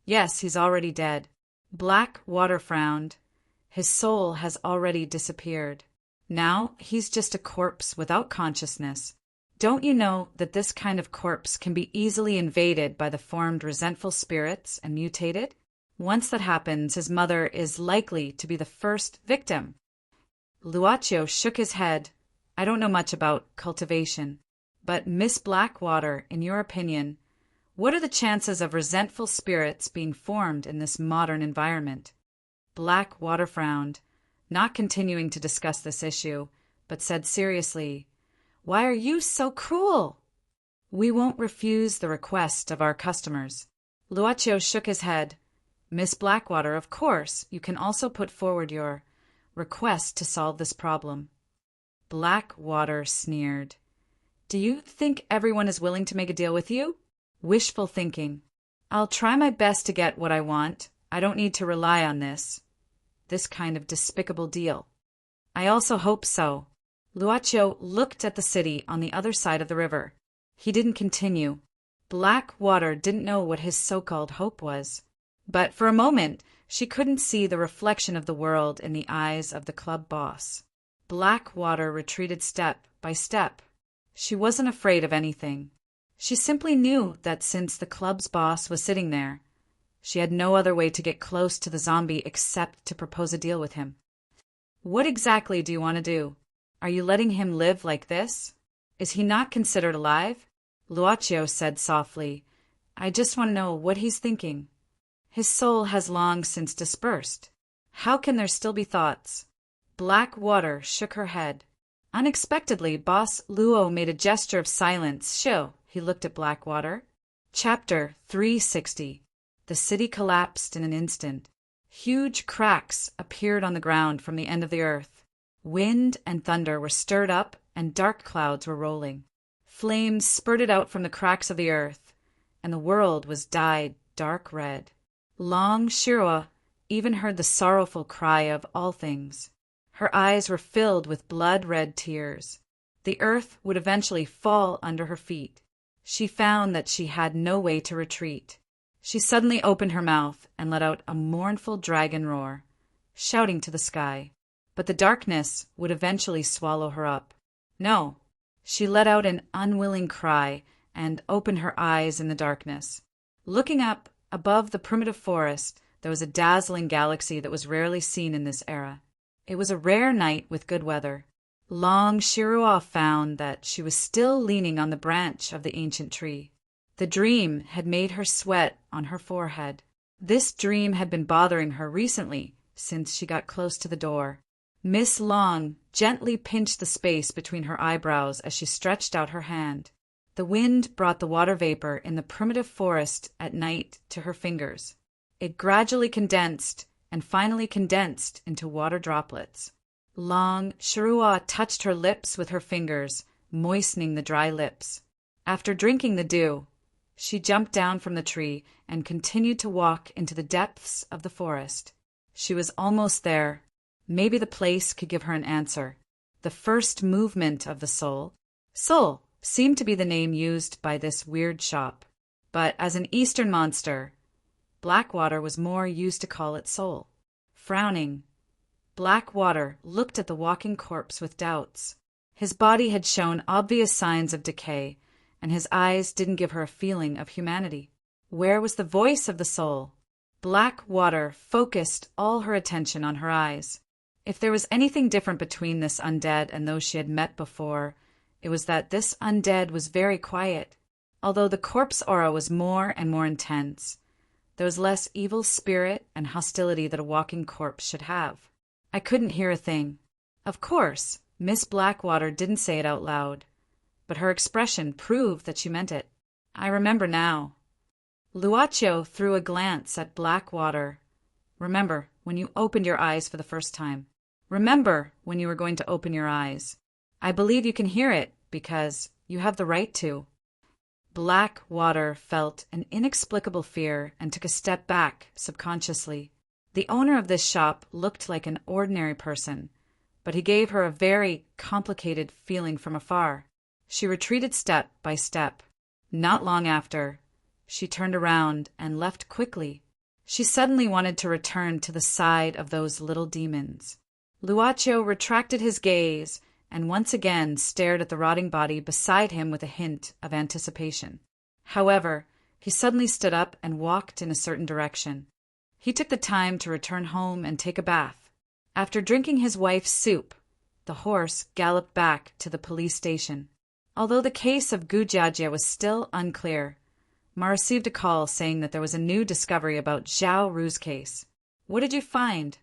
"Yes, he's already dead." Blackwater frowned. His soul has already disappeared. Now he's just a corpse without consciousness. Don't you know that this kind of corpse can be easily invaded by the formed resentful spirits and mutated? Once that happens, his mother is likely to be the first victim. Luocio shook his head. "I don't know much about cultivation, but Miss Blackwater, in your opinion, what are the chances of resentful spirits being formed in this modern environment?" Blackwater frowned, not continuing to discuss this issue, but said seriously, "Why are you so cruel?" "We won't refuse the request of our customers." Luocio shook his head. "Miss Blackwater, of course, you can also put forward your request to solve this problem." Blackwater sneered. "Do you think everyone is willing to make a deal with you? Wishful thinking. I'll try my best to get what I want. I don't need to rely on this kind of despicable deal." "I also hope so." Luocio looked at the city on the other side of the river. He didn't continue. Blackwater didn't know what his so-called hope was. But for a moment, she couldn't see the reflection of the world in the eyes of the club boss. Blackwater retreated step by step. She wasn't afraid of anything. She simply knew that since the club's boss was sitting there, she had no other way to get close to the zombie except to propose a deal with him. "What exactly do you want to do? Are you letting him live like this? Is he not considered alive?" Luocio said softly, "I just want to know what he's thinking. His soul has long since dispersed. How can there still be thoughts?" Blackwater shook her head. Unexpectedly, Boss Luo made a gesture of silence. "Shill." He looked at Blackwater. Chapter 360. The city collapsed in an instant. Huge cracks appeared on the ground from the end of the earth. Wind and thunder were stirred up, and dark clouds were rolling. Flames spurted out from the cracks of the earth, and the world was dyed dark red. Long Shirua even heard the sorrowful cry of all things. Her eyes were filled with blood-red tears. The earth would eventually fall under her feet. She found that she had no way to retreat. She suddenly opened her mouth and let out a mournful dragon roar, shouting to the sky. But the darkness would eventually swallow her up. No, she let out an unwilling cry and opened her eyes in the darkness. Looking up above the primitive forest, there was a dazzling galaxy that was rarely seen in this era. It was a rare night with good weather. Long Shirua found that she was still leaning on the branch of the ancient tree. The dream had made her sweat on her forehead. This dream had been bothering her recently since she got close to the door. Miss Long gently pinched the space between her eyebrows as she stretched out her hand. The wind brought the water vapor in the primitive forest at night to her fingers. It gradually condensed and finally condensed into water droplets. Long Shirua touched her lips with her fingers, moistening the dry lips. After drinking the dew, she jumped down from the tree and continued to walk into the depths of the forest. She was almost there. Maybe the place could give her an answer. The first movement of the soul. Soul seemed to be the name used by this weird shop. But as an Eastern monster, Blackwater was more used to call it soul. Frowning, Blackwater looked at the walking corpse with doubts. His body had shown obvious signs of decay, and his eyes didn't give her a feeling of humanity. Where was the voice of the soul? Blackwater focused all her attention on her eyes. If there was anything different between this undead and those she had met before, it was that this undead was very quiet. Although the corpse aura was more and more intense, there was less evil spirit and hostility that a walking corpse should have. I couldn't hear a thing. Of course, Miss Blackwater didn't say it out loud, but her expression proved that she meant it. I remember now. Luaccio threw a glance at Blackwater. Remember when you opened your eyes for the first time. Remember when you were going to open your eyes. I believe you can hear it because you have the right to. Blackwater felt an inexplicable fear and took a step back subconsciously. The owner of this shop looked like an ordinary person, but he gave her a very complicated feeling from afar. She retreated step by step. Not long after, she turned around and left quickly. She suddenly wanted to return to the side of those little demons. Luaccio retracted his gaze and once again stared at the rotting body beside him with a hint of anticipation. However, he suddenly stood up and walked in a certain direction. He took the time to return home and take a bath. After drinking his wife's soup, the horse galloped back to the police station. Although the case of Gujiajia was still unclear, Ma received a call saying that there was a new discovery about Zhao Ru's case. What did you find?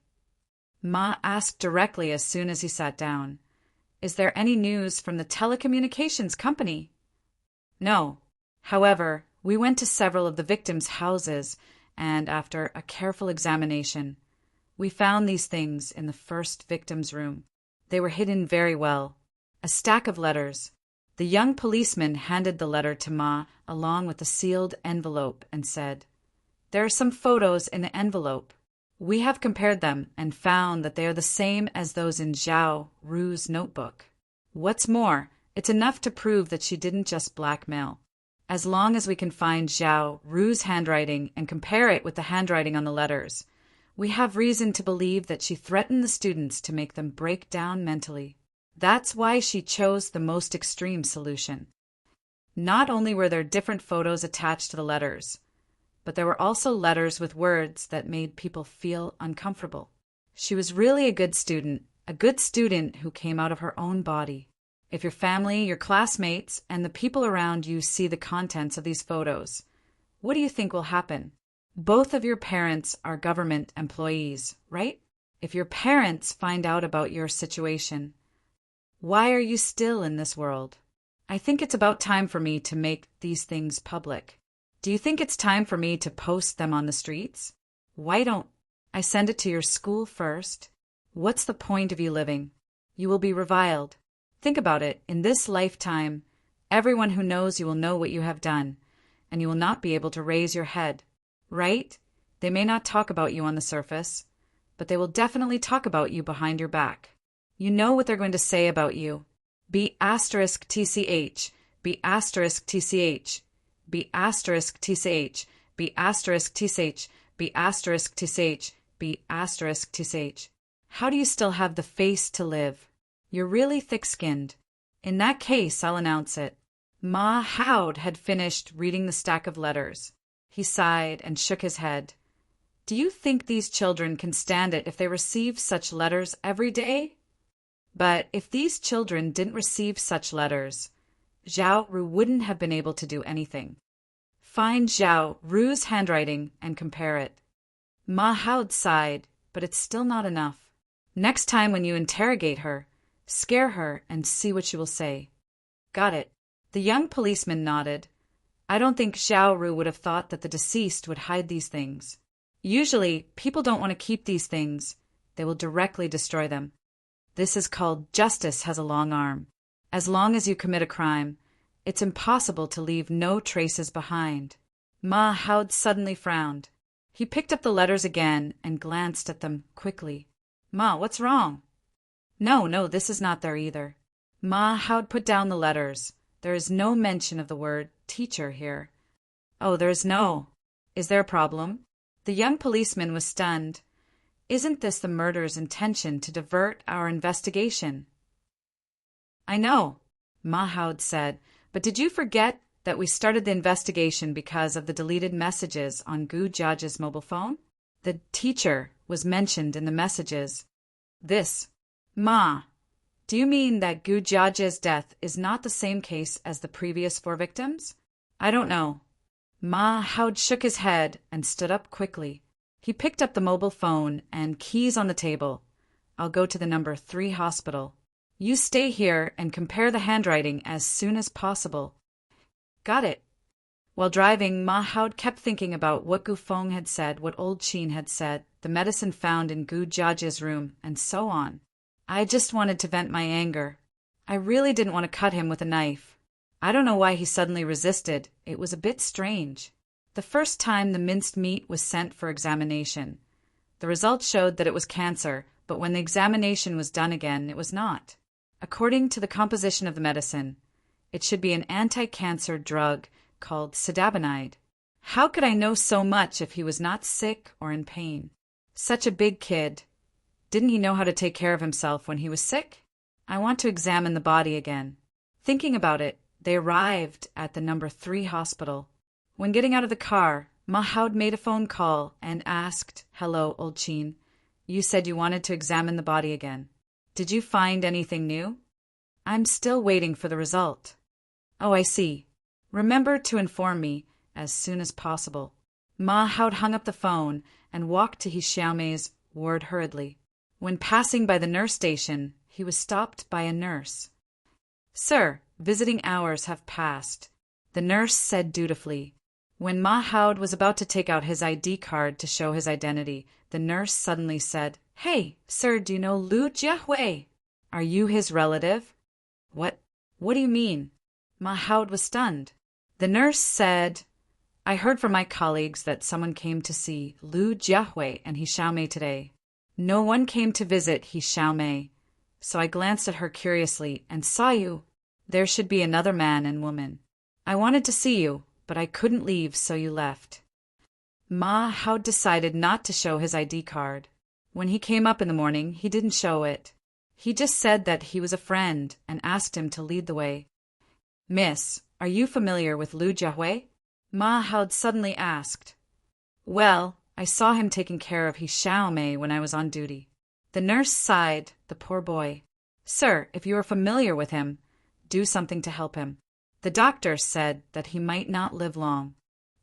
Ma asked directly as soon as he sat down. Is there any news from the telecommunications company? No. However, we went to several of the victims' houses, and after a careful examination, we found these things in the first victim's room. They were hidden very well. A stack of letters. The young policeman handed the letter to Ma along with a sealed envelope and said, "There are some photos in the envelope. We have compared them and found that they are the same as those in Zhao Ru's notebook. What's more, it's enough to prove that she didn't just blackmail. As long as we can find Zhao Ru's handwriting and compare it with the handwriting on the letters, we have reason to believe that she threatened the students to make them break down mentally. That's why she chose the most extreme solution." Not only were there different photos attached to the letters, but there were also letters with words that made people feel uncomfortable. She was really a good student who came out of her own body. If your family, your classmates, and the people around you see the contents of these photos, what do you think will happen? Both of your parents are government employees, right? If your parents find out about your situation, why are you still in this world? I think it's about time for me to make these things public. Do you think it's time for me to post them on the streets? Why don't I send it to your school first? What's the point of you living? You will be reviled. Think about it. In this lifetime, everyone who knows you will know what you have done, and you will not be able to raise your head. Right? They may not talk about you on the surface, but they will definitely talk about you behind your back. You know what they're going to say about you. Be asterisk TCH, be asterisk TCH, be asterisk TCH, be asterisk TCH, be asterisk TCH, be asterisk TCH. How do you still have the face to live? You're really thick-skinned. In that case, I'll announce it. Ma Howd had finished reading the stack of letters. He sighed and shook his head. Do you think these children can stand it if they receive such letters every day? But if these children didn't receive such letters, Zhao Ru wouldn't have been able to do anything. Find Zhao Ru's handwriting and compare it. Ma Howd sighed, but it's still not enough. Next time when you interrogate her, scare her and see what she will say. Got it. The young policeman nodded. I don't think Xiao Ru would have thought that the deceased would hide these things. Usually, people don't want to keep these things. They will directly destroy them. This is called justice has a long arm. As long as you commit a crime, it's impossible to leave no traces behind. Ma Hao suddenly frowned. He picked up the letters again and glanced at them quickly. Ma, what's wrong? No, this is not there either. Ma Hao put down the letters. There is no mention of the word teacher here. Oh, there is no. Is there a problem? The young policeman was stunned. Isn't this the murderer's intention to divert our investigation? I know, Ma Hao said, but did you forget that we started the investigation because of the deleted messages on Gu Jiaji's mobile phone? The teacher was mentioned in the messages. Ma, do you mean that Gu Jiaji's death is not the same case as the previous 4 victims? I don't know. Ma Hao shook his head and stood up quickly. He picked up the mobile phone and keys on the table. I'll go to the number 3 hospital. You stay here and compare the handwriting as soon as possible. Got it. While driving, Ma Hao kept thinking about what Gu Feng had said, what old Qin had said, the medicine found in Gu Jiaji's room, and so on. I just wanted to vent my anger. I really didn't want to cut him with a knife. I don't know why he suddenly resisted. It was a bit strange. The first time the minced meat was sent for examination. The results showed that it was cancer, but when the examination was done again, it was not. According to the composition of the medicine, it should be an anti-cancer drug called sidabinide. How could I know so much if he was not sick or in pain? Such a big kid. Didn't he know how to take care of himself when he was sick? I want to examine the body again. Thinking about it, they arrived at the number 3 hospital. When getting out of the car, Ma Hao made a phone call and asked, Hello, old Qin. You said you wanted to examine the body again. Did you find anything new? I'm still waiting for the result. Oh, I see. Remember to inform me as soon as possible. Ma Hao hung up the phone and walked to his Xiaomei's ward hurriedly. When passing by the nurse station, he was stopped by a nurse. Sir, visiting hours have passed, the nurse said dutifully. When Ma Hao was about to take out his ID card to show his identity, the nurse suddenly said, Hey, sir, do you know Lu Jiahui? Are you his relative? What do you mean? Ma Hao was stunned. The nurse said, I heard from my colleagues that someone came to see Lu Jiahui and He Xiaomei today. No one came to visit He Xiaomei, so I glanced at her curiously and saw you. There should be another man and woman. I wanted to see you, but I couldn't leave, so you left. Ma Hao decided not to show his ID card. When he came up in the morning, he didn't show it. He just said that he was a friend and asked him to lead the way. Miss, are you familiar with Lu Jiahui? Ma Hao suddenly asked. Well, I saw him taking care of He Xiaomei when I was on duty. The nurse sighed, the poor boy. Sir, if you are familiar with him, do something to help him. The doctor said that he might not live long.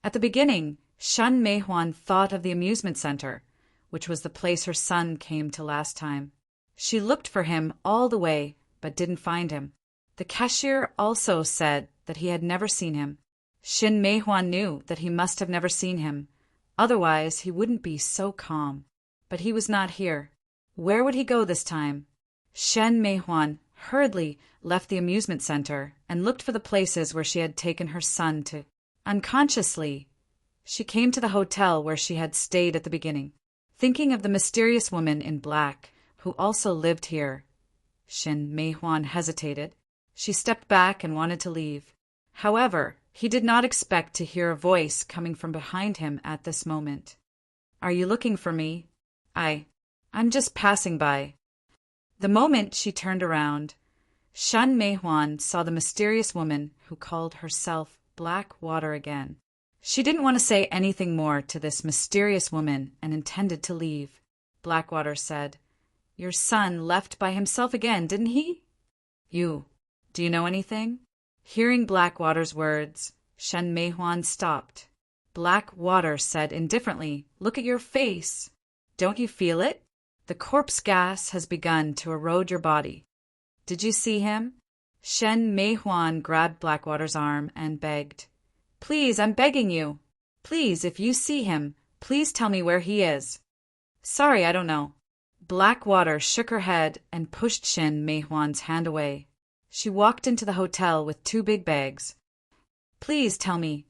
At the beginning, Shen Meihuan thought of the amusement center, which was the place her son came to last time. She looked for him all the way, but didn't find him. The cashier also said that he had never seen him. Shen Meihuan knew that he must have never seen him. Otherwise, he wouldn't be so calm. But he was not here. Where would he go this time? Shen Meihuan hurriedly left the amusement center and looked for the places where she had taken her son to. Unconsciously, she came to the hotel where she had stayed at the beginning, thinking of the mysterious woman in black who also lived here. Shen Meihuan hesitated. She stepped back and wanted to leave. However, he did not expect to hear a voice coming from behind him at this moment. Are you looking for me? I'm just passing by. The moment she turned around, Shen Meihuan saw the mysterious woman who called herself Blackwater again. She didn't want to say anything more to this mysterious woman and intended to leave. Blackwater said, Your son left by himself again, didn't he? Do you know anything? Hearing Blackwater's words, Shen Meihuan stopped. Blackwater said indifferently, Look at your face. Don't you feel it? The corpse gas has begun to erode your body. Did you see him? Shen Mei Huan grabbed Blackwater's arm and begged. Please, I'm begging you. Please, if you see him, please tell me where he is. Sorry, I don't know. Blackwater shook her head and pushed Shen Mei Huan's hand away. She walked into the hotel with 2 big bags. Please tell me.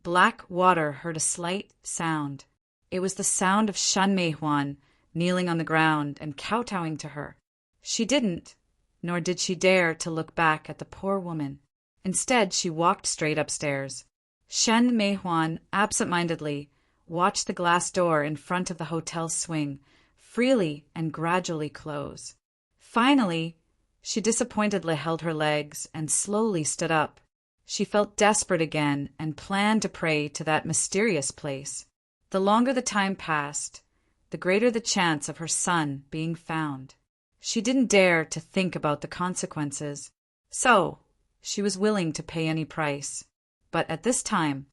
Blackwater heard a slight sound. It was the sound of Shen Mei Huan kneeling on the ground and kowtowing to her. She didn't, nor did she dare to look back at the poor woman. Instead, she walked straight upstairs. Shen Mei Huan absent-mindedly watched the glass door in front of the hotel swing freely and gradually close. Finally, she disappointedly held her legs and slowly stood up. She felt desperate again and planned to pray to that mysterious place. The longer the time passed, the greater the chance of her son being found. She didn't dare to think about the consequences, so she was willing to pay any price. But at this time,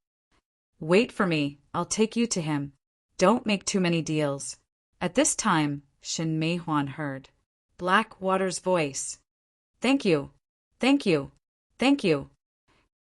wait for me, I'll take you to him. Don't make too many deals. At this time, Shen Mei Huan heard Blackwater's voice. Thank you, thank you, thank you.